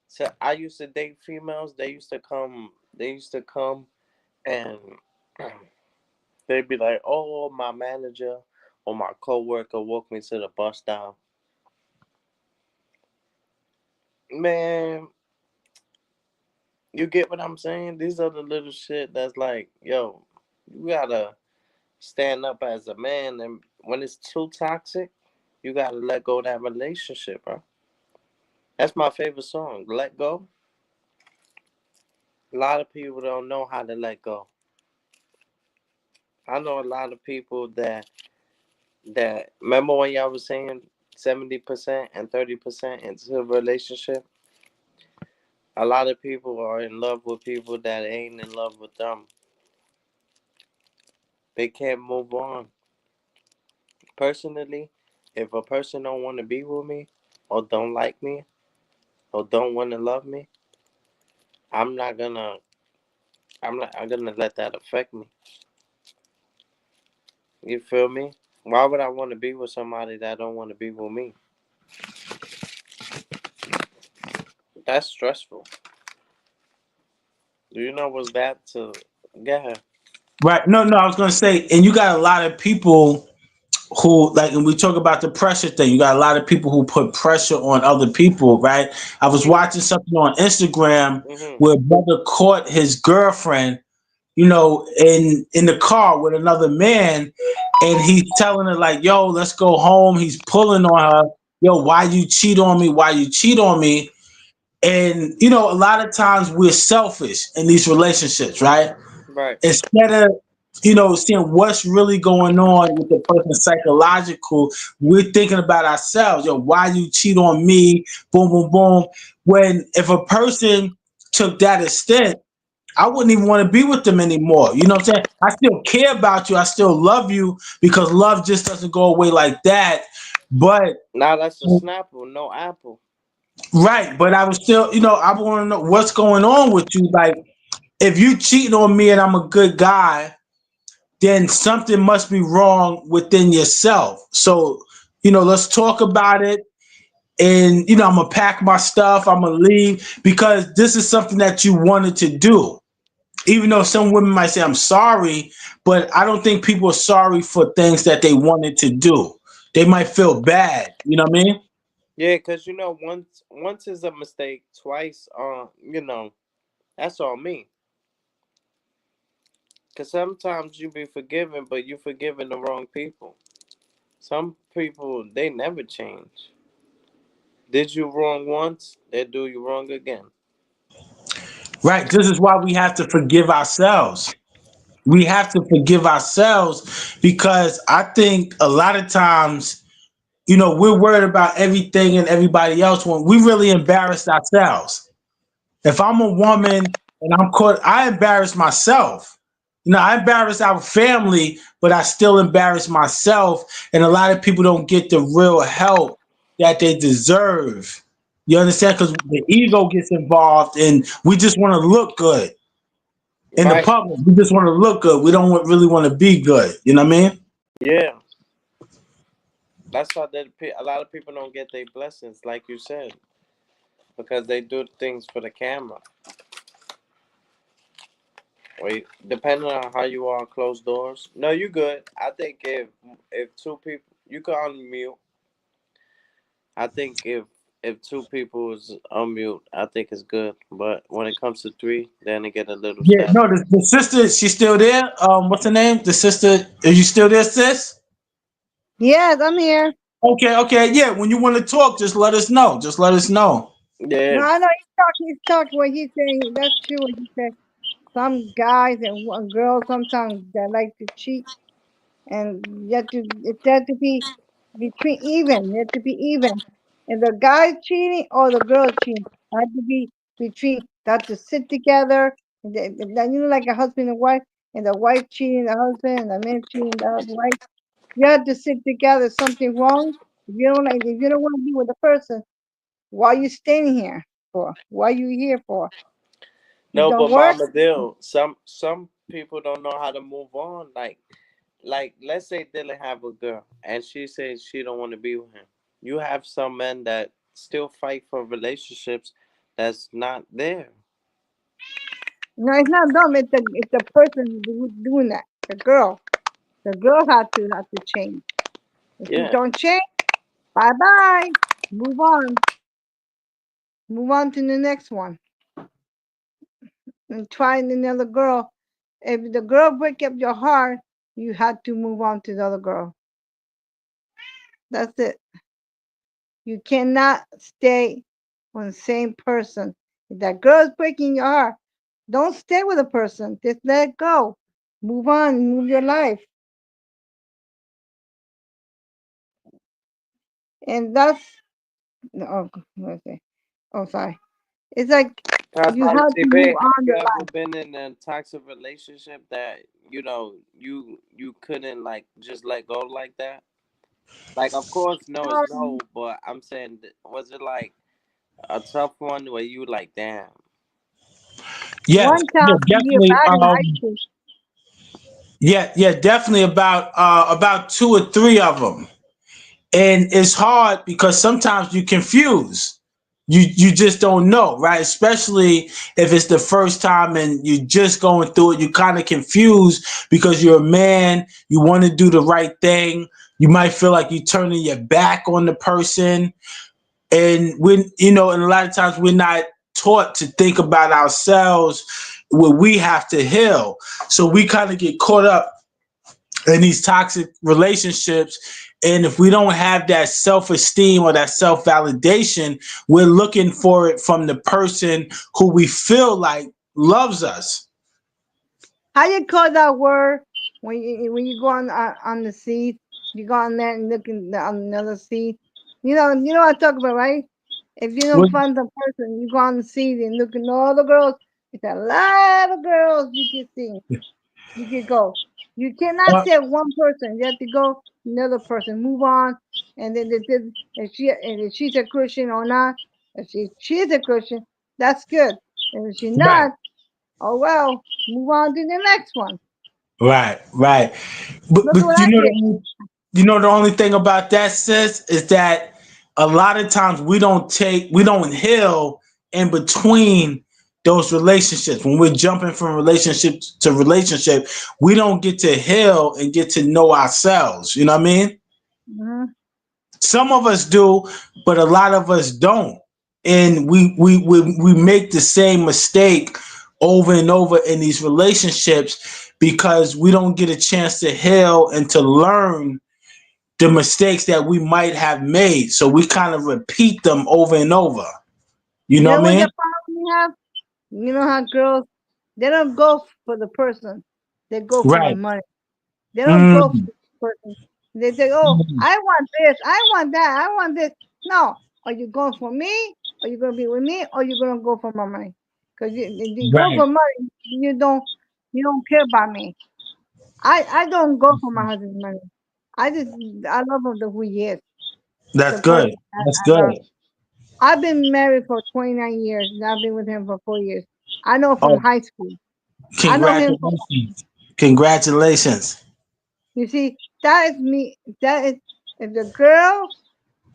So I used to date females. They used to come. They used to come and they'd be like, "Oh, my manager or my coworker woke me to the bus stop." Man, you get what I'm saying? These are the little shit that's like, yo, you gotta stand up as a man, and when it's too toxic, you gotta let go of that relationship, bro. That's my favorite song, "Let Go." A lot of people don't know how to let go. I know a lot of people that remember when y'all was saying 70% and 30% into a relationship. A lot of people are in love with people that ain't in love with them. They can't move on. Personally, if a person don't want to be with me, or don't like me, or don't want to love me, I'm not gonna. I'm gonna let that affect me. You feel me? Why would I want to be with somebody that don't want to be with me? That's stressful. Do you know what's that to? Go ahead. Right. No, no, I was gonna say, and you got a lot of people who like, and we talk about the pressure thing. You got a lot of people who put pressure on other people, right? I was Mhm. watching something on Instagram Mhm. where a brother caught his girlfriend, in the car with another man, and he's telling her like, "Yo, let's go home." He's pulling on her, "Yo, why you cheat on me? Why you cheat on me?" And a lot of times we're selfish in these relationships, right? Right. Instead of seeing what's really going on with the person psychological, we're thinking about ourselves. Yo, why you cheat on me? Boom, boom, boom. When if a person took that extent, I wouldn't even want to be with them anymore. You know what I'm saying? I still care about you. I still love you because love just doesn't go away like that. But Now that's a Snapple, no Apple. right, but I was still, I want to know what's going on with you. Like, if you cheating on me and I'm a good guy, then something must be wrong within yourself. So, let's talk about it. And, I'm going to pack my stuff. I'm going to leave because this is something that you wanted to do. Even though some women might say, I'm sorry, but I don't think people are sorry for things that they wanted to do. They might feel bad. You know what I mean? Yeah, cause once is a mistake, twice, that's on me. Cause sometimes you be forgiven, but you forgiving the wrong people. Some people they never change. Did you wrong once, they do you wrong again. Right. This is why we have to forgive ourselves. We have to forgive ourselves because I think a lot of times, we're worried about everything and everybody else when we really embarrassed ourselves. If I'm a woman and I'm caught, I embarrass myself. I embarrass our family, but I still embarrass myself. And a lot of people don't get the real help that they deserve. You understand? Because the ego gets involved and we just want to look good in the Right? public. We just want to look good. We don't really want to be good. You know what I mean? Yeah. That's why a lot of people don't get their blessings, like you said, because they do things for the camera. Wait, depending on how you are, closed doors. No, you good. I think if two people, you can unmute. I think if two people is unmute, I think it's good. But when it comes to three, then it get a little Yeah, static. no, the sister, she's still there. What's her name? The sister, are you still there, sis? Yes, I'm here. Okay, okay, yeah. When you want to talk, just let us know. Just let us know. No, Yeah, I know he's talking what he's saying. That's true what he said. Some guys and girls sometimes that like to cheat, and it has to be between even. It has to be even. And the guy cheating or the girl cheating had to be between. They have to sit together. Like a husband and wife, and the wife cheating the husband, and the man cheating the wife. You have to sit together. Something wrong. If you don't want to be with the person, why are you staying here for? Why are you here for? You no, don't but work. Mama Dill, some people don't know how to move on. Like let's say Dylan have a girl and she says she don't want to be with him. You have some men that still fight for relationships that's not there. No, it's not them. It's the person who's doing that. The girl. The girl had to change. If she Yeah. don't change, bye bye. Move on. Move on to the next one. And try another girl. If the girl break up your heart, you had to move on to the other girl. That's it. You cannot stay on the same person. If that girl is breaking your heart, don't stay with a person. Just let it go. Move on. Move your life. And that's no, oh, what was I? Oh, sorry. It's like Cause You have to move babe, have on you the ever life. been in a toxic relationship that you couldn't like just let go like that? Like, of course, no is Um, no, but I'm saying, was it like a tough one where you like, damn? Yes, one yeah, time a year definitely. back in high school. Yeah, definitely about two or three of them. And it's hard because sometimes you confuse. You just don't know, right? Especially if it's the first time and you're just going through it, you're kind of confused because you're a man, you want to do the right thing. You might feel like you're turning your back on the person. And and a lot of times we're not taught to think about ourselves where we have to heal. So we kind of get caught up in these toxic relationships. And if we don't have that self-esteem or that self-validation, we're looking for it from the person who we feel like loves us. How you call that word when you go on the seat? You go on there and look on another seat. You know what I'm talking about, right? If you don't Well, find the person, you go on the seat and look at all the girls. It's a lot of girls you can see. You can go. You cannot uh, say one person. You have to go another person. Move on, and then if she's a Christian or not. If she's a Christian, that's good. And if she's right, not, oh well, move on to the next one. right. But Look at but what I did. the only thing about that, sis, is that a lot of times we don't heal in between those relationships. When we're jumping from relationship to relationship, we don't get to heal and get to know ourselves. You know what I mean? Mhm. Some of us do, but a lot of us don't. And we make the same mistake over and over in these relationships because we don't get a chance to heal and to learn the mistakes that we might have made. So we kind of repeat them over and over. You You know know what I what mean? the problem we have? You know how girls they don't go for the person, they go for the Right. money. They don't go for Mm, the person. They say, "Oh, mm, I want this, I want that, I want this." No, are you going for me? Are you gonna be with me? Or you gonna go for my money? Because you go right. for money, you don't care about me. I don't go for my husband's money. I just I love him the who he is, That's the person good. That's I love. good. I've been married for 29 years, and I've been with him for 4 years. I know from Oh, high school. I know him from. congratulations. Congratulations. You see, that is me. That is if the girl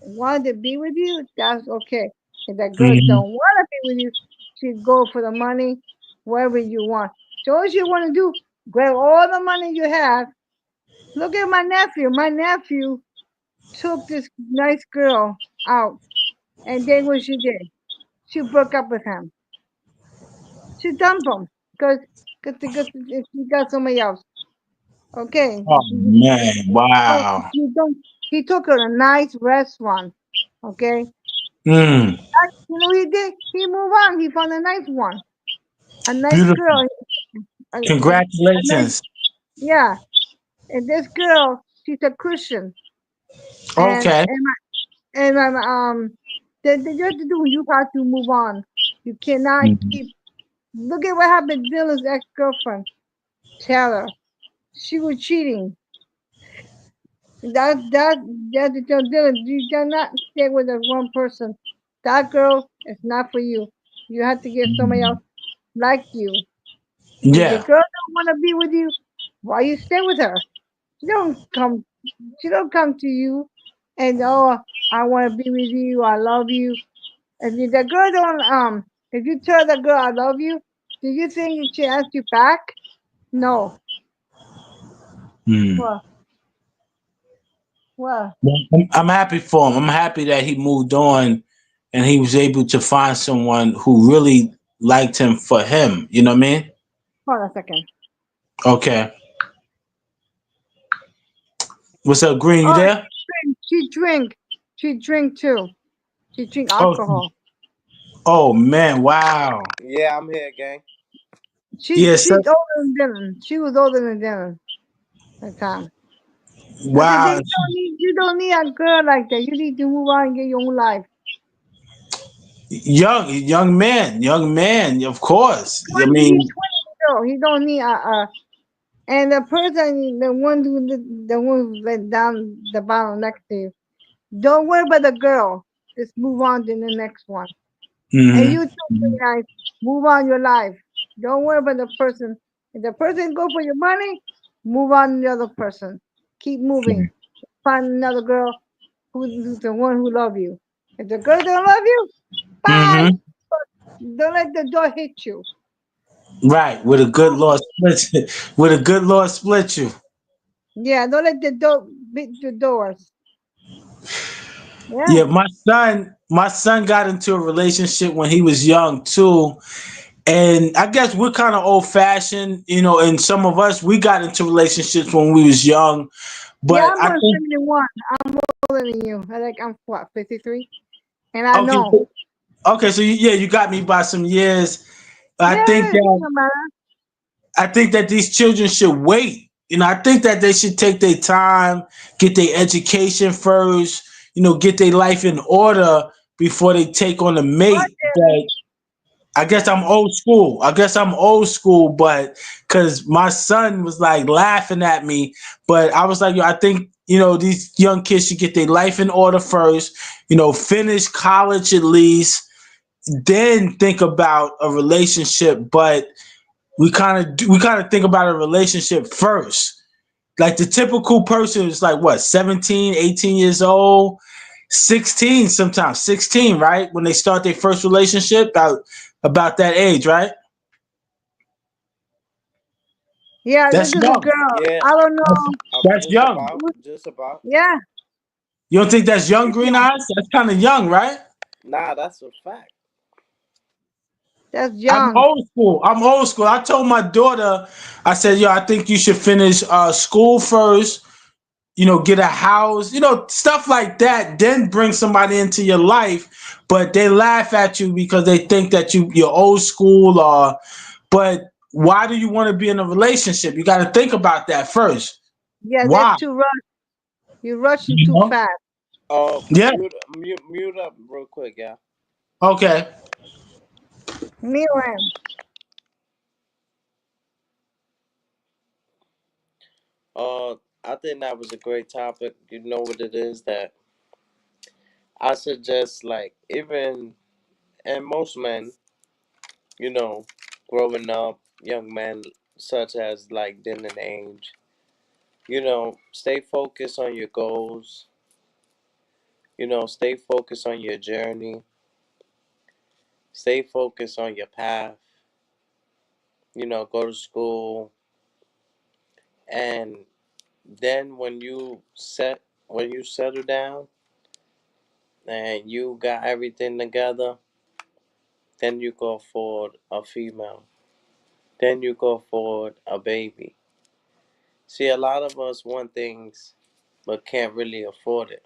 wanted to be with you, that's okay. If that girl Mhm. don't want to be with you, she go for the money, wherever you want. So all you want to do, grab all the money you have. Look at my nephew. My nephew took this nice girl out, and then what she did, she broke up with him. She dumped him because she got somebody else. Okay, Oh man, oh, wow. he don't. He took her to a nice restaurant. Okay, Mm, you know what he did? He moved on. He found a nice one, a nice beautiful. girl, a nice, Congratulations. yeah. And this girl, she's a Christian, and Okay. and my, and my, you have to do. You have to move on. You cannot Mhm. keep. Look at what happened. to Dylan's ex-girlfriend, Taylor. She was cheating. That to tell Dylan, you cannot stay with that one person. That girl is not for you. You have to get somebody else like you. If the Yeah. girl don't want to be with you, why you stay with her? She don't come. She don't come to you, and oh, I want to be with you. I love you. The girl don't if you tell the girl I love you, do you think she asks you back? No. Mm. Well, well, Well, I'm happy for him. I'm happy that he moved on and he was able to find someone who really liked him for him. You know what I mean? hold on a second. Okay. What's up, Green? You Oh, there? she drink. She drink too. She drink Oh, alcohol. oh man, wow. Yeah, I'm here, gang. Yes, sir. She's older than Dylan. She was older than Dylan at the time. I said, Wow. you don't need a girl like that. You need to move on and get your own life. young man. Of course. I He's mean, 20 He don't need and the person, the one who's like down the bottom next to you, don't worry about the girl. Just move on to the next one. And you mhm, too, guys, move on your life. Don't worry about the person. If the person go for your money, move on to the other person. Keep moving. Find another girl who's the one who love you. If the girl don't love you, bye. mhm. Don't let the door hit you. Right. With a good Lord split, with a good Lord split you. Yeah, don't let the door beat the doors. Yeah. Yeah, my son got into a relationship when he was young too. And I guess we're kind of old fashioned, and some of us we got into relationships when we was young. Yeah, But I'm I think 171. I'm older than you. I'm what, 53? And I okay, know. okay, so yeah, you got me by some years. I think Yeah, it that doesn't matter. I think that these children should wait. I think that they should take their time, get their education first, get their life in order before they take on a What? mate. But I guess I'm old school. But because my son was like laughing at me, but I was like, yo, I think these young kids should get their life in order first. Finish college at least, then think about a relationship. But we kind of think about a relationship first. Like the typical person is like what, 17, 18 years old, 16 sometimes, 16, right? When they start their first relationship, about that age, right? Yeah, this That's is a young. girl. Yeah, I don't That's, know. that's just young. about, just about. Yeah, You don't think that's young, it's Green young. Eyes? That's kind of young, right? Nah, that's a fact. That's I'm young. old school. I told my daughter, I said, yo, I think you should finish school first, get a house, stuff like that, then bring somebody into your life. But they laugh at you because they think that you're old school, but why do you want to be in a relationship? You got to think about that first. Yeah, they're Why? too rush. You're rushing You too know? fast. Yeah. Mute up real quick, yeah. Okay. Miran. Uh, I think that was a great topic. You know what it is that I suggest, like, even, and most men, you know, growing up, young men such as like Dylan age, stay focused on your goals, stay focused on your journey, stay focused on your path, go to school, and then when you settle down and you got everything together, then you go for a female. Then you go for a baby. See, a lot of us want things but can't really afford it.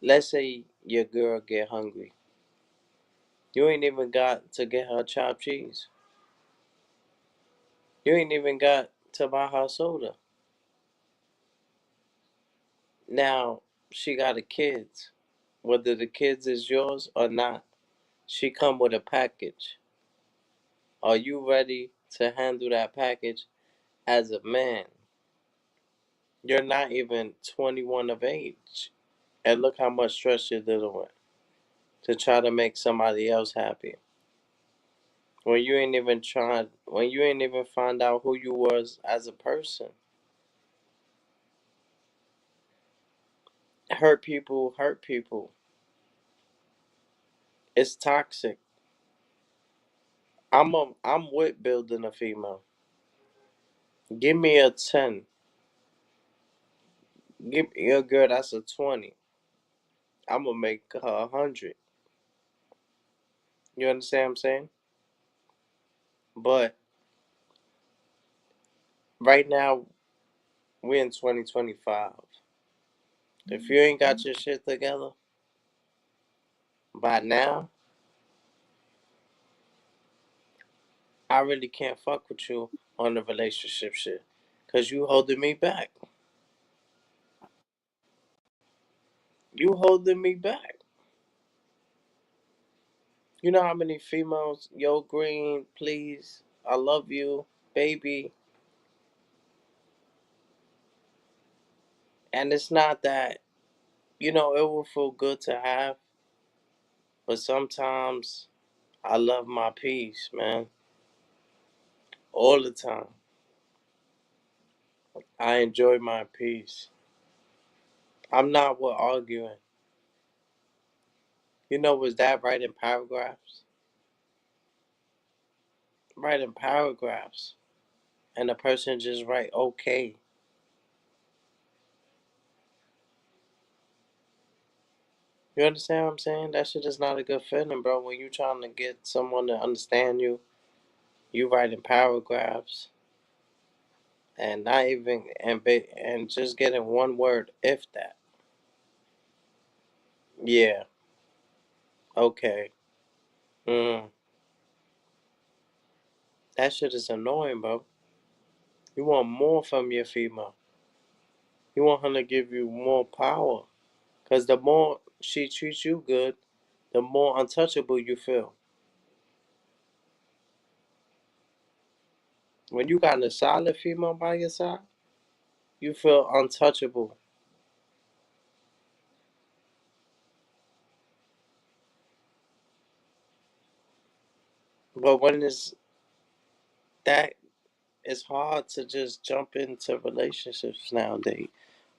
Let's say your girl get hungry. You ain't even got to get her chopped cheese. You ain't even got to buy her soda. Now she got a kids. Whether the kids is yours or not, she come with a package. Are you ready to handle that package as a man? You're not even 21 of age. And look how much stress you're dealing with to try to make somebody else happy. When you ain't even find out who you was as a person. Hurt people. It's toxic. I'm with building a female. Give me a 10. Give me a girl that's a 20. I'm gonna make her 100. You understand what I'm saying? But right now we're in 2025. If you ain't got your shit together by now, I really can't fuck with you on the relationship shit. Cause you holding me back. You holding me back. You know how many females, yo, Green, please, I love you, baby. And it's not that, it will feel good to have, but sometimes I love my peace, man. All the time. I enjoy my peace. I'm not with arguing. Was that writing paragraphs? Writing paragraphs. And the person just write okay. You understand what I'm saying? That shit is not a good feeling, bro. When you trying to get someone to understand you, you writing paragraphs and not even and just getting one word, if that. Yeah. Okay. Mm. That shit is annoying, bro. You want more from your female. You want her to give you more power. Because the more she treats you good, the more untouchable you feel. When you got a solid female by your side, you feel untouchable. But when it's that, it's hard to just jump into relationships nowadays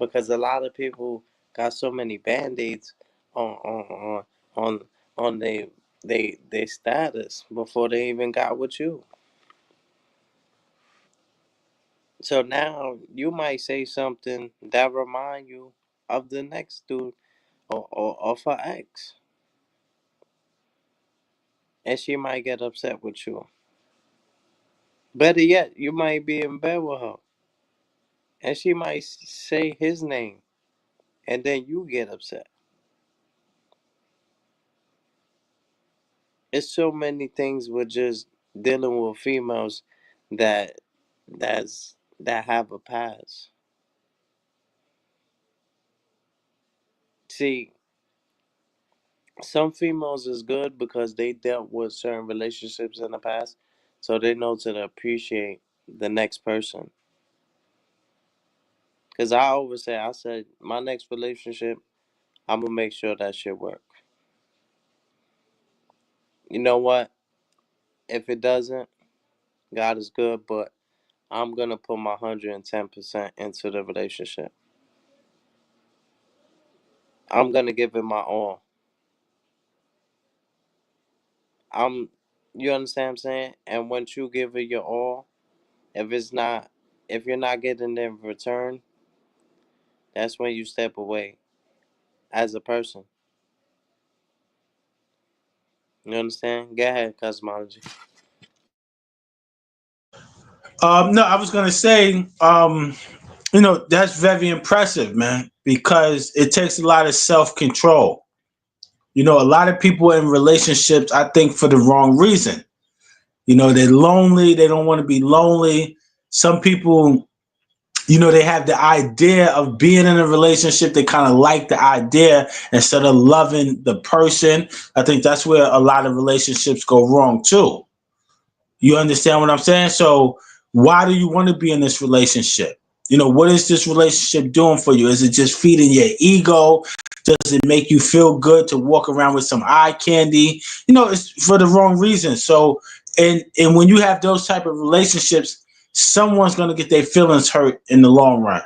because a lot of people got so many band-aids on on on they status before they even got with you. So now you might say something that remind you of the next dude or of her ex, and she might get upset with you. Better yet, you might be in bed with her, and she might say his name, and then you get upset. It's so many things with just dealing with females that that have a past. See, some females is good because they dealt with certain relationships in the past, so they know to appreciate the next person. Cause I always say, I said my next relationship, I'm gonna make sure that shit work. You know what? If it doesn't, God is good, but I'm gonna put my 110% into the relationship. I'm gonna give it my all. I'm you understand what I'm saying? And once you give it your all, if it's not if you're not getting in return, that's when you step away as a person. You understand? Go ahead, cosmology. No, I was gonna say, that's very impressive, man, because it takes a lot of self control. A lot of people in relationships, I think, for the wrong reason. They're lonely. They don't want to be lonely. Some people, they have the idea of being in a relationship. They kind of like the idea instead of loving the person. I think that's where a lot of relationships go wrong too. You understand what I'm saying? So why do you want to be in this relationship? What is this relationship doing for you? Is it just feeding your ego? Does it make you feel good to walk around with some eye candy? It's for the wrong reason. So, and when you have those type of relationships, someone's going to get their feelings hurt in the long run.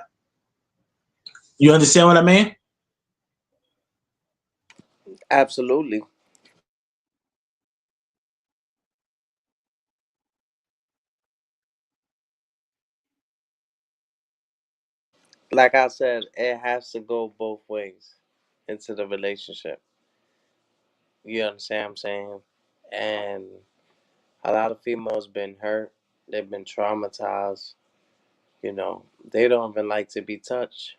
You understand what I mean? Absolutely. Like I said, it has to go both ways into the relationship. You understand what I'm saying? And a lot of females been hurt. They've been traumatized. They don't even like to be touched.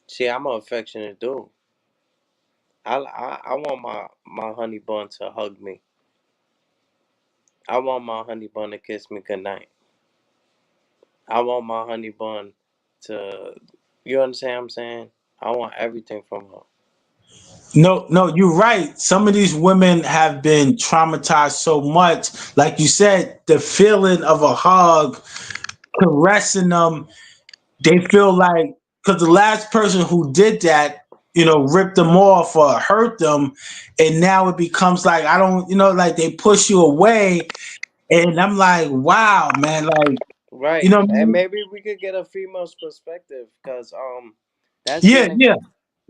See, I'm an affectionate dude. I want my honey bun to hug me. I want my honey bun to kiss me goodnight. I want my honey bun to, you understand what I'm saying? I want everything from her. No, you're right. Some of these women have been traumatized so much. Like you said, the feeling of a hug, caressing them, they feel like, because the last person who did that, ripped them off or hurt them, and now it becomes like, I don't, like they push you away, and I'm like, wow, man, like, you Right, know what I and mean? maybe we could get a female's perspective, because that's Yeah, Dylan. yeah.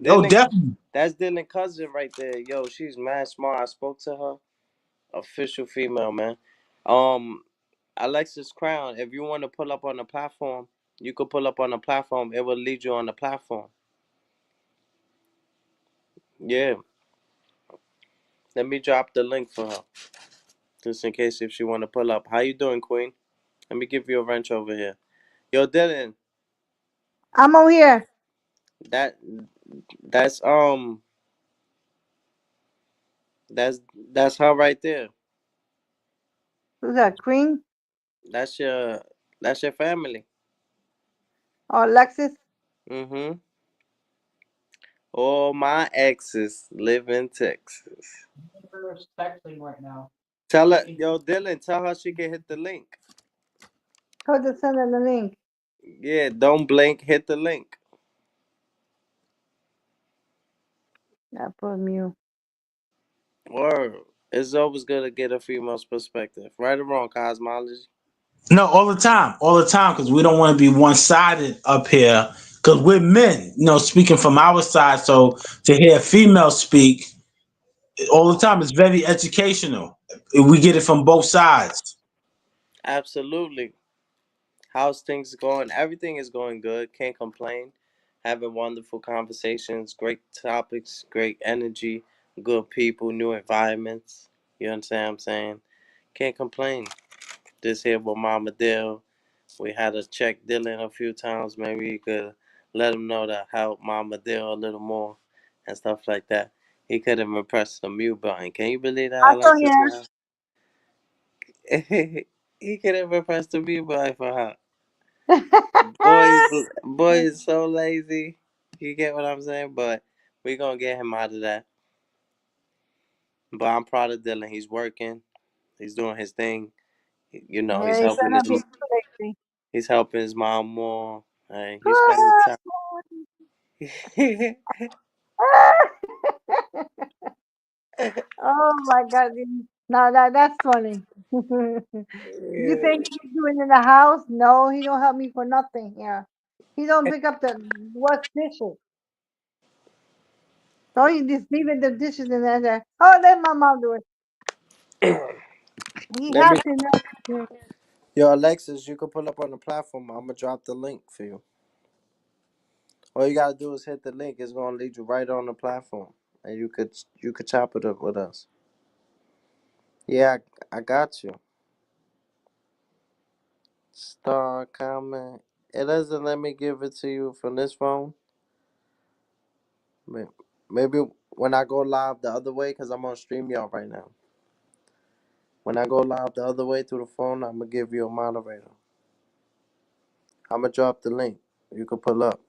Oh, Dylan, definitely. that's Dylan cousin right there. Yo, she's mad smart. I spoke to her. Official female, man. Um, Alexis Crown. If you want to pull up on the platform, you could pull up on the platform. It will lead you on the platform. Yeah. Let me drop the link for her, just in case if she want to pull up. How you doing, Queen? Let me give you a wrench over here. Yo, Dylan. I'm over here. That that's that's her right there. Who's that? Queen That's your that's your family. or Alexis? Mm-hmm. All my exes live in Texas. We're texting right now. Tell her, yo, Dylan, tell her she can hit the link. Go to send her the link. Yeah, don't blink, hit the link. I put mute. Word. It's always good to get a female's perspective. Right or wrong, cosmology? No, all the time, because we don't want to be one sided up here. Because we're men, speaking from our side. So to hear a female speak all the time is very educational. We get it from both sides. Absolutely. How's things going? Everything is going good. Can't complain. Having wonderful conversations, great topics, great energy, good people, new environments. You understand what I'm saying? Can't complain. Just here with Mama Dill. We had to check Dylan a few times. Maybe you could let him know to help Mama Dill a little more and stuff like that. He could have pressed the mute button. Can you believe that, I saw Alexis? here. He could have pressed the mute button for her. Boy is so lazy. You get what I'm saying? But we gonna get him out of that. But I'm proud of Dylan. He's working. He's doing his thing. Yeah, you better not be too he's helping his mom more. Hey, he's spending lazy. time. Oh my God. No, that's funny. You Yeah. think he's doing in the house? No, he don't help me for nothing here. He don't pick up the wash dishes. So he just leaving the dishes in there. Oh, let my mom do it. He Let me, has to know. yo, Alexis, you can pull up on the platform. I'm gonna drop the link for you. All you gotta do is hit the link. It's gonna lead you right on the platform, and you could chop it up with us. Yeah, I got you. Star comment. It doesn't let me give it to you from this phone. May- Maybe when I go live the other way, because I'm on StreamYard right now. When I go live the other way through the phone, I'm going to give you a moderator. I'm going to drop the link. You can pull up.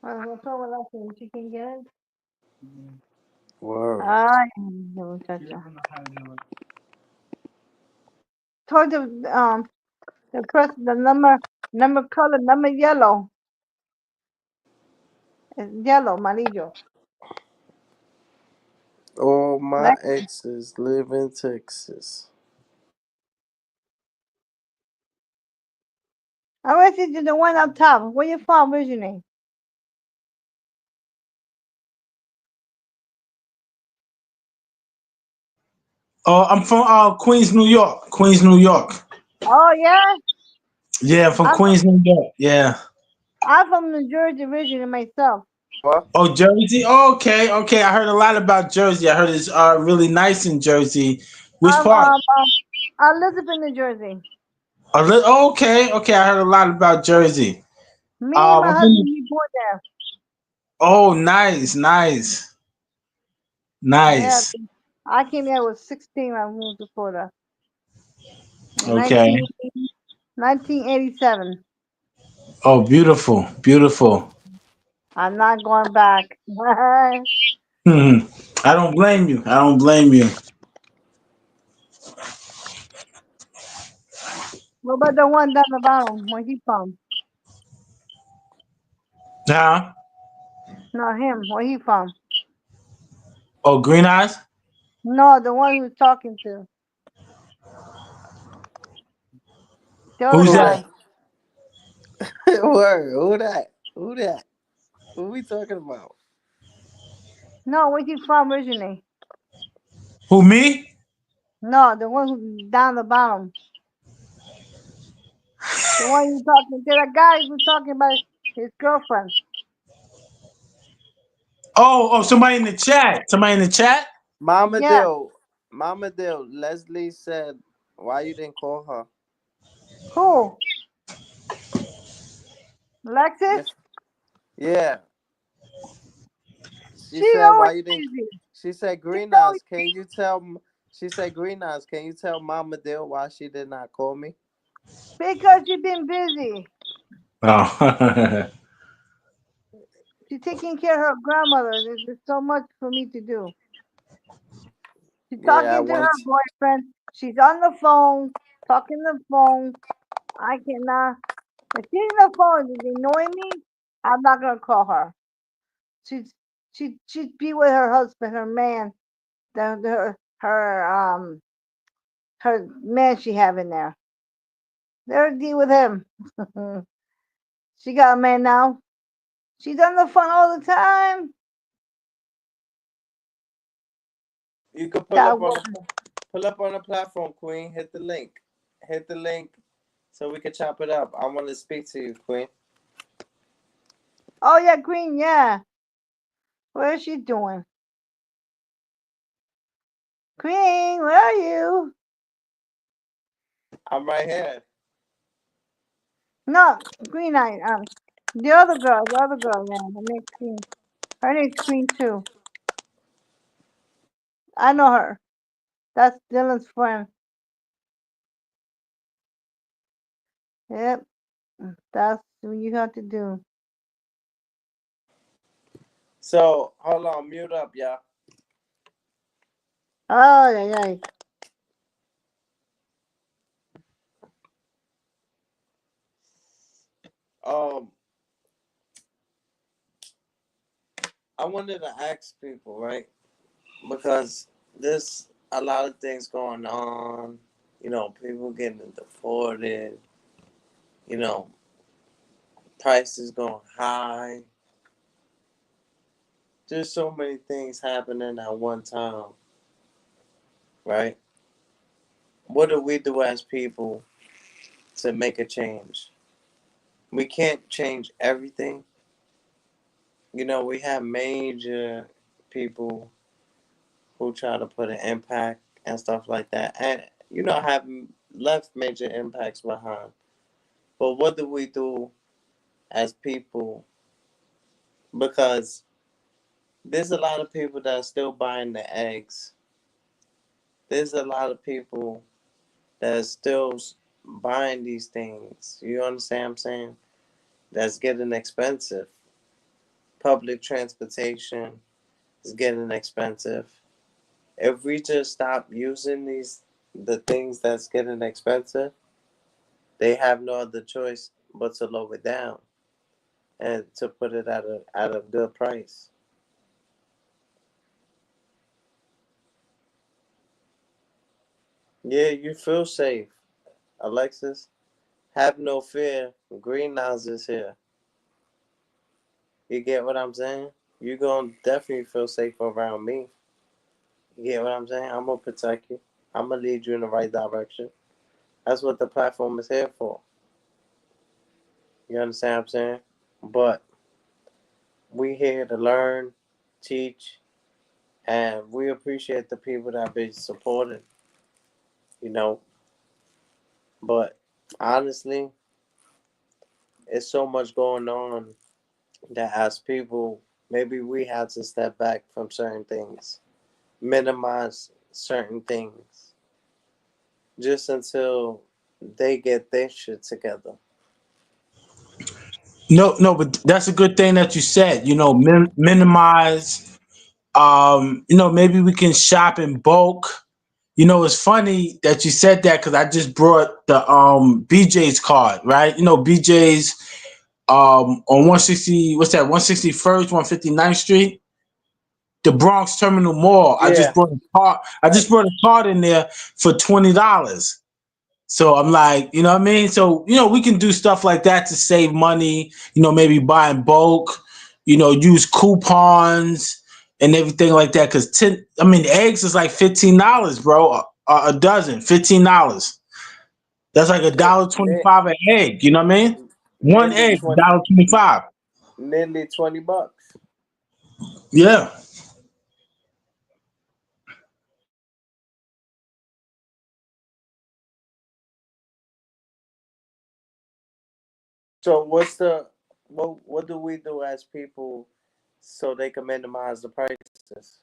What's wrong with that thing? She can get it? Word. Ay, muchacha. Told the press the number color, number yellow. It's yellow, amarillo. All my Like, exes live in Texas. I wish you the one up top. Where you from originally? Oh, I'm from Queens, New York. Queens, New York. Oh yeah, Yeah, I'm from I'm Queens, New York. Yeah. I'm from New Jersey originally myself. What? Oh, Jersey. Oh, okay, okay. I heard a lot about Jersey. I heard it's really nice in Jersey. Which I'm part? Elizabeth, New Jersey. Oh, okay, okay. I heard a lot about Jersey. Me and my I've husband been- we born there. oh, nice, nice, Yeah, nice. I came here. I was 16 when I moved to Florida. In Okay. 1987. Oh, beautiful, beautiful. I'm not going back. What I don't blame you. I don't blame you. about the one down the bottom? Where he from? Huh? Not him. Where he from? Oh, Green Eyes? No, the one who's talking to. The other Who's Who guy. that? that? Word. Who that? Who that? Who we talking about? No, where he from originally? Who, me? No, the one who's down the bottom. The one you talking to. The guy who's talking about his girlfriend. Oh, somebody in the chat. Somebody in the chat? Mama Yeah. Dill. Mama Dill. Leslie said, "Why you didn't call her?" Who? Alexis? Yes. Yeah. She She said, "Why always you didn't?" busy. She said, She "Green always eyes, can you tell?" She said, "Green eyes, can you tell Mama Dill why she did not call me?" because she been busy. Oh. She's taking care of her grandmother. There's so much for me to do. She's Yeah, I talking to her want. boyfriend. She's on the phone, talking the phone. I cannot. If she's on the phone is annoying me, I'm not gonna call her. She's she'd be with her husband, her man, her man she have in there. Let her deal with him. She got a man now. She's on the phone all the time. You could That woman. pull up on the platform, Queen. Hit the link. Hit the link so we can chop it up. I want to speak to you, Queen. Oh yeah, Green. Yeah. What is she doing? Queen, where are you? I'm right here. No, Green Eye. The other girl. Yeah, her name's Queen. Her name's Queen too. I know her. That's Dylan's friend. Yep, that's what you have to do. So hold on, mute up, y'all. Oh yeah, yeah. Um, I wanted to ask people, right? Because there's a lot of things going on. You know, people getting deported. You know, prices going high. There's so many things happening at one time, right? What do we do as people to make a change? We can't change everything. You know, we have major people who try to put an impact and stuff like that, and you know, have left major impacts behind. But what do we do as people? Because there's a lot of people that are still buying the eggs. There's a lot of people that are still buying these things. You understand what I'm saying? That's getting expensive. Public transportation is getting expensive. If we just stop using the things that's getting expensive, they have no other choice but to lower it down and to put it at a good price. Yeah, you feel safe, Alexis. Have no fear. Green Nose is here. You get what I'm saying? You gonna definitely feel safe around me. You get what I'm saying? I'm gonna protect you. I'm gonna lead you in the right direction. That's what the platform is here for. You understand what I'm saying? But we here to learn, teach, and we appreciate the people that be supported. You know, but honestly, it's so much going on that as people, maybe we have to step back from certain things, minimize certain things, just until they get their shit together. No, but that's a good thing that you said. Minimize. Maybe we can shop in bulk. It's funny that you said that because I just brought the BJ's card, right? BJ's on 160, what's that? 161st, 159th Street, the Bronx Terminal Mall. I just Yeah. brought a card. I Right. just brought a card in there for $20. So I'm like, you know what I mean? So, we can do stuff like that to save money, maybe buy in bulk, use coupons and everything like that. Cause eggs is like $15, bro. A dozen, $15. That's like a Yeah. dollar 25 an egg. You know what I mean? One Nearly egg, 20. $1.25. Nearly $20. Yeah. So what do we do as people so they can minimize the prices?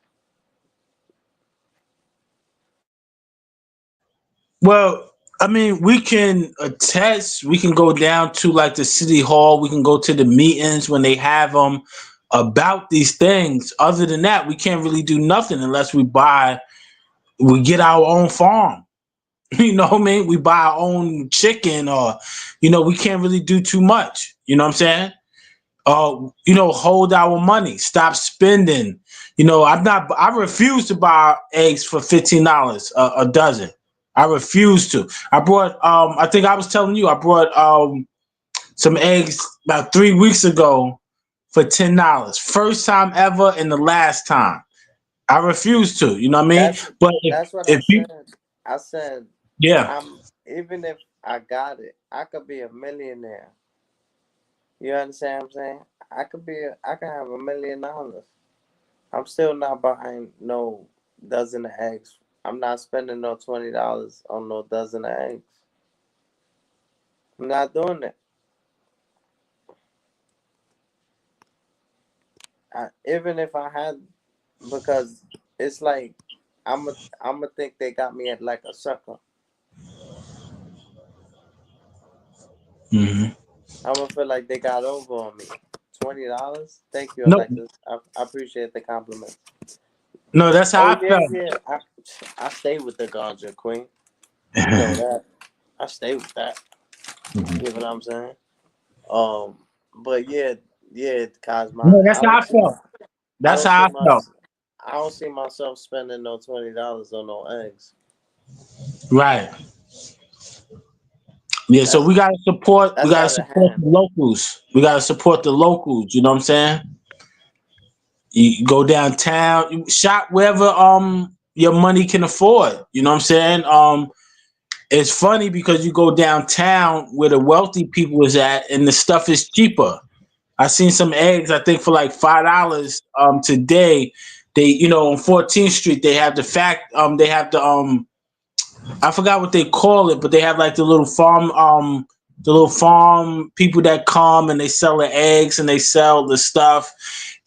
Well, we can attest. We can go down to like the city hall. We can go to the meetings when they have them about these things. Other than that, we can't really do nothing unless we get our own farm. You know what I mean? We buy our own chicken, or we can't really do too much. You know what I'm saying? Hold our money, stop spending. I refuse to buy eggs for $15 a dozen. I refuse to. I brought I think I was telling you I brought some eggs about 3 weeks ago for $10. First time ever and the last time. I refuse to, you know what I mean? That's But that's what I if you said. I said yeah. even if I got it, I could be a millionaire. You understand what I'm saying? I could have $1 million. I'm still not buying no dozen of eggs. I'm not spending no $20 on no dozen of eggs. I'm not doing it. Even if I had, because it's like I'm gonna think they got me at like a sucker. Hmm. I'm gonna feel like they got over on me. $20? Thank you, No, Alexis. I appreciate the compliment. no, that's how Oh I yeah, felt. yeah. I stay with the ganja queen. You know that. I stay with that. Mhm. You know what I'm saying? Um, but yeah, yeah, Cosmo. No, that's how I felt. I That's don't how see I my, felt. I don't see myself spending no $20 on no eggs. Right. Yeah, so That's we that's gotta out of support hand. the locals. We gotta support the locals, you know what I'm saying? You go downtown, you shop wherever your money can afford. You know what I'm saying? It's funny because you go downtown where the wealthy people is at and the stuff is cheaper. I seen some eggs, I think for like $5 today. They on 14th Street they have the I forgot what they call it, but they have like the little farm people that come and they sell the eggs and they sell the stuff.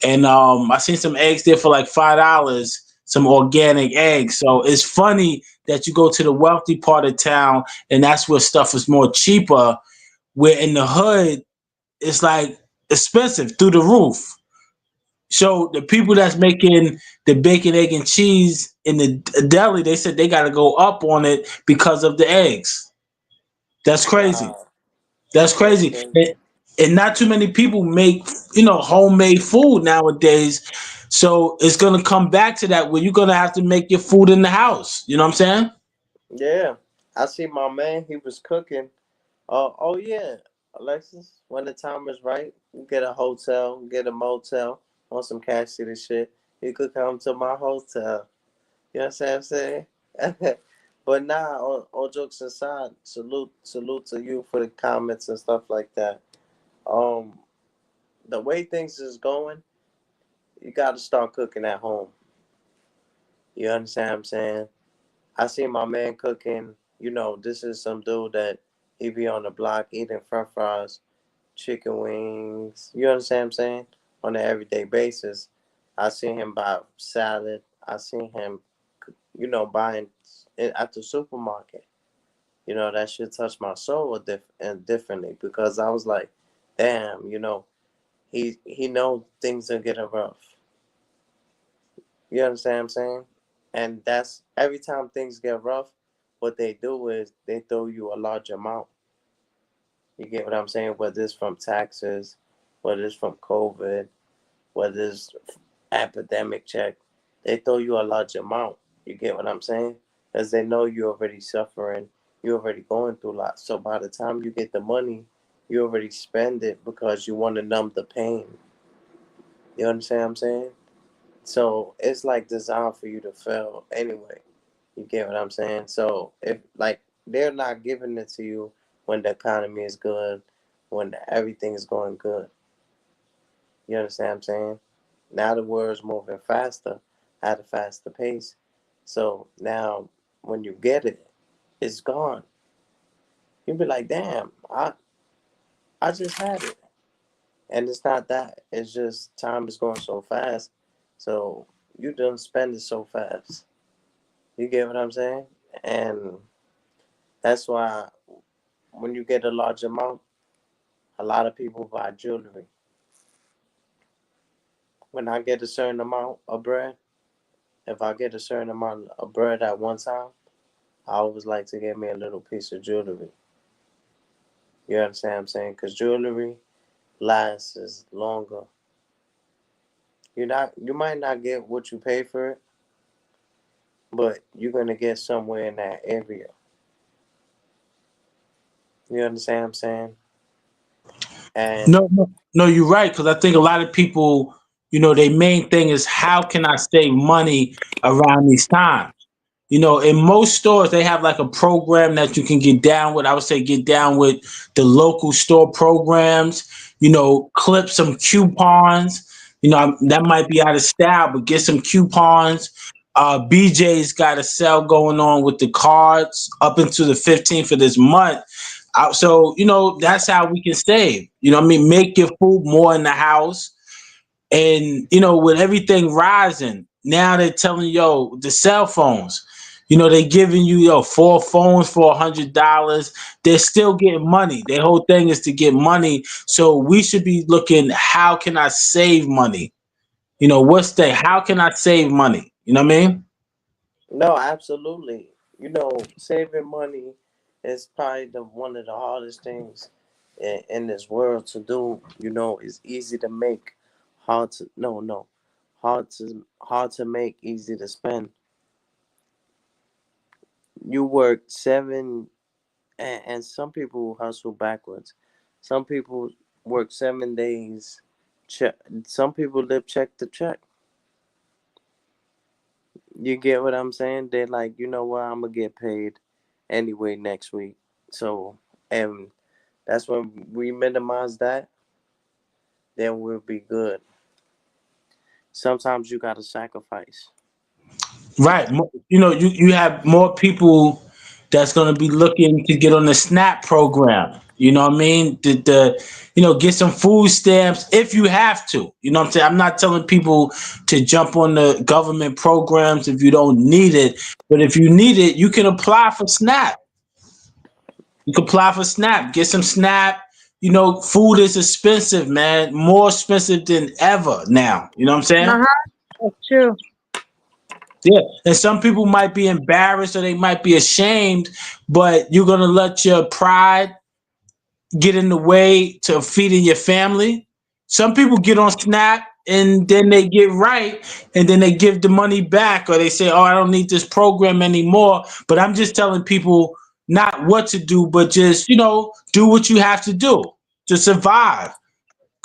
And I seen some eggs there for like $5, some organic eggs. So it's funny that you go to the wealthy part of town and that's where stuff is more cheaper. Where in the hood it's like expensive through the roof. So the people that's making the bacon, egg, and cheese in the deli, they said they got to go up on it because of the eggs. That's crazy. Wow, That's that's crazy. crazy. And not too many people make homemade food nowadays. So it's gonna come back to that where you're gonna have to make your food in the house. You know what I'm saying? Yeah, I see my man. He was cooking. Oh yeah, Alexis. When the time is right, get a hotel, get a motel on some cash city shit. You could come to my hotel. You know what I'm saying? But nah, all jokes aside, salute to you for the comments and stuff like that. Um, the way things is going, you got to start cooking at home. You understand what I'm saying? I see my man cooking. This is some dude that he be on the block eating french fries, chicken wings. You understand what I'm saying? On an everyday basis. I see him buy salad. I see him, buying it at the supermarket. That should touch my soul and differently because I was like, damn, he know things are getting rough. You understand what I'm saying? And that's every time things get rough, what they do is they throw you a large amount. You get what I'm saying? Whether it's from taxes, whether it's from COVID, whether it's epidemic check, they throw you a large amount. You get what I'm saying? Because they know you're already suffering, you're already going through a lot. So by the time you get the money, you already spend it because you want to numb the pain. You understand what I'm saying? So it's like designed for you to fail anyway. You get what I'm saying? So if like they're not giving it to you when the economy is good, when everything is going good. You understand what I'm saying? Now the world's moving faster at a faster pace. So now when you get it, it's gone. You'll be like, damn, I just had it. And it's not that. It's just time is going so fast. So you don't spend it so fast. You get what I'm saying? And that's why when you get a large amount, a lot of people buy jewelry. When I get a certain amount of bread, if I get a certain amount of bread at one time, I always like to get me a little piece of jewelry. You understand what I'm saying? Because jewelry lasts longer. You might not get what you pay for it, but you're gonna get somewhere in that area. You understand what I'm saying? And No, you're right. Because I think a lot of people, their main thing is how can I save money around these times? In most stores, they have like a program that you can get down with. I would say get down with the local store programs, clip some coupons. That might be out of style, but get some coupons. BJ's got a sale going on with the cards up until the 15th of this month. So, that's how we can save. What I mean? Make your food more in the house. And with everything rising, now they're telling the cell phones, they giving you 4 phones for $100. They're still getting money. Their whole thing is to get money. So we should be looking, how can I save money? How can I save money? You know what I mean? no, absolutely. Saving money is probably the one of the hardest things in this world to do. It's easy to make, hard to no, hard to make, easy to spend. You work seven, and some people hustle backwards. Some people work 7 days. Check. Some people live check to check. You get what I'm saying? They're like, you know what? I'm gonna get paid anyway next week. So, and that's when we minimize that, then we'll be good. Sometimes you gotta sacrifice. Right. You have more people that's going to be looking to get on the SNAP program. You know what I mean? Get some food stamps if you have to. You know what I'm saying? I'm not telling people to jump on the government programs if you don't need it. But if you need it, you can apply for SNAP. You can apply for SNAP. Get some SNAP. Food is expensive, man. More expensive than ever now. You know what I'm saying? Uh-huh. That's true. Yeah, and some people might be embarrassed or they might be ashamed, but you're gonna let your pride get in the way to feeding your family. Some people get on Snap and then they get right and then they give the money back or they say, "Oh, I don't need this program anymore." But I'm just telling people not what to do, but just do what you have to do to survive.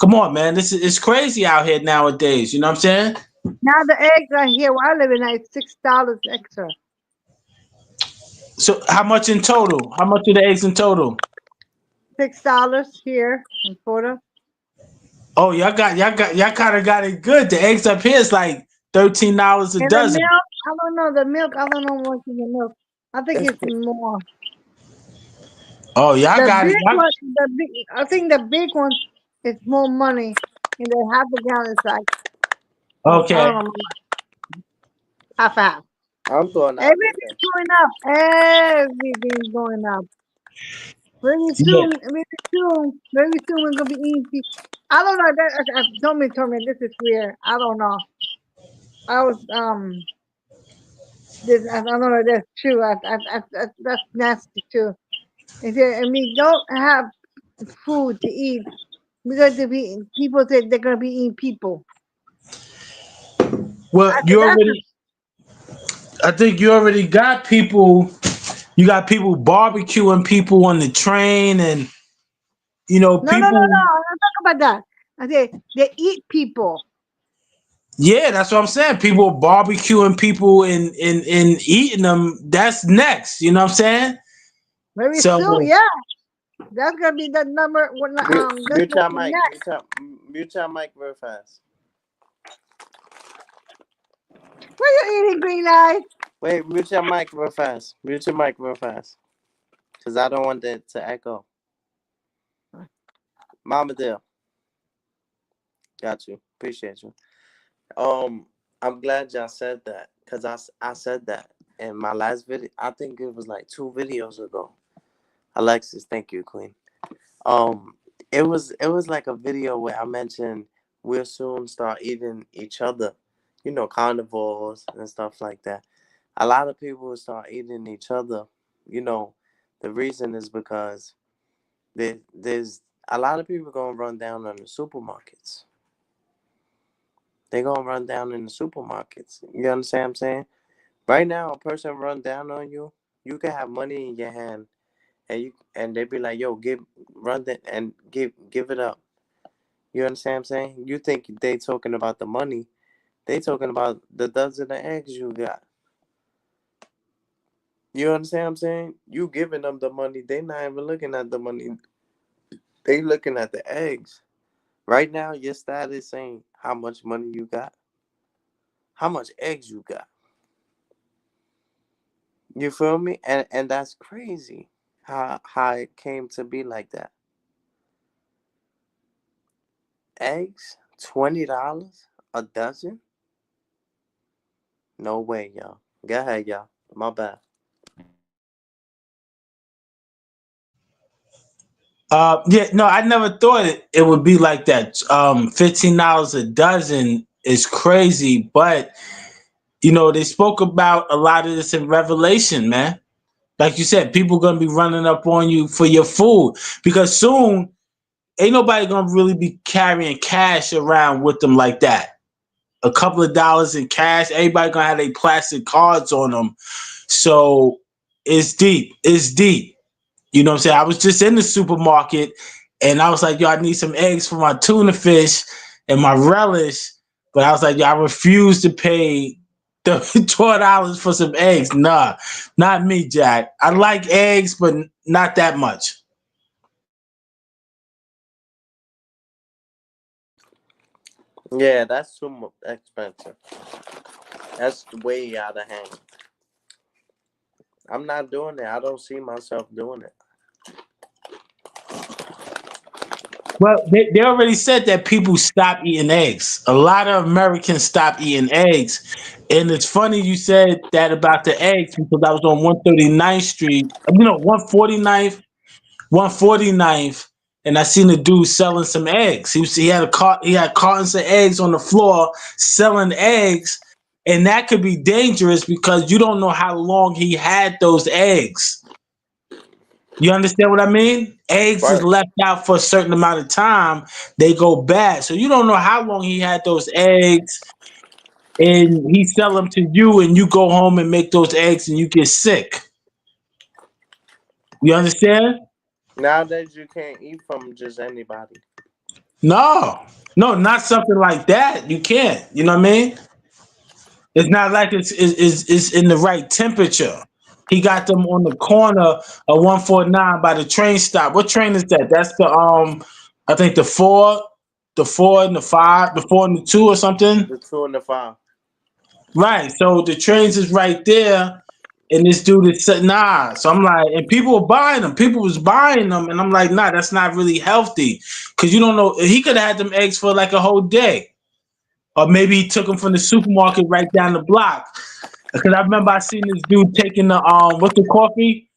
Come on, man, this is it's crazy out here nowadays. You know what I'm saying? Now the eggs are here where I live in at $6 extra. So how much in total? How much are the eggs in total? $6 here in Florida. Oh, y'all kind of got it good. The eggs up here is like $13 a And the dozen. milk, I don't know the milk. I don't know what's in the milk. I think it's more. Oh, y'all The got it. big one, I think the big one is more money. And the half a gallon is like, I Okay. don't know, half. I'm going out there. Everything's going up. Everything's going up. Very Yeah. soon, very soon we're gonna be eating. I don't know. Told me this is weird. I don't know. I was this I don't know if that's true. That's nasty too. If you, and we don't have food to eat, we're going to be people say they're gonna be eating people. Well, I said that's a, I think you already got people. You got people barbecuing people on the train, and no. people. I'm not talking about that. I said they eat people. Yeah, that's what I'm saying. People barbecuing people and eating them. That's next. You know what I'm saying? Very soon, So yeah. That's gonna be the number one. Mute, That's mute gonna your be mic. next. Mute your mic real fast. What you eating, green eyes? Wait, mute your mic real fast. Mute your mic real fast. Because I don't want it to echo. Mama dear. Got you. Appreciate you. I'm glad y'all said that. Because I said that in my last video. I think it was like 2 videos ago. Alexis, thank you, Queen. Um, it was like a video where I mentioned we'll soon start eating each other, carnivores and stuff like that. A lot of people will start eating each other. You know, the reason is because there's a lot of people gonna run down on the supermarkets. They're gonna run down in the supermarkets. You understand what I'm saying? Right now, a person run down on you, you can have money in your hand, and they be like, "Yo, run that and give it up." You understand what I'm saying? You think they talking about the money? They talking about the dozen of eggs you got. You understand what I'm saying? You giving them the money. They not even looking at the money. They looking at the eggs. Right now, your status saying how much money you got, how much eggs you got. You feel me? And that's crazy. How it came to be like that. Eggs, $20 a dozen? No way, y'all. Go ahead, y'all. My bad. Yeah, no, I never thought it would be like that. $15 a dozen is crazy, but they spoke about a lot of this in Revelation, man. Like you said, people gonna be running up on you for your food because soon ain't nobody gonna really be carrying cash around with them like that. A couple of dollars in cash, everybody gonna have their plastic cards on them. So it's deep. It's deep. You know what I'm saying? I was just in the supermarket and I was like, yo, I need some eggs for my tuna fish and my relish. But I was like, yo, I refuse to pay the $12 for some eggs. Nah, not me, Jack. I like eggs, but not that much. Yeah, that's expensive. That's way out of hand. I'm not doing it. I don't see myself doing it. Well, they already said that people stop eating eggs. A lot of Americans stop eating eggs. And it's funny you said that about the eggs because I was on 139th Street, 149th, and I seen a dude selling some eggs. He had a cart. He had cartons of eggs on the floor selling eggs, and that could be dangerous because you don't know how long he had those eggs. You understand what I mean? Eggs is Right. left out for a certain amount of time, they go bad. So you don't know how long he had those eggs, and he sell them to you, and you go home and make those eggs, and you get sick. You understand? Nowadays, you can't eat from just anybody. No, no, not something like that. You can't. You know what I mean? It's not like it's in the right temperature. He got them on the corner of 149 by the train stop. What train is that? That's I think the four and the five, the four and the two or something. The 2 and the 5. Right. So the trains is right there, and this dude is said nah. So I'm like, and people were buying them. People was buying them, and I'm like, nah, that's not really healthy, because you don't know. He could have had them eggs for like a whole day. Or maybe he took them from the supermarket right down the block. Because I remember I seen this dude taking the what's the coffee?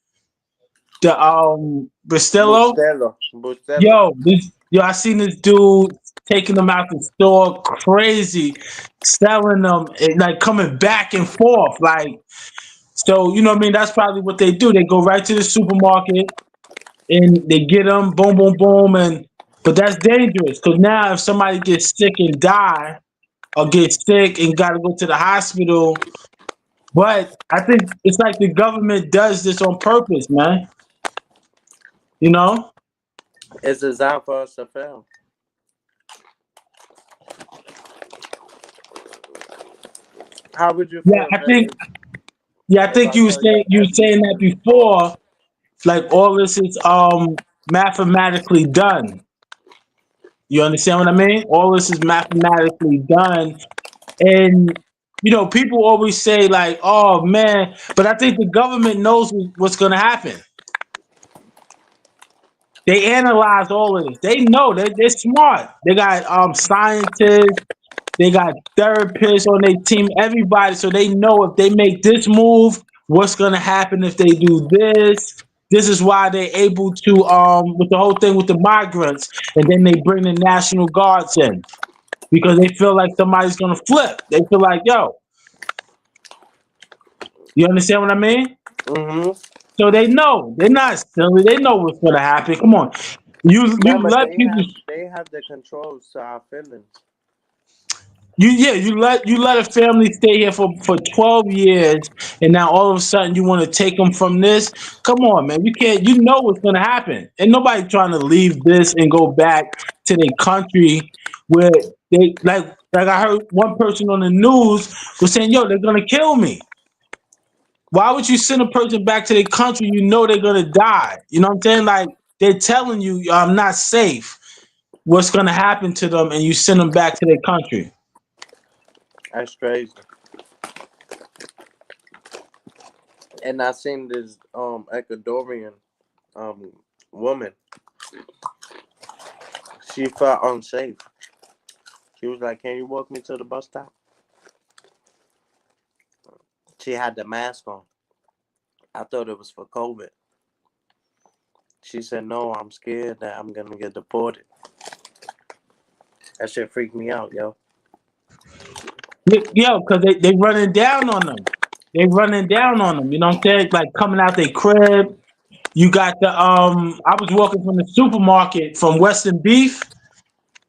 Bustelo. Bustelo. I seen this dude taking them out the store crazy, selling them and like coming back and forth. Like, so you know what I mean? That's probably what they do. They go right to the supermarket and they get them, boom, boom, boom, and but that's dangerous because now if somebody gets sick and die or gets sick and got to go to the hospital, but I think it's like the government does this on purpose, man. You know? It's designed for us to fail. How would you Yeah, feel, I think. Billy, Yeah, I if think I told you you were saying that everything is false? before. Like all this is mathematically done. You understand what I mean? All this is mathematically done, and you know people always say like, "Oh man," but I think the government knows what's going to happen. They analyze all of this. They know they're smart. They got scientists. They got therapists on their team. Everybody, so they know if they make this move, what's going to happen if they do this. This is why they're able to with the whole thing with the migrants, and then they bring the National Guards in because they feel like somebody's going to flip. They feel like, yo, you understand what I mean? Mm-hmm. So they know they're not silly. They know what's going to happen. Come on, you Remember, let people. they have the controls to our feelings. You let a family stay here for 12 years and now all of a sudden you want to take them from this. Come on, man. You know what's gonna happen. And nobody trying to leave this and go back to their country where they like I heard one person on the news was saying, yo, they're gonna kill me. Why would you send a person back to their country you know they're gonna die? You know what I'm saying? Like they're telling you I'm not safe. What's gonna happen to them and you send them back to their country. That's crazy. And I seen this Ecuadorian um woman. She felt unsafe. She was like, "Can you walk me to the bus stop?" She had the mask on. I thought it was for COVID. She said, "No, I'm scared that I'm gonna get deported." That shit freaked me out, yo. Yo, because they running down on them. They running down on them. You know what I'm saying? Like coming out their crib. You got the I was walking from the supermarket from Western Beef,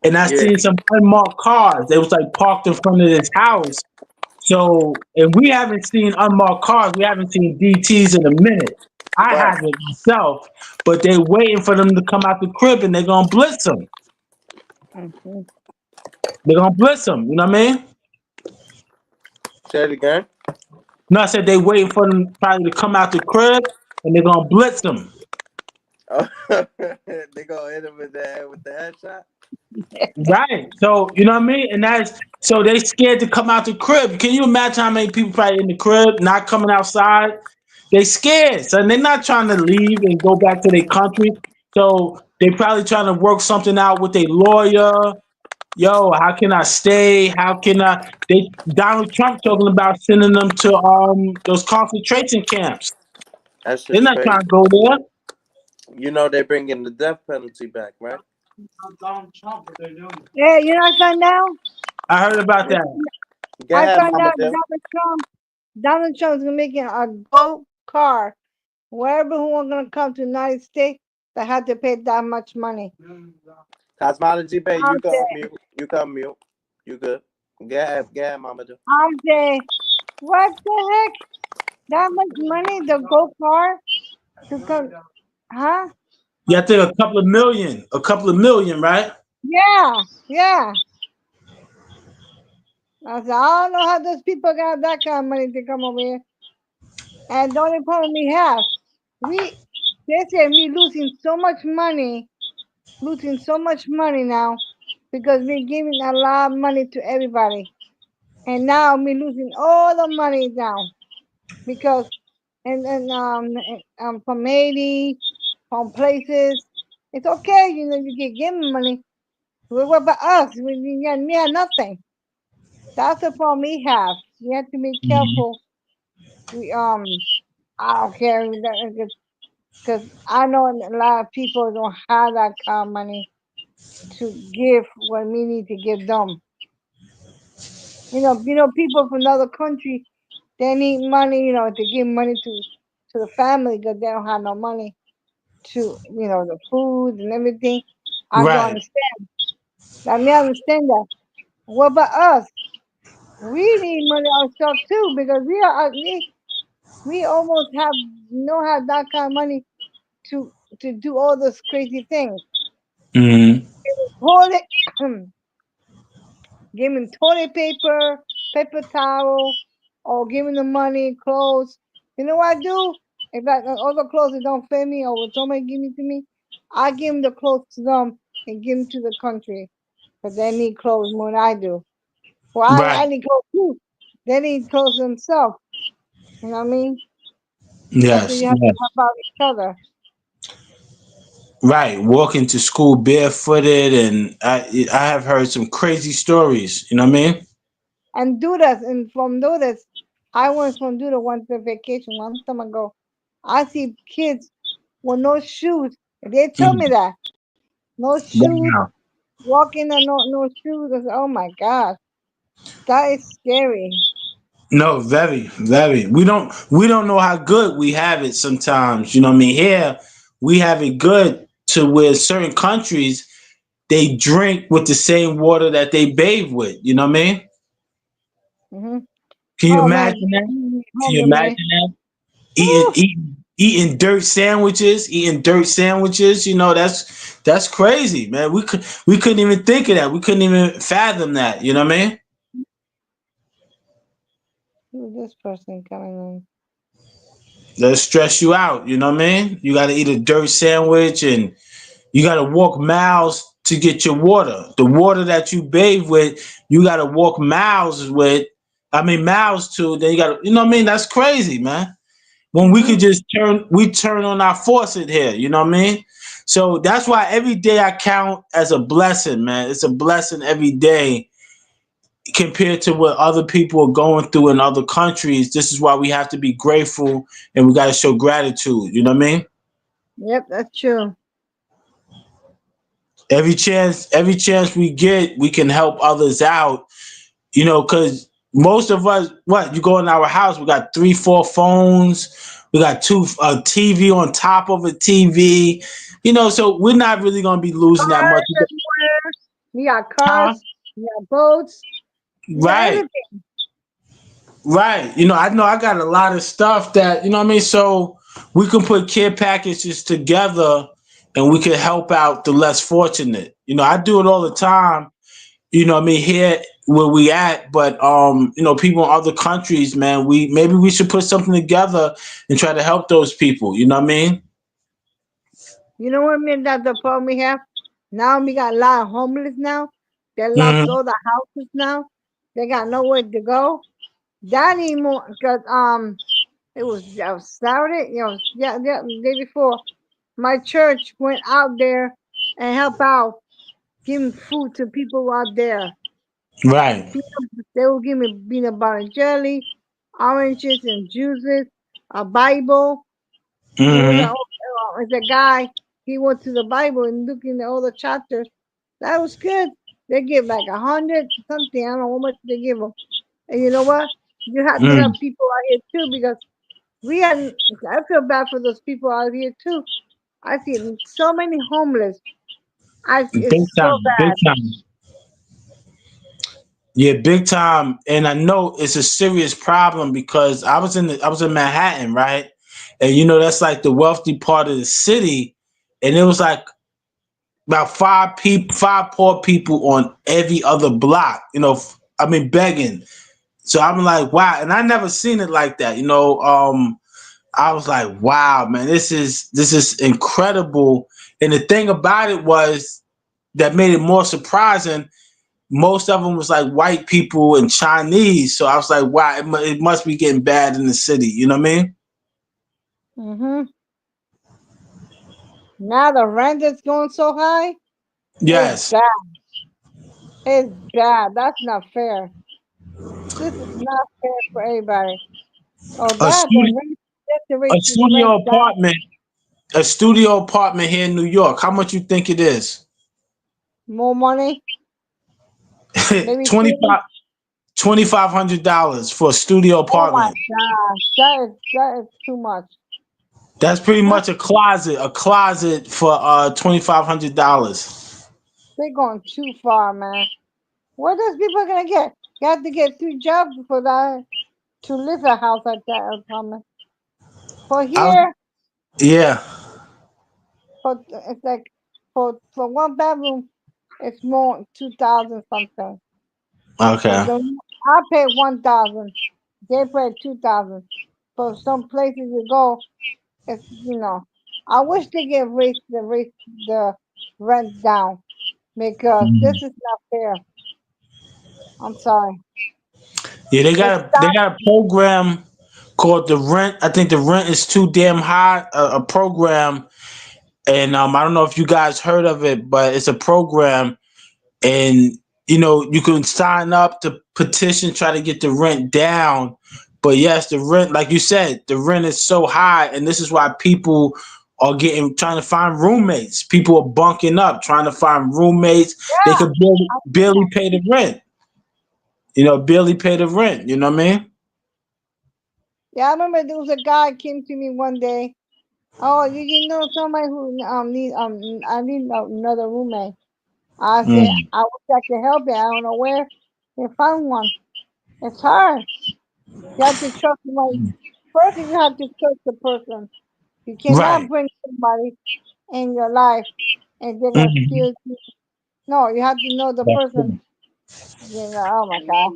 and I Yeah, seen some unmarked cars. They was like parked in front of this house. So, and we haven't seen unmarked cars. We haven't seen DTs in a minute. I right. haven't myself, but they waiting for them to come out the crib, and they're gonna blitz them. Mhm. They're gonna blitz them. You know what I mean? Say it again. No, I said they waiting for them probably to come out the crib, and they're gonna blitz them. Oh, they gonna hit him in the head with the headshot. Right. So you know what I mean? And that's so they scared to come out the crib. Can you imagine how many people probably in the crib not coming outside? They scared. So they're not trying to leave and go back to their country. So they probably trying to work something out with a lawyer. Yo, how can I stay? How can I they Donald Trump talking about sending them to those concentration camps. That's They're just not trying crazy. to go there. You know they're bringing the death penalty back, right? Hey, you know what I found out? I heard about that. Go I ahead, found Mama out Dill. Donald Trump is making a gold car. Wherever who are gonna come to the United States, they have to pay that much money. Cosmology Bay, I'm you can saying, unmute. You can unmute. You good. Go ahead, Mama Dill. I'm saying, what the heck? That much money, the gold car to come, huh? Yeah, I think a couple of million, right? Yeah, yeah. I said, I don't know how those people got that kind of money to come over here. And the only problem we have, we they say me losing so much money now because we're giving a lot of money to everybody. And now me losing all the money now because and from Haiti, from places. It's okay, you get given money. What about us? We have nothing. That's the problem we have. We have to be Mhm. careful. We I don't care. because I know a lot of people don't have that kind of money to give what we need to give them. People from another country, they need money, to give money to the family because they don't have no money to, the food and everything. I don't Right. understand. Let me understand that. What about us? We need money ourselves too because we almost have that kind of money to do all those crazy things. Hmm. Toilet, give me toilet paper, paper towel, or give me the money, clothes. You know what I do? If all the clothes that don't fit me or what somebody give me to me, I give them the clothes to them and give them to the country because they need clothes more than I do. Well, I Right. need clothes too. They need clothes themselves. You know what I mean? That's why Yes. you have to Yes. help out each other Right. Walking to school barefooted, and I have heard some crazy stories. You know what I mean? and do this. And from do this, I went from do the once a vacation one time ago. I see kids with no shoes. They told me Mhm. that no shoes, Wow. walking and no shoes. I said, oh my God, that is scary. No, very, very. We don't know how good we have it sometimes. You know what I mean? Here we have it good to where certain countries they drink with the same water that they bathe with. You know what I mean? Hmm. Can you Oh man, imagine that? Can you hunger, imagine man. that? Eating Woo! eating eating dirt sandwiches, eating dirt sandwiches. You know that's crazy, man. We couldn't even think of that. We couldn't even fathom that. You know what I mean? Who's this person coming That'll stress you out. You know what I mean? You got to eat a dirt sandwich and you got to walk miles to get your water. The water that you bathe with, you got to walk miles with. I mean, miles to. Then you got to, you know what I mean? That's crazy, man. When we in? could just turn on our faucet here. You know what I mean? So that's why every day I count as a blessing, man. It's a blessing every day compared to what other people are going through in other countries. This is why we have to be grateful and we got to show gratitude. You know what I mean? Yep, that's true. Every chance we get, we can help others out. You know, because most of us, what you go in our house, we got 3, 4 phones, we got TV on top of a TV. You know, so we're not really gonna be losing that much. Cars everywhere. We got Huh? cars. We got boats. We got Right, everything. right. You know, I got a lot of stuff that you know what I mean. So we can put care packages together, and we can help out the less fortunate. You know, I do it all the time. You know what I mean, here where we at, but people in other countries, man, we should put something together and try to help those people. You know what I mean? You know what I mean? That's the problem we have. Now we got a lot of homeless now. They lost Hmm. all the houses now. They got nowhere to go. That anymore because it was Saturday, yeah, the day before. My church went out there and help out, giving food to people out there. Right. They will give me peanut butter and jelly, oranges and juices, a Bible. It was Hmm. it's a guy. He went to the Bible and looking at all the chapters. That was good. They give like 100 something. I don't know how much they give them. And you know what? You have to Mm. help people out here too because we are. I feel bad for those people out here too. I see so many homeless. Big It's so time. Big bad. time. Yeah, big time. And I know it's a serious problem because I was in Manhattan, right? And that's like the wealthy part of the city, and it was like about five poor people on every other block. I mean, begging. So I'm like, wow, and I never seen it like that. I was like, wow, man, this is incredible. And the thing about it was that made it more surprising. Most of them was like white people and Chinese. So I was like, wow, it must be getting bad in the city. You know what I mean? Hmm. Now the rent is going so high. It's Yes. bad. It's bad. That's not fair. This is not fair for everybody. Oh, A that the studio, rent, that's the a rate the studio rent down. apartment. a studio apartment here in New York, how much you think it is? More money? Maybe 50? $2,500 for a studio Oh my apartment. God, that is too much. That's pretty Huh? much a closet for $2,500. They're going too far, man. What those people gonna get? You have to get 2 jobs for that to live a house like that apartment. For I, here, yeah. for it's like for 1 bedroom, it's more 2,000 something. For Okay. the I pay 1,000. They pay 2,000. For some places you go, it's I wish they get raise the rent down because this is not fair. I'm sorry. Yeah, they It's got a program called the rent. I think the rent is too damn high. A program, and I don't know if you guys heard of it, but it's a program, and you can sign up to petition, try to get the rent down. But yes, the rent, like you said, the rent is so high, and this is why people are trying to find roommates. People are bunking up, trying to find roommates. They yeah. could I see barely that. pay the rent. Barely pay the rent. You know what I mean? Yeah, I remember there was a guy came to me one day. Oh, you know somebody who need I need another roommate. I said Mm. I wish I could help you. I don't know where they found one. It's hard. You have to trust somebody. First, you have to trust the person. You cannot Right. bring somebody in your life and they're gonna Mhm. steal you. No, you have to know the That's person. true. Oh my God.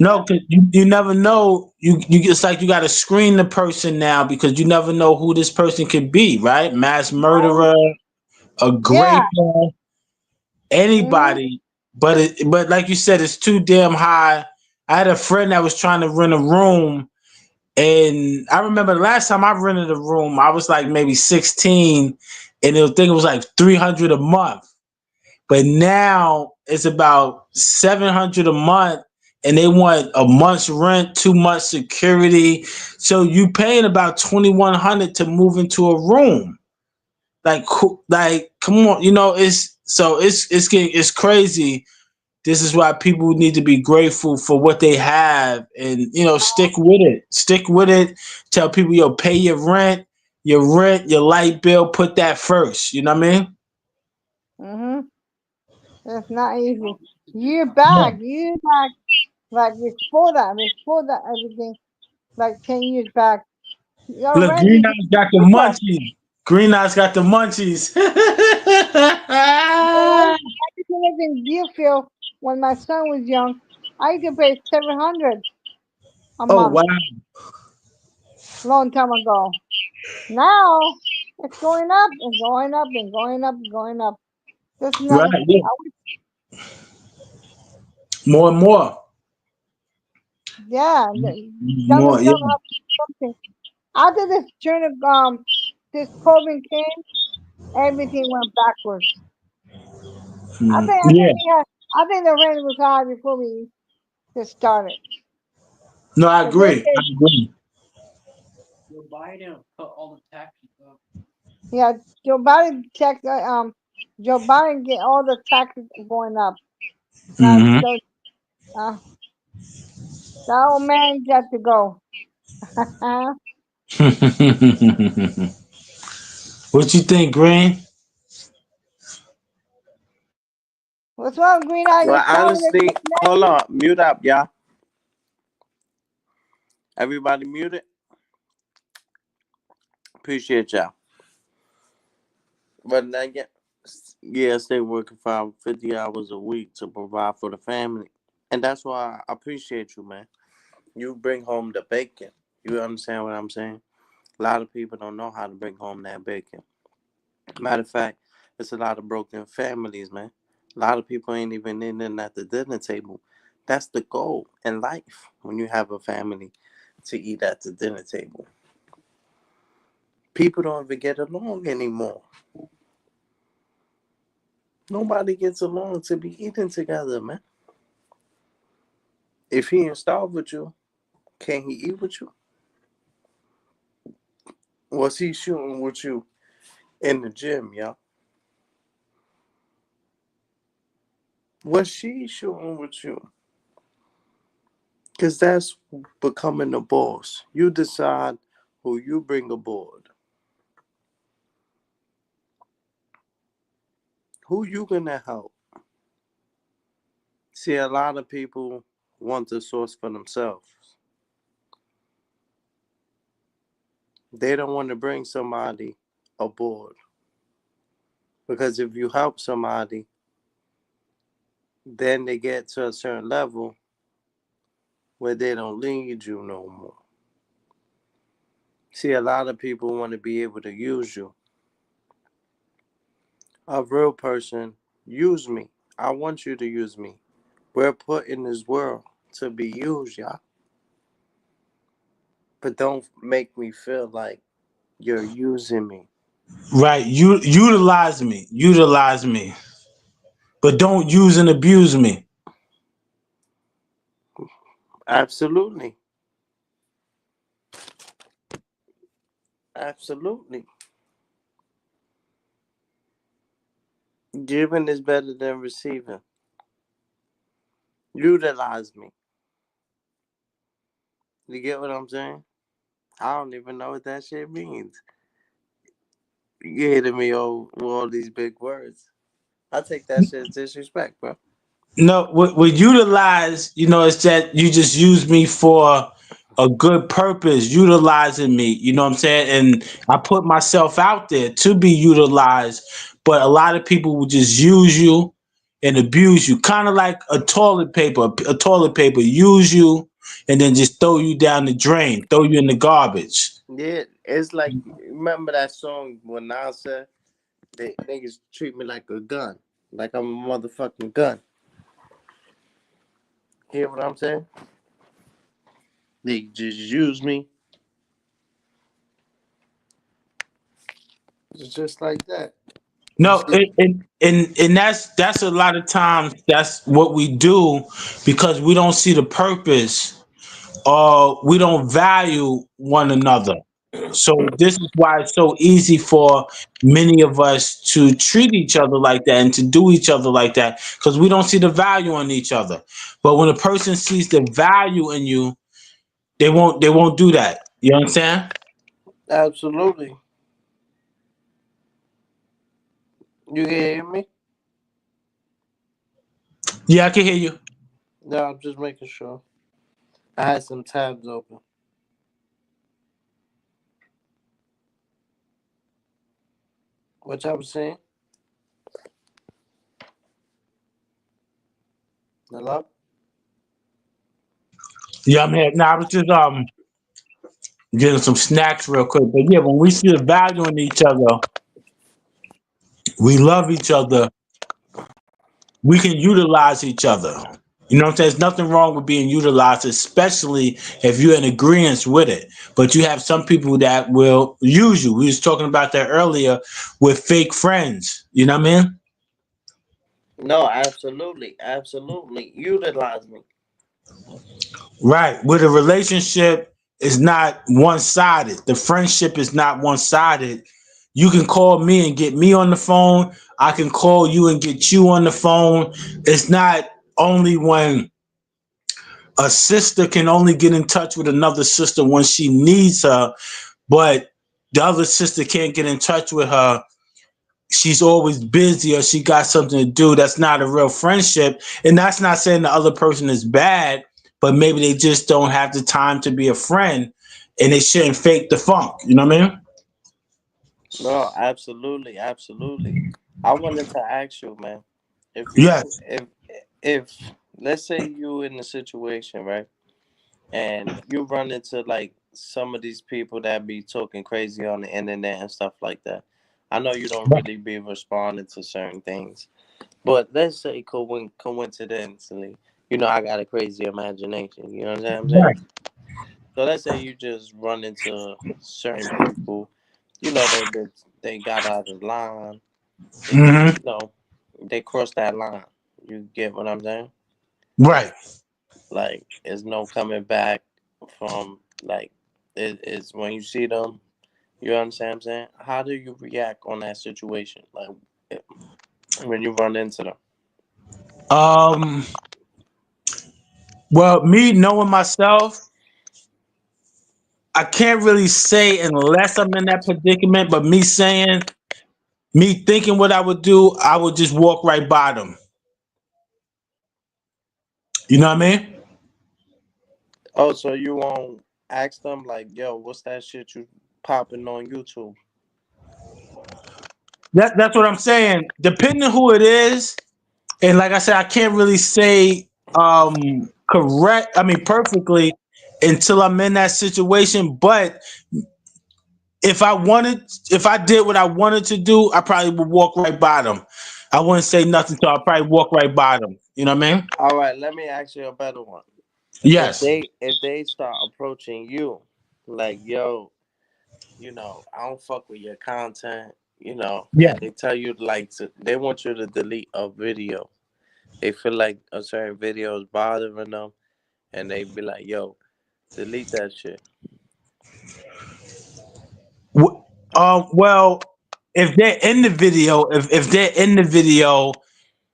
No, cause you never know. You it's like you got to screen the person now because you never know who this person could be. Right? Mass Right? murderer, a Yeah. graper, Mhm. anybody. But like you said, it's too damn high. I had a friend that was trying to rent a room, and I remember the last time I rented a room, I was like maybe 16, and I think it was like 300 a month. But now it's about 700 a month, and they want a month's rent, 2 months security. So you paying about 2,100 to move into a room. Like, come on, it's crazy. This is why people need to be grateful for what they have, and stick with it. Stick with it. Tell people, pay your rent, your light bill. Put that first. You know what I mean? Mhm. It's not easy. Yeah. Year back, like before that, everything, like 10 years back. Your Look, rent Green used to Eyes be got the cheaper. munchies. Green Eyes got the munchies. Yeah, I used to live in Deerfield when my son was young. I used to pay 700 a Oh month, wow! long time ago. Now it's going up and going up and going up and going up. There's Right, nothing. yeah. Mm, More and more, yeah, more. government Yeah. have to do something. After this COVID came, everything went backwards. I Mhm. think I think Yeah. we had, I think the rent was high before we just started. No, I Cause they agree. I said, agree. yeah, Joe Biden tax, Joe Biden get all the taxes going up. Now, Hmm. so that old man got to go. What you think, Green? What's wrong, Green Eye? Well, Your phone is honestly, hold disconnected? on, mute up, y'all. Everybody muted. Appreciate y'all. But then again, yes, they working 50 hours a week to provide for the family, and that's why I appreciate you, man. You bring home the bacon. You understand what I'm saying? A lot of people don't know how to bring home that bacon. Matter of fact, it's a lot of broken families, man. A lot of people ain't even in at the dinner table. That's the goal in life when you have a family to eat at the dinner table. People don't even get along anymore. Nobody gets along to be eating together, man. If he ain't starved with you, can he eat with you? Was he shooting with you in the gym, yo? Was she shooting with you? Because that's becoming the boss. You decide who you bring aboard. Who you gonna help? See, a lot of people want the source for themselves. They don't want to bring somebody aboard. Because if you help somebody, then they get to a certain level where they don't need you no more. See, a lot of people want to be able to use you. A real person, use me. I want you to use me. We're put in this world to be used, y'all. But don't make me feel like you're using me. Right. You utilize me, but don't use and abuse me. Absolutely. Absolutely. Giving is better than receiving. Utilize me. You get what I'm saying? I don't even know what that shit means. You hitting me with all these big words. I take that shit as disrespect, bro. No, what utilize, is that you just use me for a good purpose, utilizing me, you know what I'm saying? And I put myself out there to be utilized, but a lot of people will just use you and abuse you, kind of like a toilet paper, use you and then just throw you down the drain, throw you in the garbage. Yeah, it's like, remember that song when I said, they niggas treat me like a gun. Like I'm a motherfucking gun. Hear what I'm saying? They just use me. It's just like that. No, and that's a lot of times that's what we do because we don't see the purpose or we don't value one another. So this is why it's so easy for many of us to treat each other like that and to do each other like that because we don't see the value in each other. But when a person sees the value in you, they won't do that. You understand? Absolutely. You can hear me? Yeah, I can hear you. No, I'm just making sure. I had some tabs open. What y'all was saying? Hello? Yeah, I'm here. Now I was just getting some snacks real quick. But yeah, when we see the value in each other, we love each other, we can utilize each other. You know what I'm saying? There's nothing wrong with being utilized, especially if you're in agreement with it. But you have some people that will use you. We was talking about that earlier with fake friends. You know what I mean? No, absolutely. Absolutely. Utilize me. Right. Where the relationship is not one sided. The friendship is not one sided. You can call me and get me on the phone. I can call you and get you on the phone. It's not only when a sister can only get in touch with another sister when she needs her, but the other sister can't get in touch with her. She's always busy or she got something to do. That's not a real friendship. And that's not saying the other person is bad, but maybe they just don't have the time to be a friend and they shouldn't fake the funk. You know what I mean? No, absolutely. Absolutely. I wanted to ask you, man. If you Yes. if let's say you in a situation, right? And you run into like some of these people that be talking crazy on the internet and stuff like that. I know you don't really be responding to certain things, but let's say coincidentally, I got a crazy imagination. You know what I'm saying? Right. So let's say you just run into certain people. They got out of line. They Hmm. they crossed that line. You get what I'm saying? Right. Like, there's no coming back from, like, it's when you see them, You understand what I'm saying? How do you react on that situation? Like eh, when you run into them? Um, well, me knowing myself, I can't really say unless I'm in that predicament, but me thinking what I would do, I would just walk right by them. You know what I mean? Oh, so you won't ask them like, "Yo, what's that shit you popping on YouTube?" That's what I'm saying. Depending who it is, and like I said, I can't really say correct. I mean perfectly until I'm in that situation. But if I did what I wanted to do, I probably would walk right by them. I wouldn't say nothing, so I'll probably walk right by them. You know what I mean? All right, let me ask you a better one. Yes. If they start approaching you, like, "Yo, I don't fuck with your content," Yeah. and they tell you like they want you to delete a video. They feel like a certain video is bothering them, and they be like, "Yo, delete that shit." W- well, if they're in the video, if they're in the video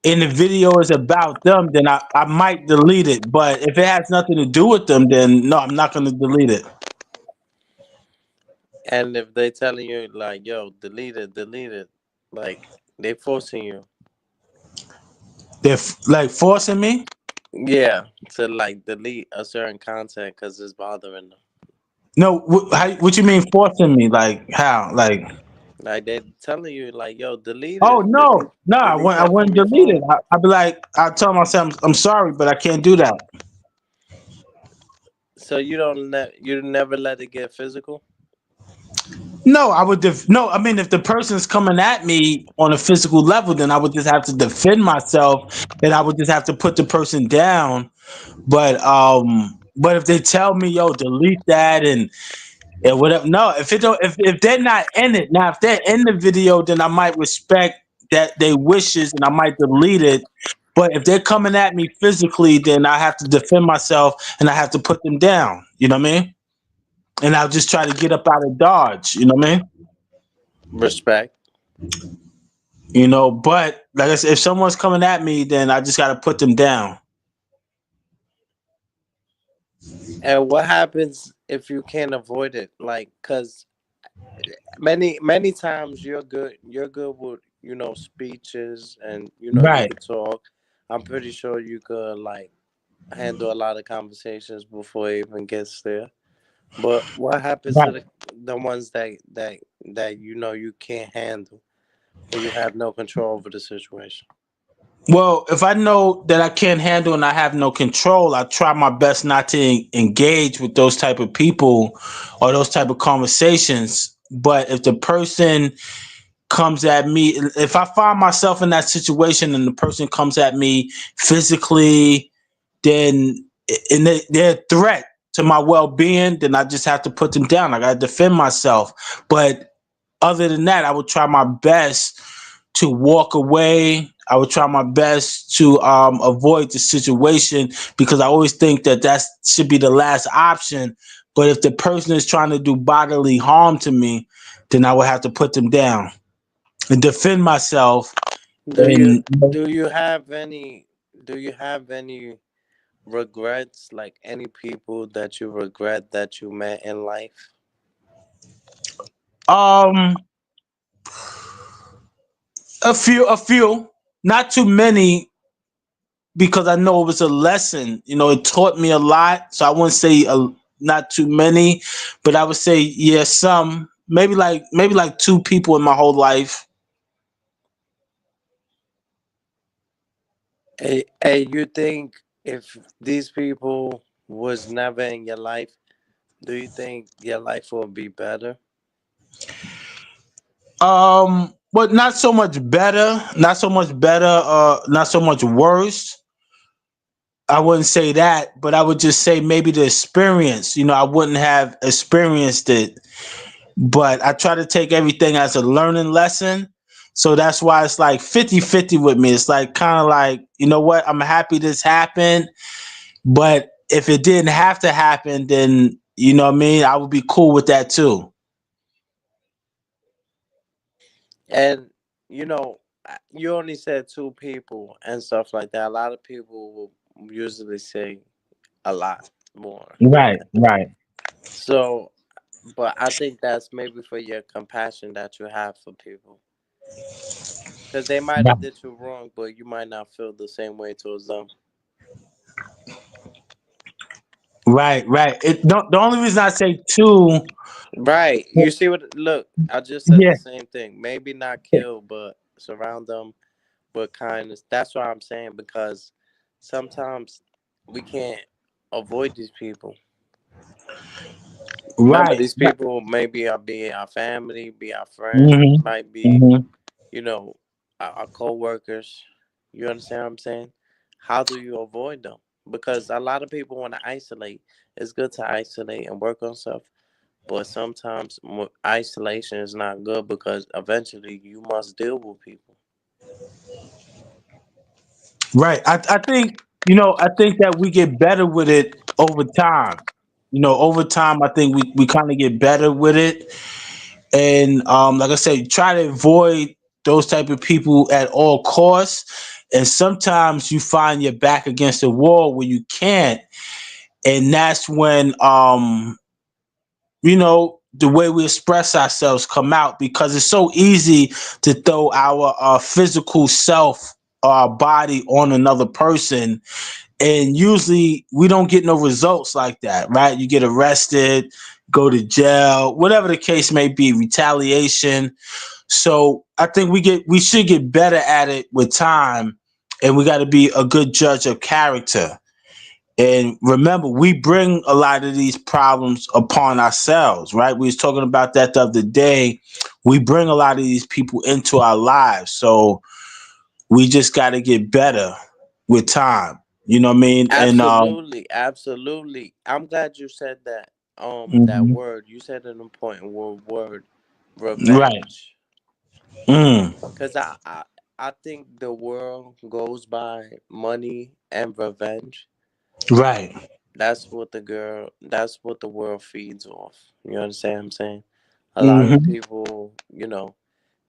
and the video is about them, then I might delete it. But if it has nothing to do with them, then no, I'm not going to delete it. And if they telling you like, "Yo, delete it," like they forcing you, They're like forcing me. yeah, to like delete a certain content because it's bothering them. No, what you mean forcing me? Like how? Like Like they telling you like, "Yo, delete oh it, no, no, delete I that from wouldn't your delete it. phone." I'd be like, I tell myself, I'm sorry, but I can't do that. So you never let it get physical. No, I would no. I mean, if the person's coming at me on a physical level, then I would just have to defend myself, and I would just have to put the person down. But if they tell me, yo, delete that and whatever, no, if it don't, if they're not in it now, if they're in the video, then I might respect that they wishes and I might delete it. But if they're coming at me physically, then I have to defend myself and I have to put them down. You know what I mean? And I'll just try to get up out of dodge. You know what I mean? Respect. But like I said, if someone's coming at me, then I just got to put them down. And what happens if you can't avoid it? Like, cause many times you're good with speeches, and you Right, could talk. I'm pretty sure you could like handle a lot of conversations before it even gets there. But what happens to right. the ones that you can't handle, or you have no control over the situation? Well, if I know that I can't handle and I have no control, I try my best not to engage with those type of people or those type of conversations. But if the person comes at me, if I find myself in that situation and the person comes at me physically, then they're a threat to my well-being, then I just have to put them down. I got to defend myself. But other than that, I would try my best to walk away. I would try my best to avoid the situation because I always think that should be the last option. But if the person is trying to do bodily harm to me, then I would have to put them down and defend myself. Do you And do you have any do you have any regrets, like any people that you regret that you met in life? um, a few, not too many, because I know it was a lesson. It taught me a lot. So I wouldn't say not too many, but I would say yeah, some. Maybe like two people in my whole life. Hey, you think if these people was never in your life, do you think your life will be better? But not so much better, not so much better, not so much worse. I wouldn't say that, but I would just say maybe the experience. I wouldn't have experienced it, but I try to take everything as a learning lesson. So that's why it's like 50-50 with me. It's like kind of like, you know what? I'm happy this happened, but if it didn't have to happen, then you know what I mean? I would be cool with that too. And you know, you only said two people and stuff like that. A lot of people will usually say a lot more than Right, that. right. So, but I think that's maybe for your compassion that you have for people, because they might have did you wrong, but you might not feel the same way towards them. Right, right. The only reason I say two, Right. You see what? Look, I just said yeah, the same thing. Maybe not kill, but surround them with kindness. That's what I'm saying, because sometimes we can't avoid these people. Remember, right. these people maybe are be our family, be our friends, Mm-hmm, might be, mm-hmm. you know, our co-workers. You understand what I'm saying? How do you avoid them? Because a lot of people want to isolate. It's good to isolate and work on stuff, but sometimes isolation is not good, because eventually you must deal with people. Right. I think, I think that we get better with it over time. Over time, I think we kind of get better with it. And like I said, try to avoid those type of people at all costs. And sometimes you find your back against the wall where you can't. And that's when, the way we express ourselves come out, because it's so easy to throw our physical self, our body on another person, and usually we don't get no results like that, right? You get arrested, go to jail, whatever the case may be, retaliation. So I think we should get better at it with time, and we got to be a good judge of character. And remember, we bring a lot of these problems upon ourselves, right? We was talking about that the other day. We bring a lot of these people into our lives, so we just got to get better with time. You know what I mean? And Absolutely, absolutely. I'm glad you said that. That mhm. word you said, an important word, Right. revenge. Mm. Cause I think the world goes by money and revenge. Right. That's what the world feeds off. You understand what I'm saying? A lot of Hmm. people,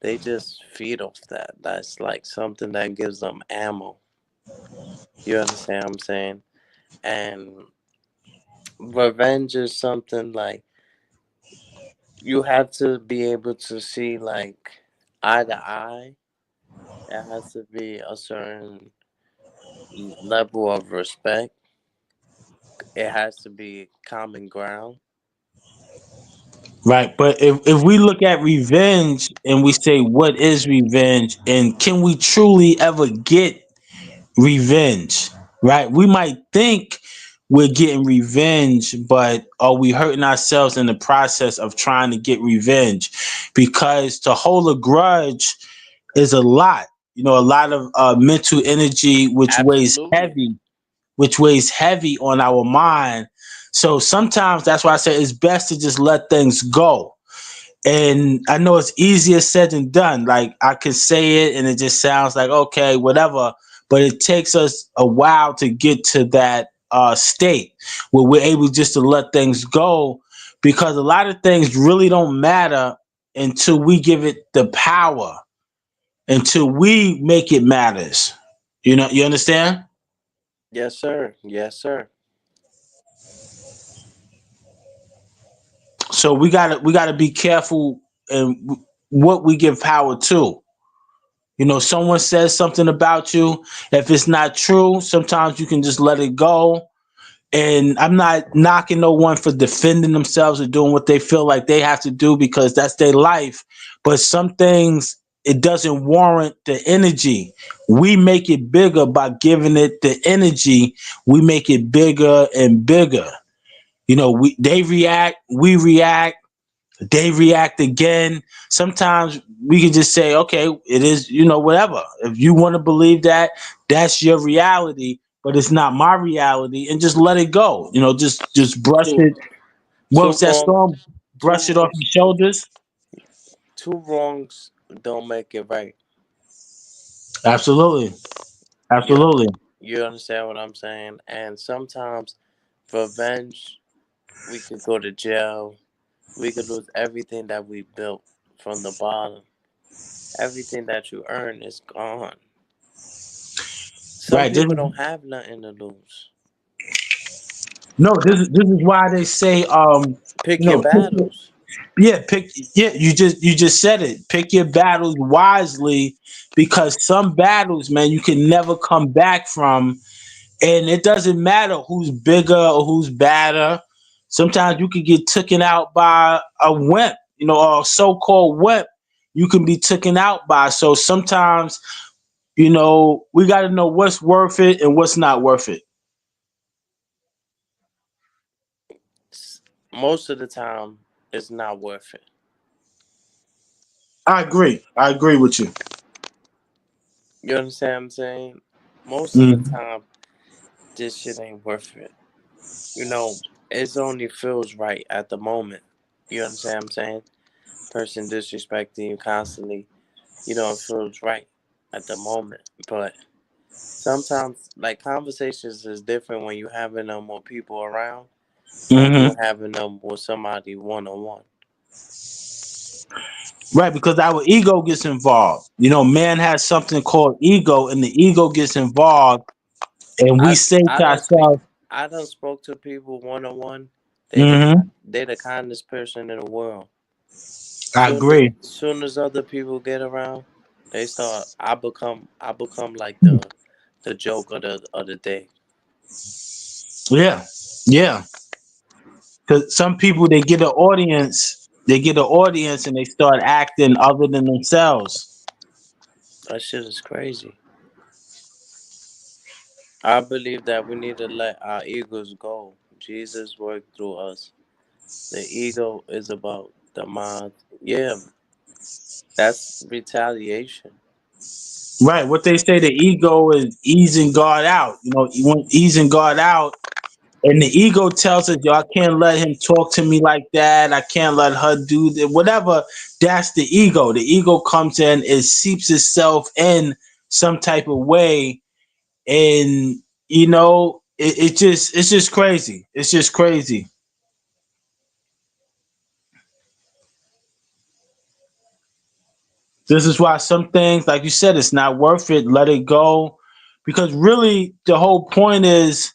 they just feed off that. That's like something that gives them ammo. You understand what I'm saying? And revenge is something like you have to be able to see like eye to eye. It has to be a certain level of respect. It has to be common ground. Right. But if we look at revenge and we say, what is revenge, and can we truly ever get revenge? Right. We might think we're getting revenge, but are we hurting ourselves in the process of trying to get revenge? Because to hold a grudge is a lot. A lot of mental energy, Absolutely. which weighs heavy on our mind. So sometimes that's why I say it's best to just let things go. And I know it's easier said than done. Like I can say it and it just sounds like, okay, whatever. But it takes us a while to get to that state where we're able just to let things go, because a lot of things really don't matter until we give it the power, until we make it matters. You understand? Yes, sir. Yes, sir. So we gotta be careful in what we give power to. Someone says something about you. If it's not true, sometimes you can just let it go. And I'm not knocking no one for defending themselves or doing what they feel like they have to do, because that's their life. But some things, it doesn't warrant the energy. We make it bigger by giving it the energy. We make it bigger and bigger. They react, we react, they react again. Sometimes we can just say, okay, it is, whatever. If you want to believe that, that's your reality, but it's not my reality, and just let it go. Just brush Two it. two What's that wrong storm? two Brush it off wrongs your shoulders. two wrongs don't make it right. Absolutely. You Absolutely. you understand what I'm saying? And sometimes revenge, we could go to jail. We could lose everything that we built from the bottom. Everything that you earn is gone. Some Right. people don't have nothing to lose. No, this is why they say Pick you your know battles. pick yeah, you just said it. Pick your battles wisely, because some battles, man, you can never come back from, and it doesn't matter who's bigger or who's badder. Sometimes you could get taken out by a wimp, or a so-called wimp. You can be taken out by. So sometimes, we got to know what's worth it and what's not worth it. Most of the time, it's not worth it. I agree. I agree with you. You understand what I'm saying? Most of the Mhm. time, this shit ain't worth it. You know, it only feels right at the moment. You understand what I'm saying? Person disrespecting you constantly, it feels right at the moment. But sometimes, like, conversations is different when you having them with people around and hmm you having them with somebody one on one. Right, because our ego gets involved. Man has something called ego, and the ego gets involved, and we I say I to don't speak. ourselves, I done spoke to people one on one. hmm They the kindest person in the world. I agree. Soon as other people get around, they start. I become like the joke of the day. Yeah, yeah. Because some people, they get an audience, and they start acting other than themselves. That shit is crazy. I believe that we need to let our egos go. Jesus worked through us. The ego is about the mind. Yeah, that's retaliation. Right. What they say, the ego is easing God out. You want easing God out. And the ego tells us, yo, I can't let him talk to me like that. I can't let her do that. Whatever. That's the ego. The ego comes in, it seeps itself in some type of way. And, it's just crazy. It's just crazy. This is why some things, like you said, it's not worth it. Let it go. Because really, the whole point is,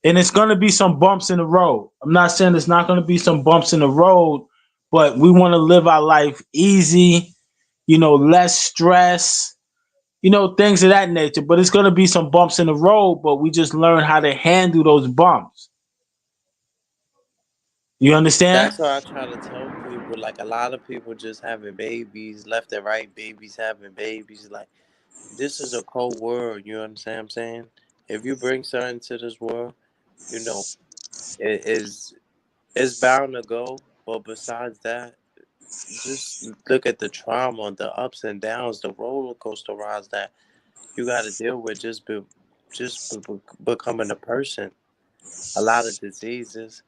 and it's going to be some bumps in the road. I'm not saying there's not going to be some bumps in the road, but we want to live our life easy, less stress, things of that nature. But it's going to be some bumps in the road, but we just learn how to handle those bumps. You understand? That's what I try to tell people. Like, a lot of people just having babies left and right, babies having babies. Like, this is a cold world. You understand what I'm saying? If you bring something to this world, you know it is it's bound to go. But besides that, just look at the trauma, the ups and downs, the roller coaster rides that you got to deal with. Becoming a person. A lot of diseases,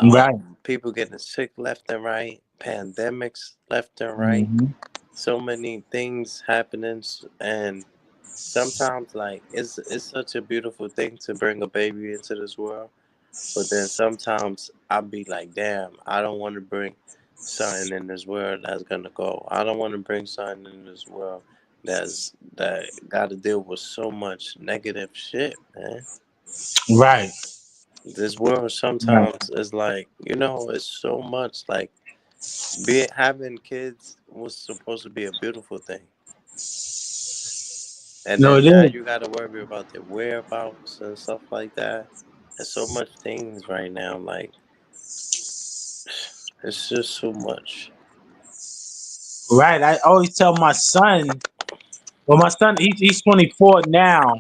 Right. people getting sick left and right, pandemics left and right, hmm so many things happening, and sometimes, like, it's such a beautiful thing to bring a baby into this world, but then sometimes I be like, damn, I don't want to bring something in this world that's gonna go. I don't want to bring something in this world that got to deal with so much negative shit, man. Right. This world Right. sometimes is like, it's so much like having kids was supposed to be a beautiful thing. And No, then it now is. you got to worry about their whereabouts and stuff like that. There's so much things right now. Like, it's just so much. Right. I always tell my son, well, my son, he's 24 now,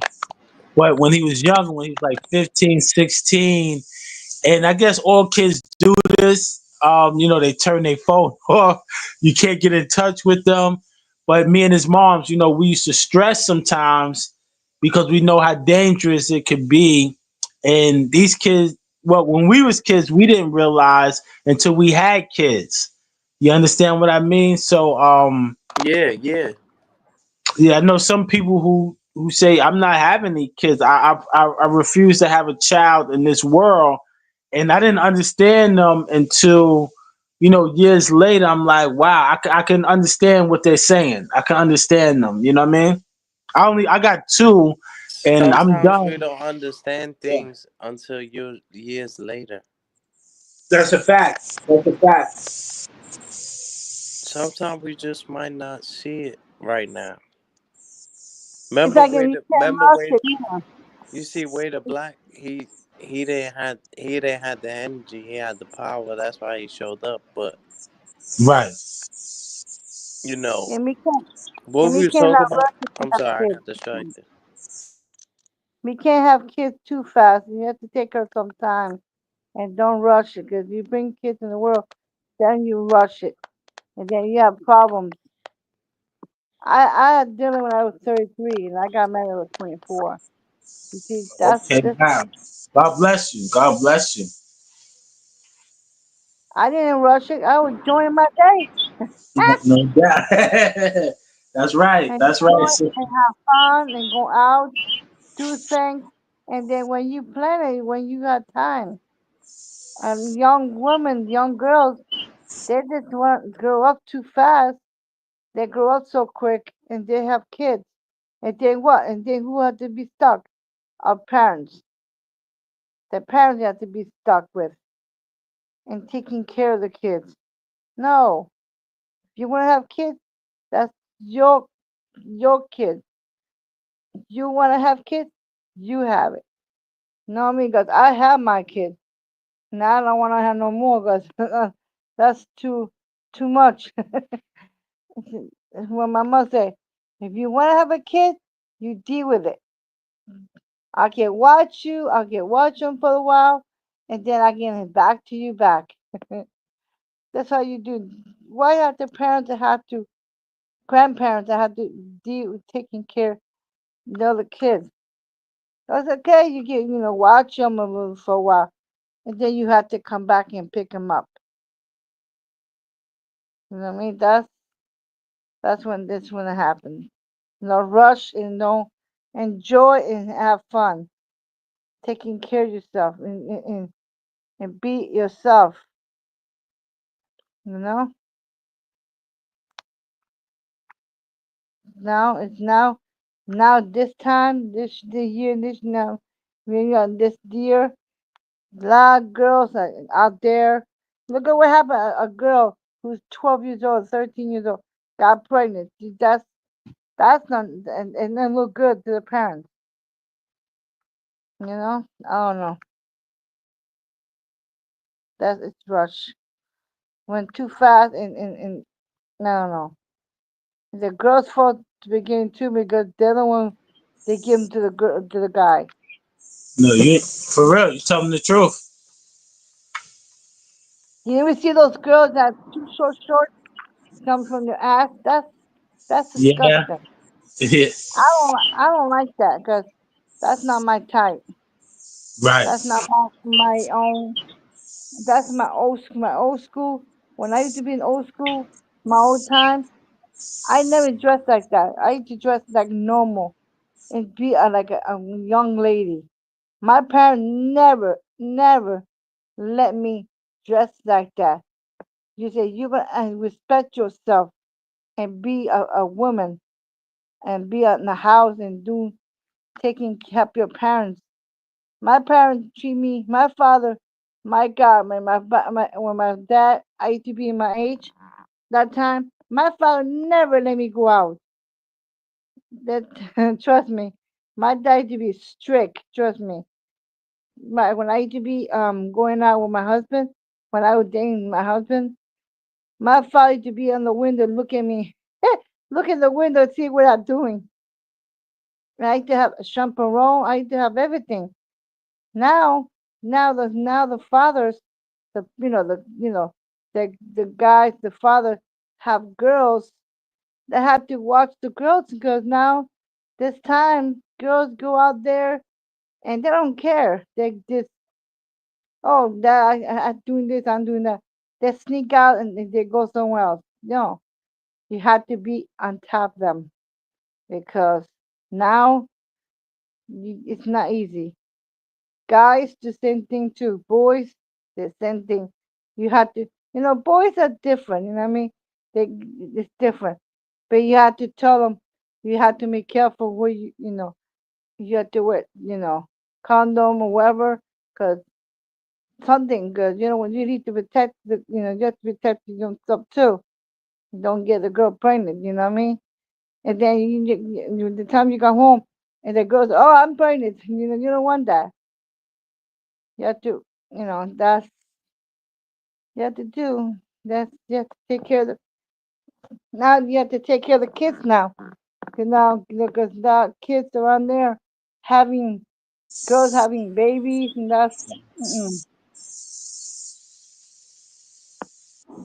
but when he was young, when he was like 15, 16. And I guess all kids do this. They turn their phone off. You can't get in touch with them. But me and his moms, we used to stress sometimes because we know how dangerous it could be. And these kids, well, when we was kids, we didn't realize until we had kids. You understand what I mean? So, Yeah, yeah. yeah, I know some people who say I'm not having any kids. I refuse to have a child in this world, and I didn't understand them until years later, I'm like, wow, I can understand what they're saying. I can understand them. You know what I mean? I got two, and I'm Sometimes we done. don't understand Yeah, things until years later. that's a fact. That's a fact. Sometimes we just might not see it right now. It's like if you can't Remember rush Wade, it either. you see Wade the Black, he didn't have the energy, he had the power, that's why he showed up. But Right. you know, And we can't, what and we we was talking cannot about, rush it to I'm have sorry, I kids. got distracted. We can't have kids too fast. You have to take her some time and don't rush it. Because you bring kids in the world, then you rush it, and then you have problems. I had Dylan when I was 33, and I got married when I was 24. You see, Okay. that's Wow. God bless you. God bless you. I didn't rush it. I was enjoying my day No, no doubt. That's right. and That's right. enjoy So, and have fun and go out, do things, and then when you plan it, when you got time, and young women, young girls, they just want to grow up too fast. They grow up so quick, and they have kids, and then what? And then who have to be stuck? Our parents. The parents have to be stuck with and taking care of the kids. No, if you want to have kids, that's your kid. You want to have kids, you have it. Know what I mean? Because I have my kids. Now I don't want to have no more because that's too much. When my mother say, if you want to have a kid, you deal with it. I can watch you. I can watch them for a while, and then I get back to you back. That's how you do. Why have the parents that have to, grandparents that have to deal with taking care of the other kids? That's okay. You get, watch them a little for a while, and then you have to come back and pick them up. You know what I mean? That's when it happens. No rush and no enjoy and have fun. Taking care of yourself and be yourself. You know. Now this time this year this now when you're this year, a lot of girls are out there. Look at what happened. A girl who's 12 years old, 13 years old, got pregnant. That's not and then look good to the parents. I don't know. That's it's rush. Went too fast and I don't know. The girl's fault to begin too because they're the one they give them to the girl to the guy. no, you for real. You telling the truth. You ever see those girls that too short come from your ass? That's Yeah. disgusting. Yeah. I don't like that because that's not my type. Right. That's not my own. That's my old school. When I used to be in old school, my old time, I never dressed like that. I used to dress like normal and be like a young lady. My parents never let me dress like that. You say you gonna respect yourself and be a woman and be in the house and taking help your parents. My parents treat me, my father, my God, when my dad, I used to be in my age that time, my father never let me go out. That trust me, my dad used to be strict. Trust me, when I used to be going out with my husband, when I was dating my husband, my father used to be on the window, look at me, look in the window, see what I'm doing. I used to have a chaperone. I used to have everything. Now, now the fathers, the guys, the father have girls that have to watch the girls because now this time girls go out there and they don't care. They just that I'm doing this, I'm doing that. They sneak out and they go somewhere else. No, you have to be on top of them because now it's not easy. Guys, the same thing too. Boys, the same thing. You have to. Boys are different. You know what I mean? They it's different, but you have to tell them. You have to be careful where you have to wear condom or whatever, cause something good. When you need to protect you have to protect yourself too. Don't get the girl pregnant. You know what I mean? And then the time you go home, and the girl's, oh, I'm pregnant. You don't want that. You have to, that's you have to do. That's you have to take care of the. Now you have to take care of the kids now. Because now kids around there having girls having babies, and mm,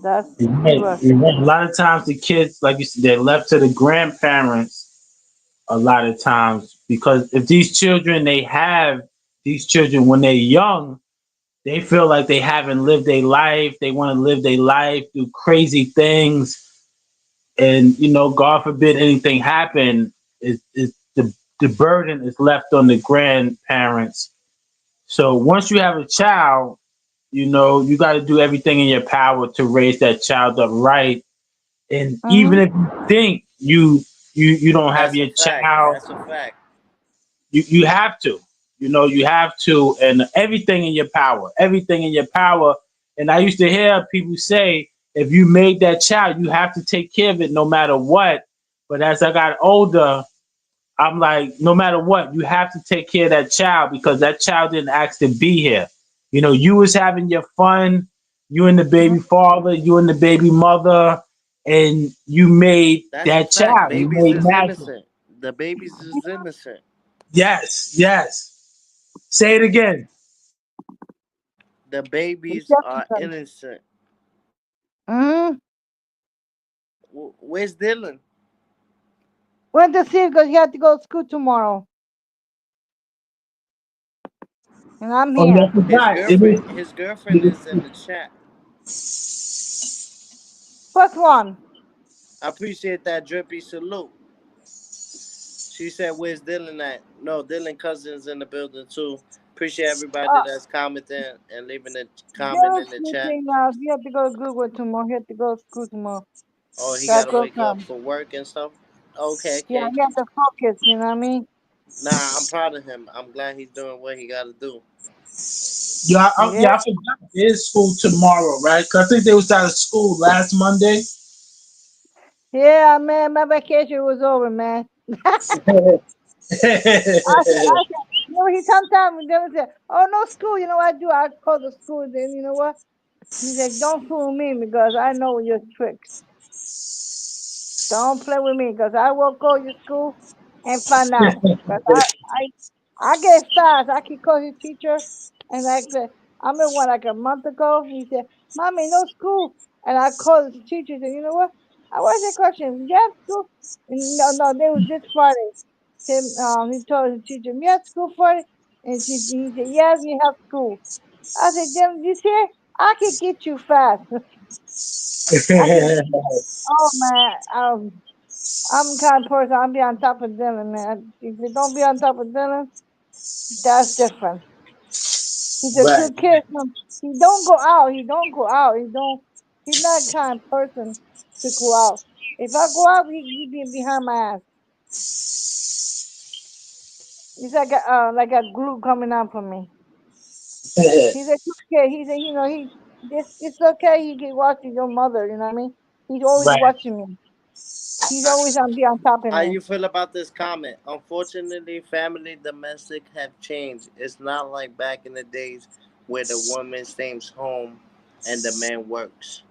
that's too Right. rough. Right. A lot of times the kids, like you said, they're left to the grandparents a lot of times because if they have these children when they're young, they feel like they haven't lived their life. They want to live their life, do crazy things, and God forbid anything happen, is the burden is left on the grandparents. So once you have a child, you got to do everything in your power to raise that child up right. And even Mm-hmm. if you think you don't have That's a your fact. child, That's a fact. you have to. You have to, and everything in your power, everything in your power. And I used to hear people say, if you made that child, you have to take care of it no matter what. But as I got older, I'm like, no matter what, you have to take care of that child because that child didn't ask to be here. You was having your fun, you and the baby father, you and the baby mother, and you made That's a that fact. child. You Babies made is magic. innocent. The babies is innocent. Yes, yes. Say it again. The It's babies are different. innocent. Mm-hmm. Where's Dylan? Went to see because you have to go to school tomorrow, and I'm Oh, yeah, here. I forgot. His girlfriend is in the chat. First one. I appreciate that drippy salute. She said, "Where's Dylan at?" No, Dylan Cousins in the building too. Appreciate everybody Uh, that's commenting and leaving a comment Dylan's in the chat. sleeping now. You have to go to Google tomorrow. You have to go to school tomorrow. Oh, he Gotta gotta go wake up come. for work and stuff. Okay, Yeah, okay. you have to focus. You know what I mean? Nah, I'm proud of him. I'm glad he's doing what he gotta do. Yeah. yeah, I forgot. It is school tomorrow, right? 'Cause I think they was out of school last Monday. Yeah, man. My vacation was over, man. He sometimes Dylan said, "Oh, no school." You know what I do? I call the school. Then you know what? He's like, "Don't fool me because I know your tricks. Don't play with me because I will call your school and find out. Because I get fast. I can call his teacher, and I said, I remember one like a month ago. He said, "Mommy, no school," and I called the teacher. And you know what? I was that question. You have school? And no, they was this Friday. He told his teacher, "You have school Friday," and he said, "Yes, we have school." I said, "Jim, you see, I can get you fast. I can get you." Oh man, I'm the kind of person I'll be on top of Dylan, man. If you don't be on top of Dylan, that's different. He's a Right. good kid. He don't go out. He don't go out. He don't. He's not the kind of person to go out. If I go out, he be behind my ass. He's like a glue coming out for me. He's a good kid. He's a he. It's okay. He can watch your mother. You know what I mean? He's always Right. watching me. He's always on be on top of How me. you feel about this comment? Unfortunately, family domestic have changed. It's not like back in the days where the woman stays home and the man works.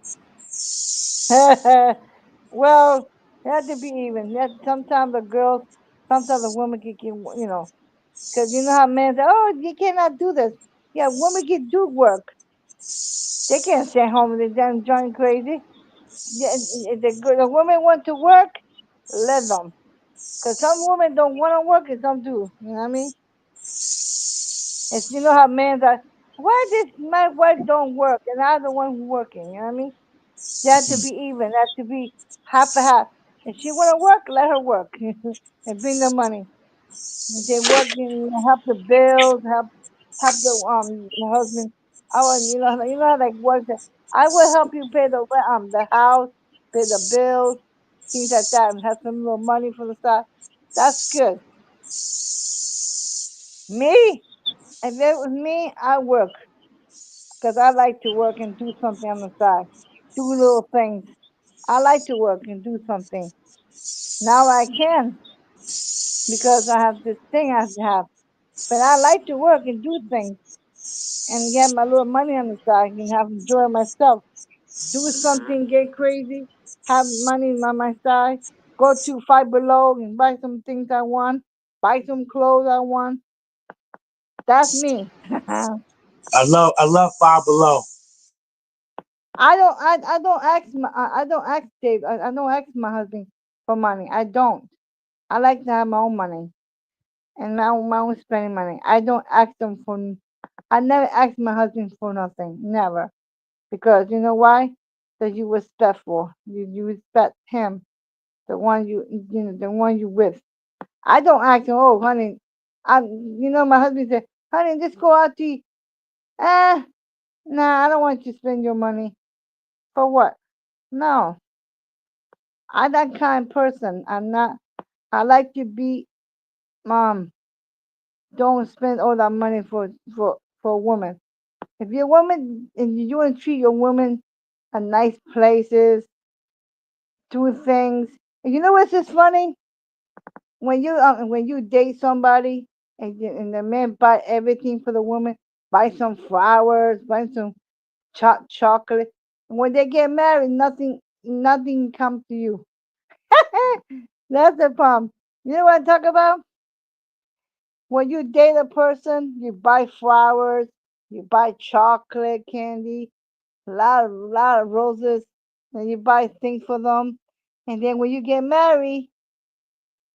Well, it had to be even. Sometimes the girls, sometimes the woman can get, because you know how men say, "Oh, you cannot do this." Yeah, women can do work. They can't stay home and they're enjoying crazy. Yeah, if the women want to work, let them. Because some women don't want to work and some do. You know what I mean? It's you know how men are. Why this my wife don't work and I'm the one who working? You know what I mean? They have to be even. They have to be half a half. If she want to work, let her work and bring the money. If they work, help the bills, help the husband. I was, you know how like work. I will help you pay the house, pay the bills, things like that, and have some little money for the side. That's good. Me, if it was me, I work because I like to work and do something on the side, do little things. I like to work and do something. Now I can because I have this thing I have to have. But I like to work and do things and get my little money on the side and have enjoy myself. Do something, get crazy, have money on my side, go to Five Below and buy some things I want, buy some clothes I want. That's me. I love Five Below. I don't ask Dave. I don't ask my husband for money. I don't. I like to have my own money and my own spending money. I don't ask them for. I never ask my husband for nothing. Never. Because you know why? Because you respectful. You respect him, the one the one you with. I don't ask him. Oh, honey, my husband said, honey, just go out to eat. Eh, nah, I don't want you to spend your money for what? No, I'm that kind of person. I'm not. I like to be, mom. Don't spend all that money for a woman. If you're a woman and you want to treat your woman at nice places, do things. And you know what's just funny? When you date somebody and the man buy everything for the woman, buy some flowers, buy some chocolate. And when they get married, nothing comes to you. That's the problem. You know what I'm talking about? When you date a person, you buy flowers, you buy chocolate, candy, lot of roses, and you buy things for them. And then when you get married,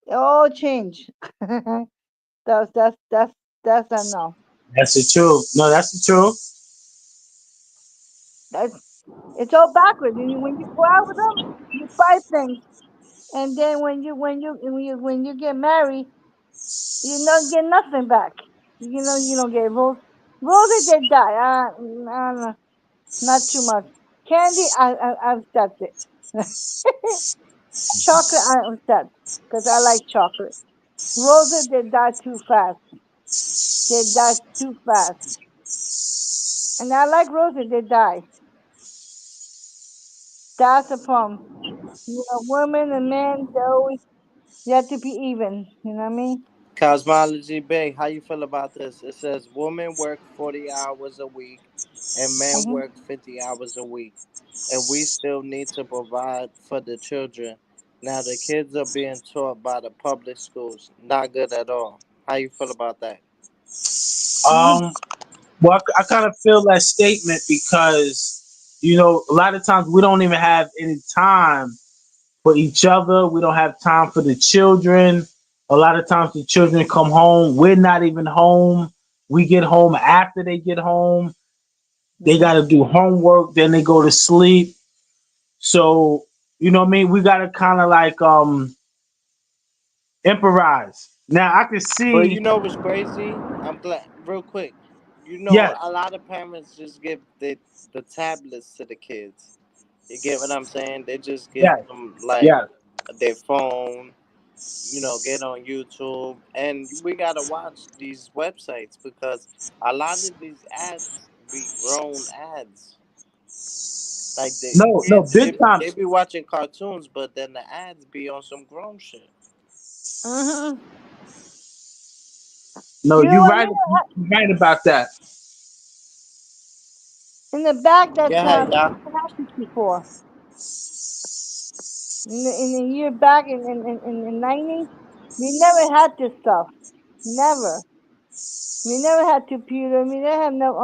it all change. that's that's that's that's a no. That's the truth. No, that's the truth. That's it's all backwards. And when you go out with them, you buy things, and then when you get married, you don't get nothing back. You don't get roses they die. I don't know, not too much. Candy, I've accept it. Chocolate, I accept because I like chocolate. Roses they die too fast. They die too fast, and I like roses. They die. That's the problem. Women and men, they always you have to be even. You know what I mean? Cosmology Bay, how you feel about this? It says women work 40 hours a week and men Hmm. work 50 hours a week. And we still need to provide for the children. Now the kids are being taught by the public schools. Not good at all. How you feel about that? Hmm. Um, well, I kind of feel that statement because a lot of times we don't even have any time for each other. We don't have time for the children. A lot of times the children come home. We're not even home. We get home after they get home. They got Hmm. to do homework. Then they go to sleep. So, you know what I mean? We got to kind of like improvise. Now, I can But you see, know what's crazy? I'm glad, real quick. You know, yes, a lot of parents just give the tablets to the kids. You get what I'm saying? They just give yes, them like yes. their phone, get on YouTube, and we gotta watch these websites because a lot of these ads be grown ads. Like the No, no, kids, big time. they be watching cartoons, but then the ads be on some grown shit. Hmm. No, You know you're what? right. You're right about that. In the back, that Yeah, yeah. never happened before. In the year back in 90s, we never had this stuff. Never. We never had computer. We never had no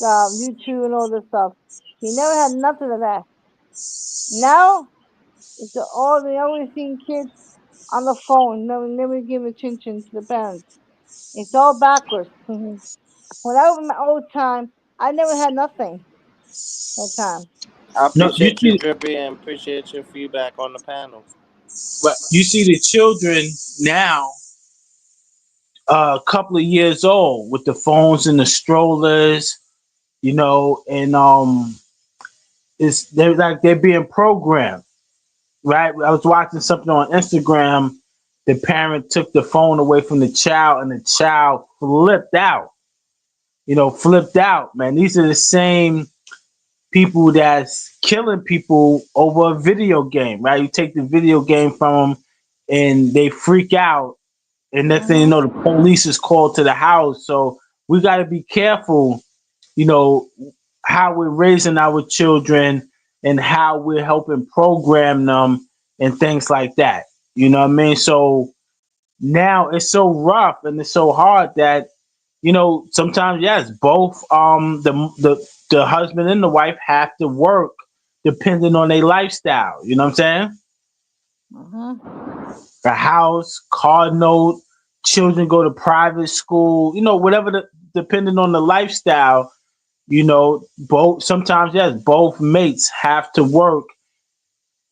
YouTube and all this stuff. We never had nothing of that. Now all they always seeing kids on the phone. Never give attention to the parents. It's all backwards. When I was in my old time, I never had nothing that time. I No, you appreciate you, see, Drippy, and appreciate your feedback on the panel. but you see the children now. a couple of years old with the phones and the strollers, and they're being programmed, right? I was watching something on Instagram. The parent took the phone away from the child, and the child flipped out. Flipped out, man. These are the same people that's killing people over a video game, right? You take the video game from them, and they freak out, and next thing you know, the police is called to the house. So we got to be careful, you know, how we're raising our children and how we're helping program them and things like that. You know what I mean? So now it's so rough and it's so hard that sometimes, yes, both the husband and the wife have to work depending on their lifestyle. You know what I'm saying? A house, car note, children go to private school, whatever depending on the lifestyle, both sometimes, yes, both mates have to work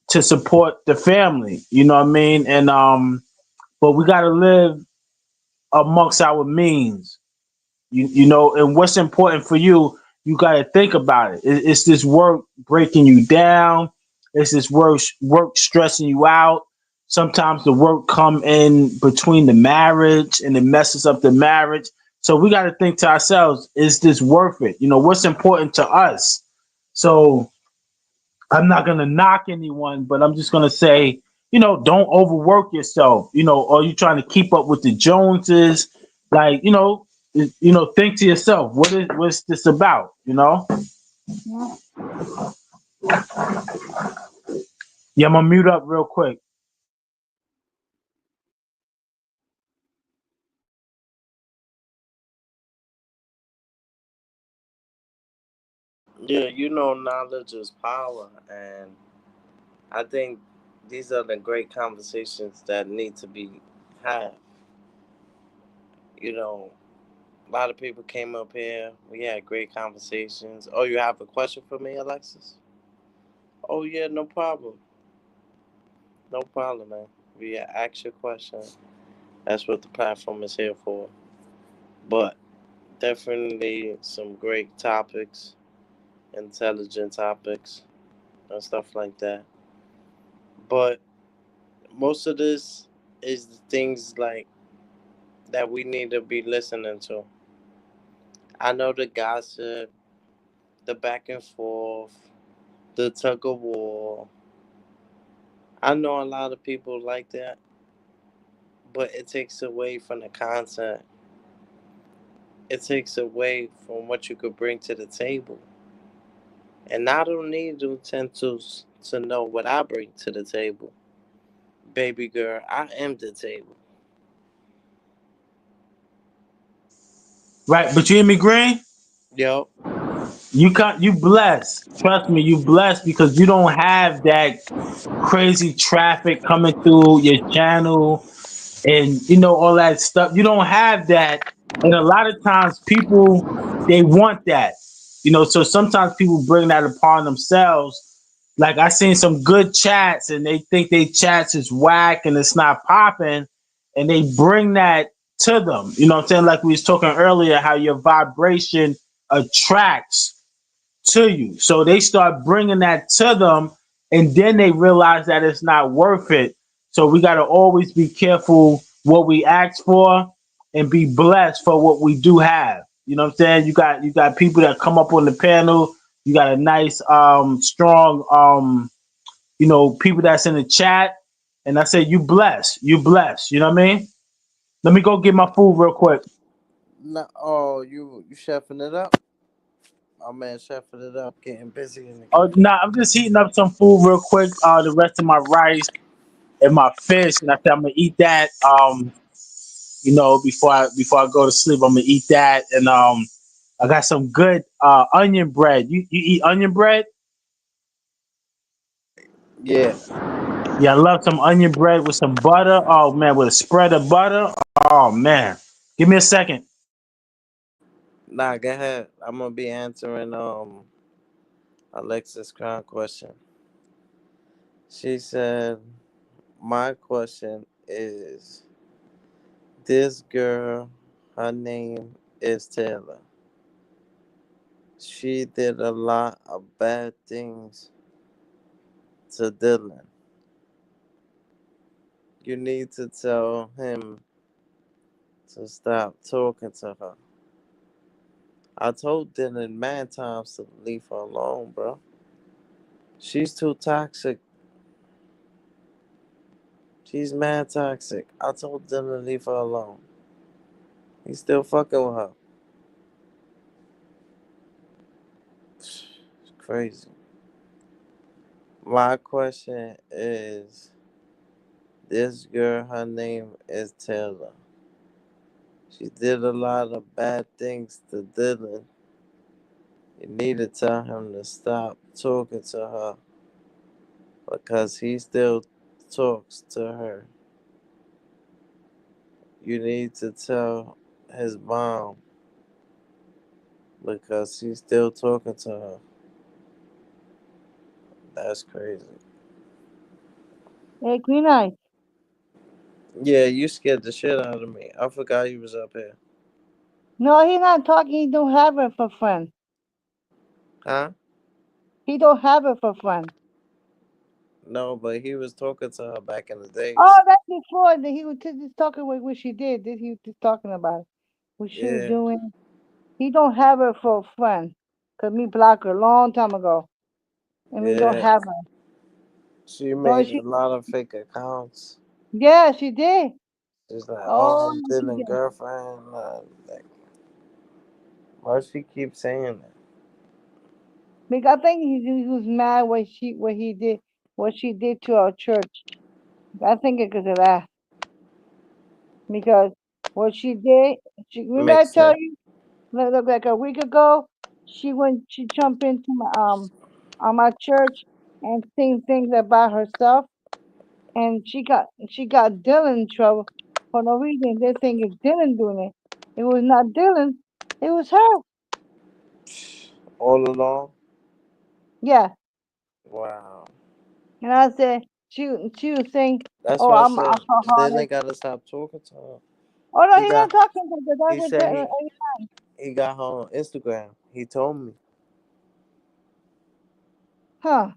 to support the family. You know what I mean? And but we gotta live amongst our means. And what's important for you, you got to think about it. It's this work breaking you down. It's this work stressing you out. Sometimes the work come in between the marriage and it messes up the marriage. So we got to think to ourselves, is this worth it? What's important to us? So I'm not gonna knock anyone, but I'm just gonna say, don't overwork yourself. Or you trying to keep up with the Joneses. Like, think to yourself, what's this about? Yeah, I'm gonna mute up real quick. Yeah, knowledge is power, and I think these are the great conversations that need to be had. You know, a lot of people came up here. We had great conversations. Oh, you have a question for me, Alexis? Oh, yeah, no problem. No problem, man. We ask your question. That's what the platform is here for. But definitely some great topics, intelligent topics, and stuff like that. But most of this is the things like that we need to be listening to. I know the gossip, the back and forth, the tug of war. I know a lot of people like that, but it takes away from the content. It takes away from what you could bring to the table. And I don't need utensils to know what I bring to the table. Baby girl, I am the table. Right, but you hear me, Green? Yo, You blessed. Trust me, you blessed because you don't have that crazy traffic coming through your channel and all that stuff. You don't have that, and a lot of times people, they want that. So sometimes people bring that upon themselves. Like, I seen some good chats and they think they chats is whack and it's not popping, and they bring that to them. You know what I'm saying? Like we was talking earlier, how your vibration attracts to you. So they start bringing that to them, and then they realize that it's not worth it. So we got to always be careful what we ask for and be blessed for what we do have. You know what I'm saying? You got people that come up on the panel. You got a nice, strong, people that's in the chat. And I say, you bless, you bless. You know what I mean? Let me go get my food real quick. no, oh, you chefing it up? My man chefing it up, getting busy in the Oh, kitchen. nah, I'm just heating up some food real quick. The rest of my rice and my fish, and I said I'm gonna eat that. Before I go to sleep, I'm gonna eat that, and I got some good onion bread. You eat onion bread? Yeah, Yeah, I love some onion bread with some butter. Oh man, with a spread of butter. Oh man, give me a second. nah, go ahead. I'm gonna be answering Alexis' crown question. She said, "My question is, This girl, her name is Taylor. She did a lot of bad things to Dylan. You need to tell him to stop talking to her. I told Dylan mad times to leave her alone, bro. She's too toxic. She's mad toxic. I told Dylan to leave her alone. He's still fucking with her. It's crazy. My question is this girl, her name is Taylor. She did a lot of bad things to Dylan. You need to tell him to stop talking to her because he still talks to her. You need to tell his mom because he's still talking to her. That's crazy. Hey, Green Eye. Yeah, you scared the shit out of me. I forgot you was up here. No, he not talking. He don't have her for friend. Huh? He don't have her for friend. No, but he was talking to her back in the Oh, days. that's before that he was just talking what she did. This he was just talking about what she was Yeah, doing. He don't have her for a friend. Cause me blocked her a long time ago, and we don't yeah. have her. She So made she, a lot of fake accounts. yeah, she did. She's like, oh, Oh, I'm she Dylan's did. girlfriend. Like, why she keep saying that? Because I think he was mad what she did to our church. I think it because of that. Because what she did, remember I Makes tell sense. you, look, like a week ago, she jumped into my on my church and saying things about herself, and she got Dylan in trouble for no reason. They think it's Dylan doing it. It was not Dylan. It was her. All along. Yeah. Wow. And I said she was saying, That's "Oh, why I I'm said alcoholic." Dylan gotta stop talking to her. Oh no, He he don't got. talk to her. He That's what said he got her on Instagram. He told me. huh?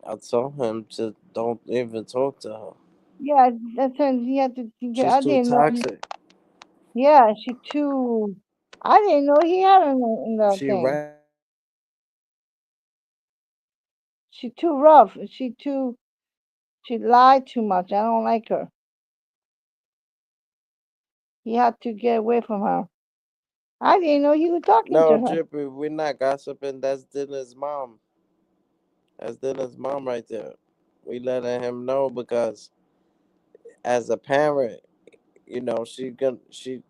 I told him to don't even talk to her. Yeah, that's when he had to. She's I too didn't know. toxic. Yeah, she too. I didn't know he had her in the She thing. rap. She too rough. She too. She lied too much. I don't like her. He had to get away from her. I didn't know he was talking No, to her. Drippy, we're not gossiping. That's Dylan's mom. That's Dylan's mom right there. We letting him know because as a parent, she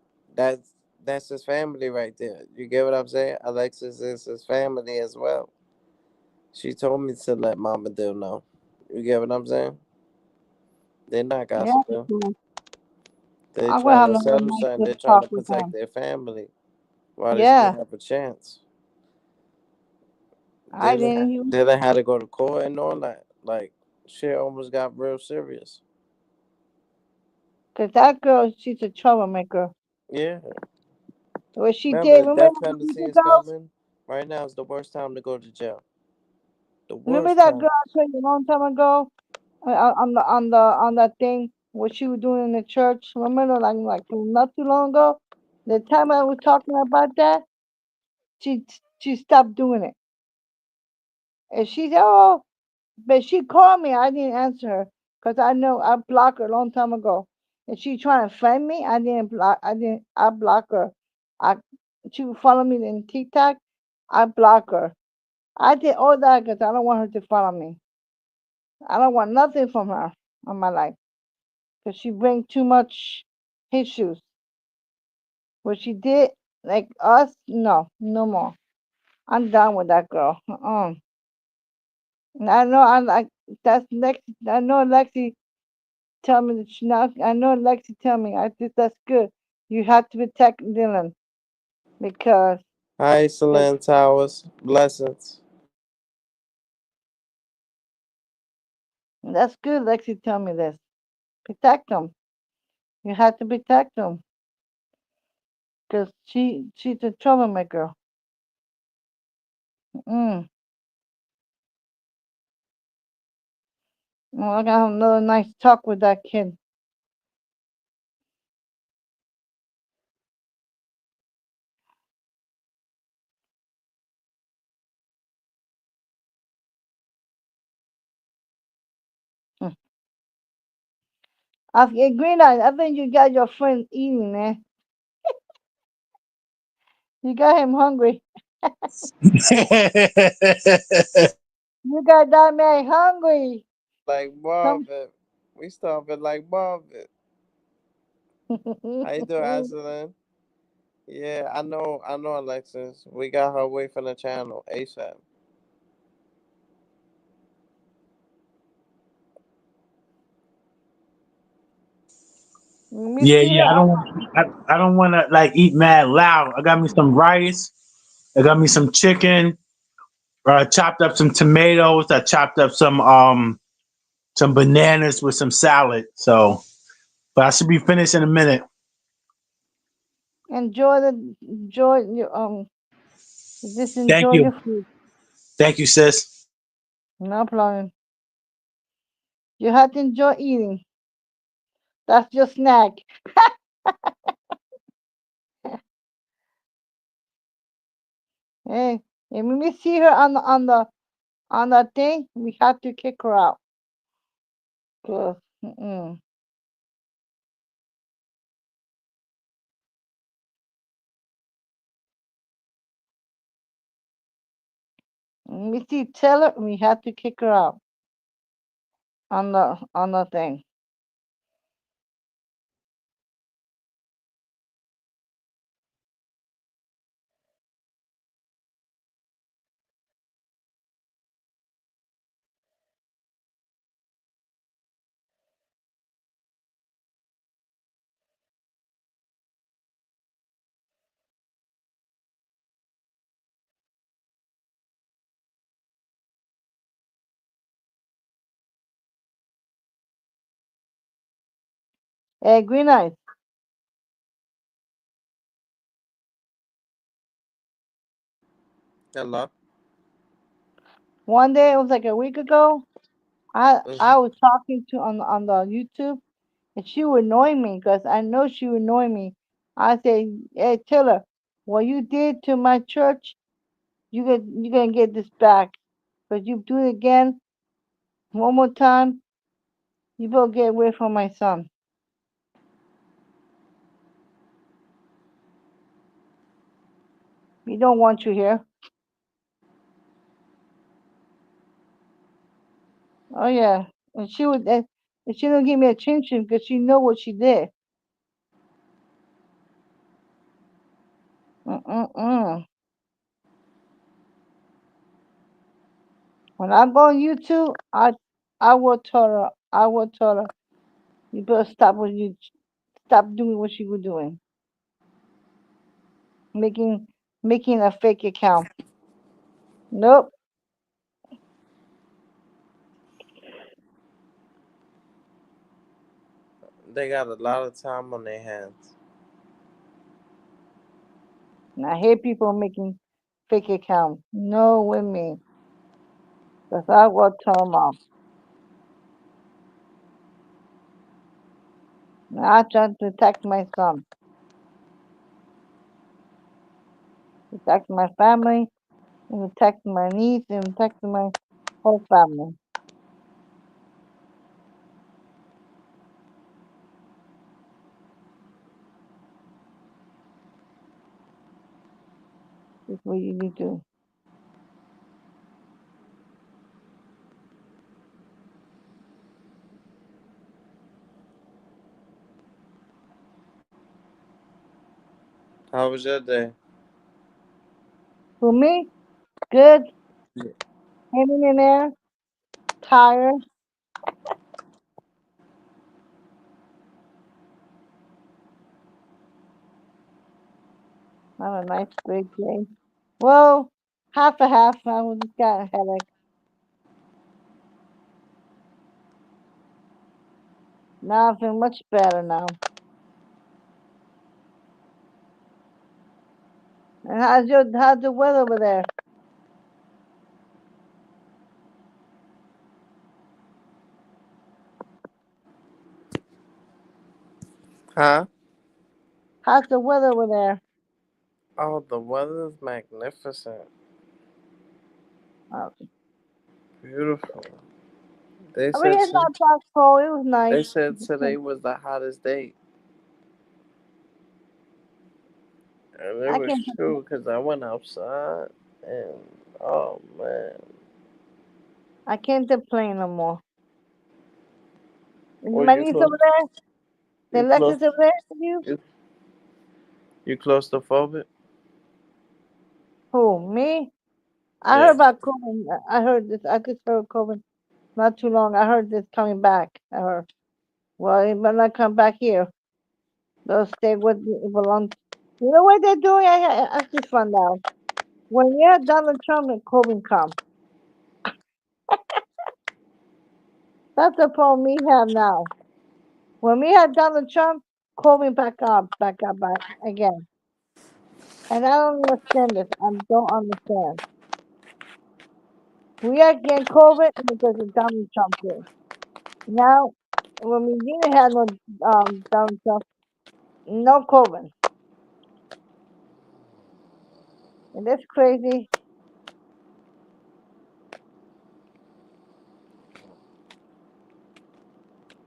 that's his family right there. You get what I'm saying? Alexis is his family as well. She told me to let Mama Dill know. You get what I'm saying? They're not Yeah, gossiping. so They're I'm gonna trying have to a settle nice something. little They're trying talk to with protect him. their family while they still Yeah, have a chance. I didn't. They didn't have to go to court and all that. Like shit almost got real serious. Cause that girl, she's a troublemaker. Yeah. What she did, Remember, remember death that week penalty is ago? coming. Right now is the worst time to go to jail. The Remember worst that time. girl I told you a long time ago on that thing what she was doing in the church? Remember, like not too long ago, the time I was talking about that, she she stopped doing it, and she said, "Oh," but she called me. I didn't answer her because I know I blocked her a long time ago, and she trying to friend me. I didn't block. I didn't. I block her. I She would follow me in TikTok. I block her. I did all that because I don't want her to follow me. I don't want nothing from her on my life because she bring too much issues. What she did, like us, no, no more. I'm done with that girl. And I know I like that's Lexi. I know Lexi tell me that she not. I know Lexi tell me. I think that's good. You have to protect Dylan because Hi, the, Celine Towers. Blessings. that's good. Lexi tell me this. Protect him You have to protect them because she's a troublemaker. Mm. Well, I gotta have another nice talk with that kid. Mm. Green Eyes, I think you got your friend eating, man. You got him hungry. You got that man hungry. Like Some. Marvin. We stomping like Marvin. How you doing, Aslan? Yeah, I know Alexis. We got her away from the channel ASAP. Let me Yeah, see yeah. her. I don't want to like eat mad loud. I got me some rice. I got me some chicken. I chopped up some tomatoes. I chopped up some bananas with some salad. So, but I should be finished in a minute. Enjoy your just Thank enjoy you. your food. Thank you, sis. No problem. You have to enjoy eating. That's your snack. Hey, and when we see her on the thing, we have to kick her out. 'Cause, when we see Taylor, we have to kick her out on the thing. Hey, Green Eyes. Hello. One day, it was like a week ago. I Mhm. was talking to on the YouTube, and she would annoy me because I know she would annoy me. I say, "Hey, Taylor, what you did to my church, you gonna get this back. But you do it again one more time, you better get away from my son. We don't want you here." Oh yeah, and and she don't give me attention because she know what she did. Mm-mm-mm. When I go on YouTube, I will tell her, you better stop doing what you were doing, making making a fake account. Nope. They got a lot of time on their hands. And I hate people making fake account. No with me, because I will tell them off. And I try to protect my son, protect my family, and protect my niece, and protect my whole family. That's what you need to do. How was your day? For me, good, hanging in there, tired. Have a nice great day. Well, half a half. I just got a headache. Now I feel much better now. And how's the weather over there? Huh? How's the weather over there? Oh, the weather's magnificent. Uh, Beautiful. They I mean, said it's not that cold. It was they nice. said today was the hottest day. And it I was can't. true because I went outside and oh man. I can't complain no more. Is Well my you niece close over there? you The close Alexis over there with you? you, you claustrophobic? Who? Me? I heard Yeah. about COVID. I heard this. I just heard COVID not too long. I heard this coming back. I heard. Well, it better not come back here. They'll stay with it belong. You know what they're doing? I just found out. When you had Donald Trump and COVID come, that's the problem we have now. When we had Donald Trump, COVID back again. And I don't understand this. I don't understand. We are getting COVID because of Donald Trump did. Now, when we didn't have no Donald Trump, no COVID. And that's crazy.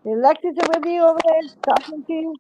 The elections are with you over there talking to you.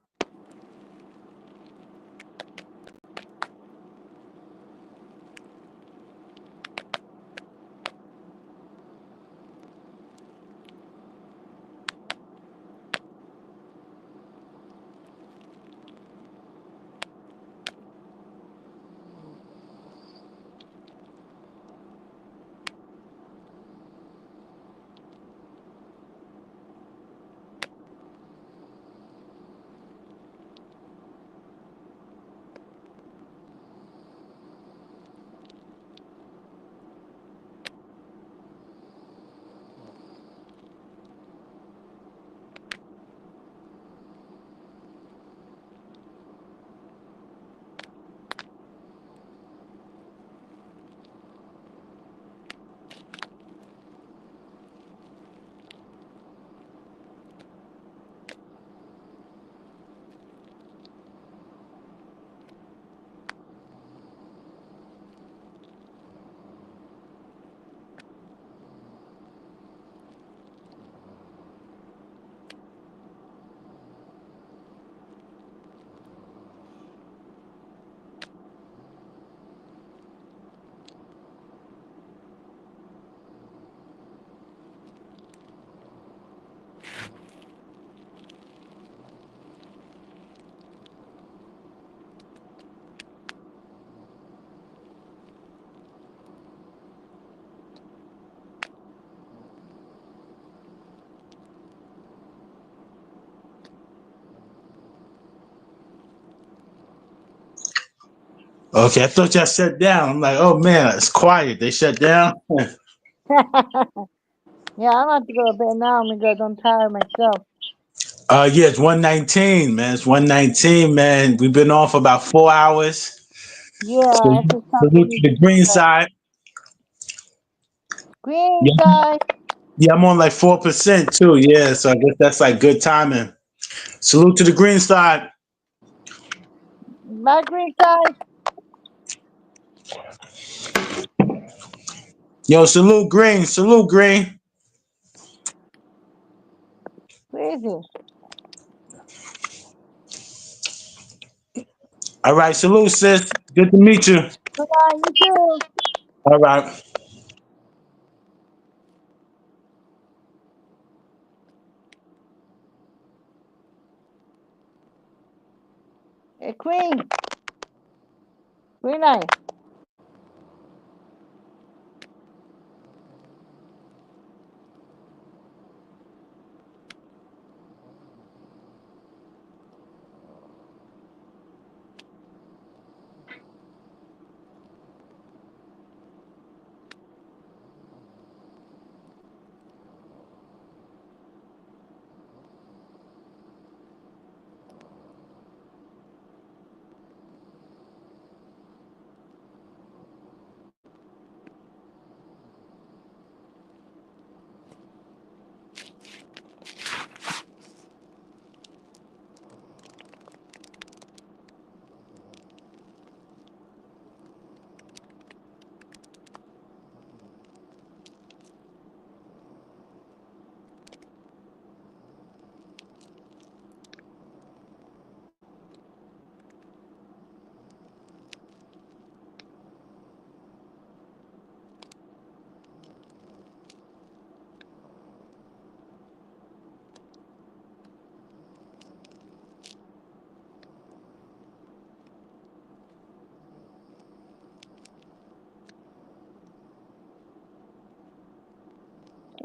Okay, I thought y'all shut down. I'm like, oh man, it's quiet. They shut down. Yeah, I'm about to go to bed now because I'm tired myself. Yeah, it's 119, man. It's 119, man. We've been on for about 4 hours. Yeah, it's Salute, just time for salute me to to the go to green bed. side. Green Yeah, side, yeah, I'm on like 4% too. Yeah, so I guess that's like good timing. Salute to the green side. my green side, Yo, salute green, salute green. crazy. All right, salute, sis. Good to meet you. Good night, you too. All right. Hey, Queen, green night.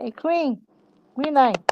Hey, Queen. Green light.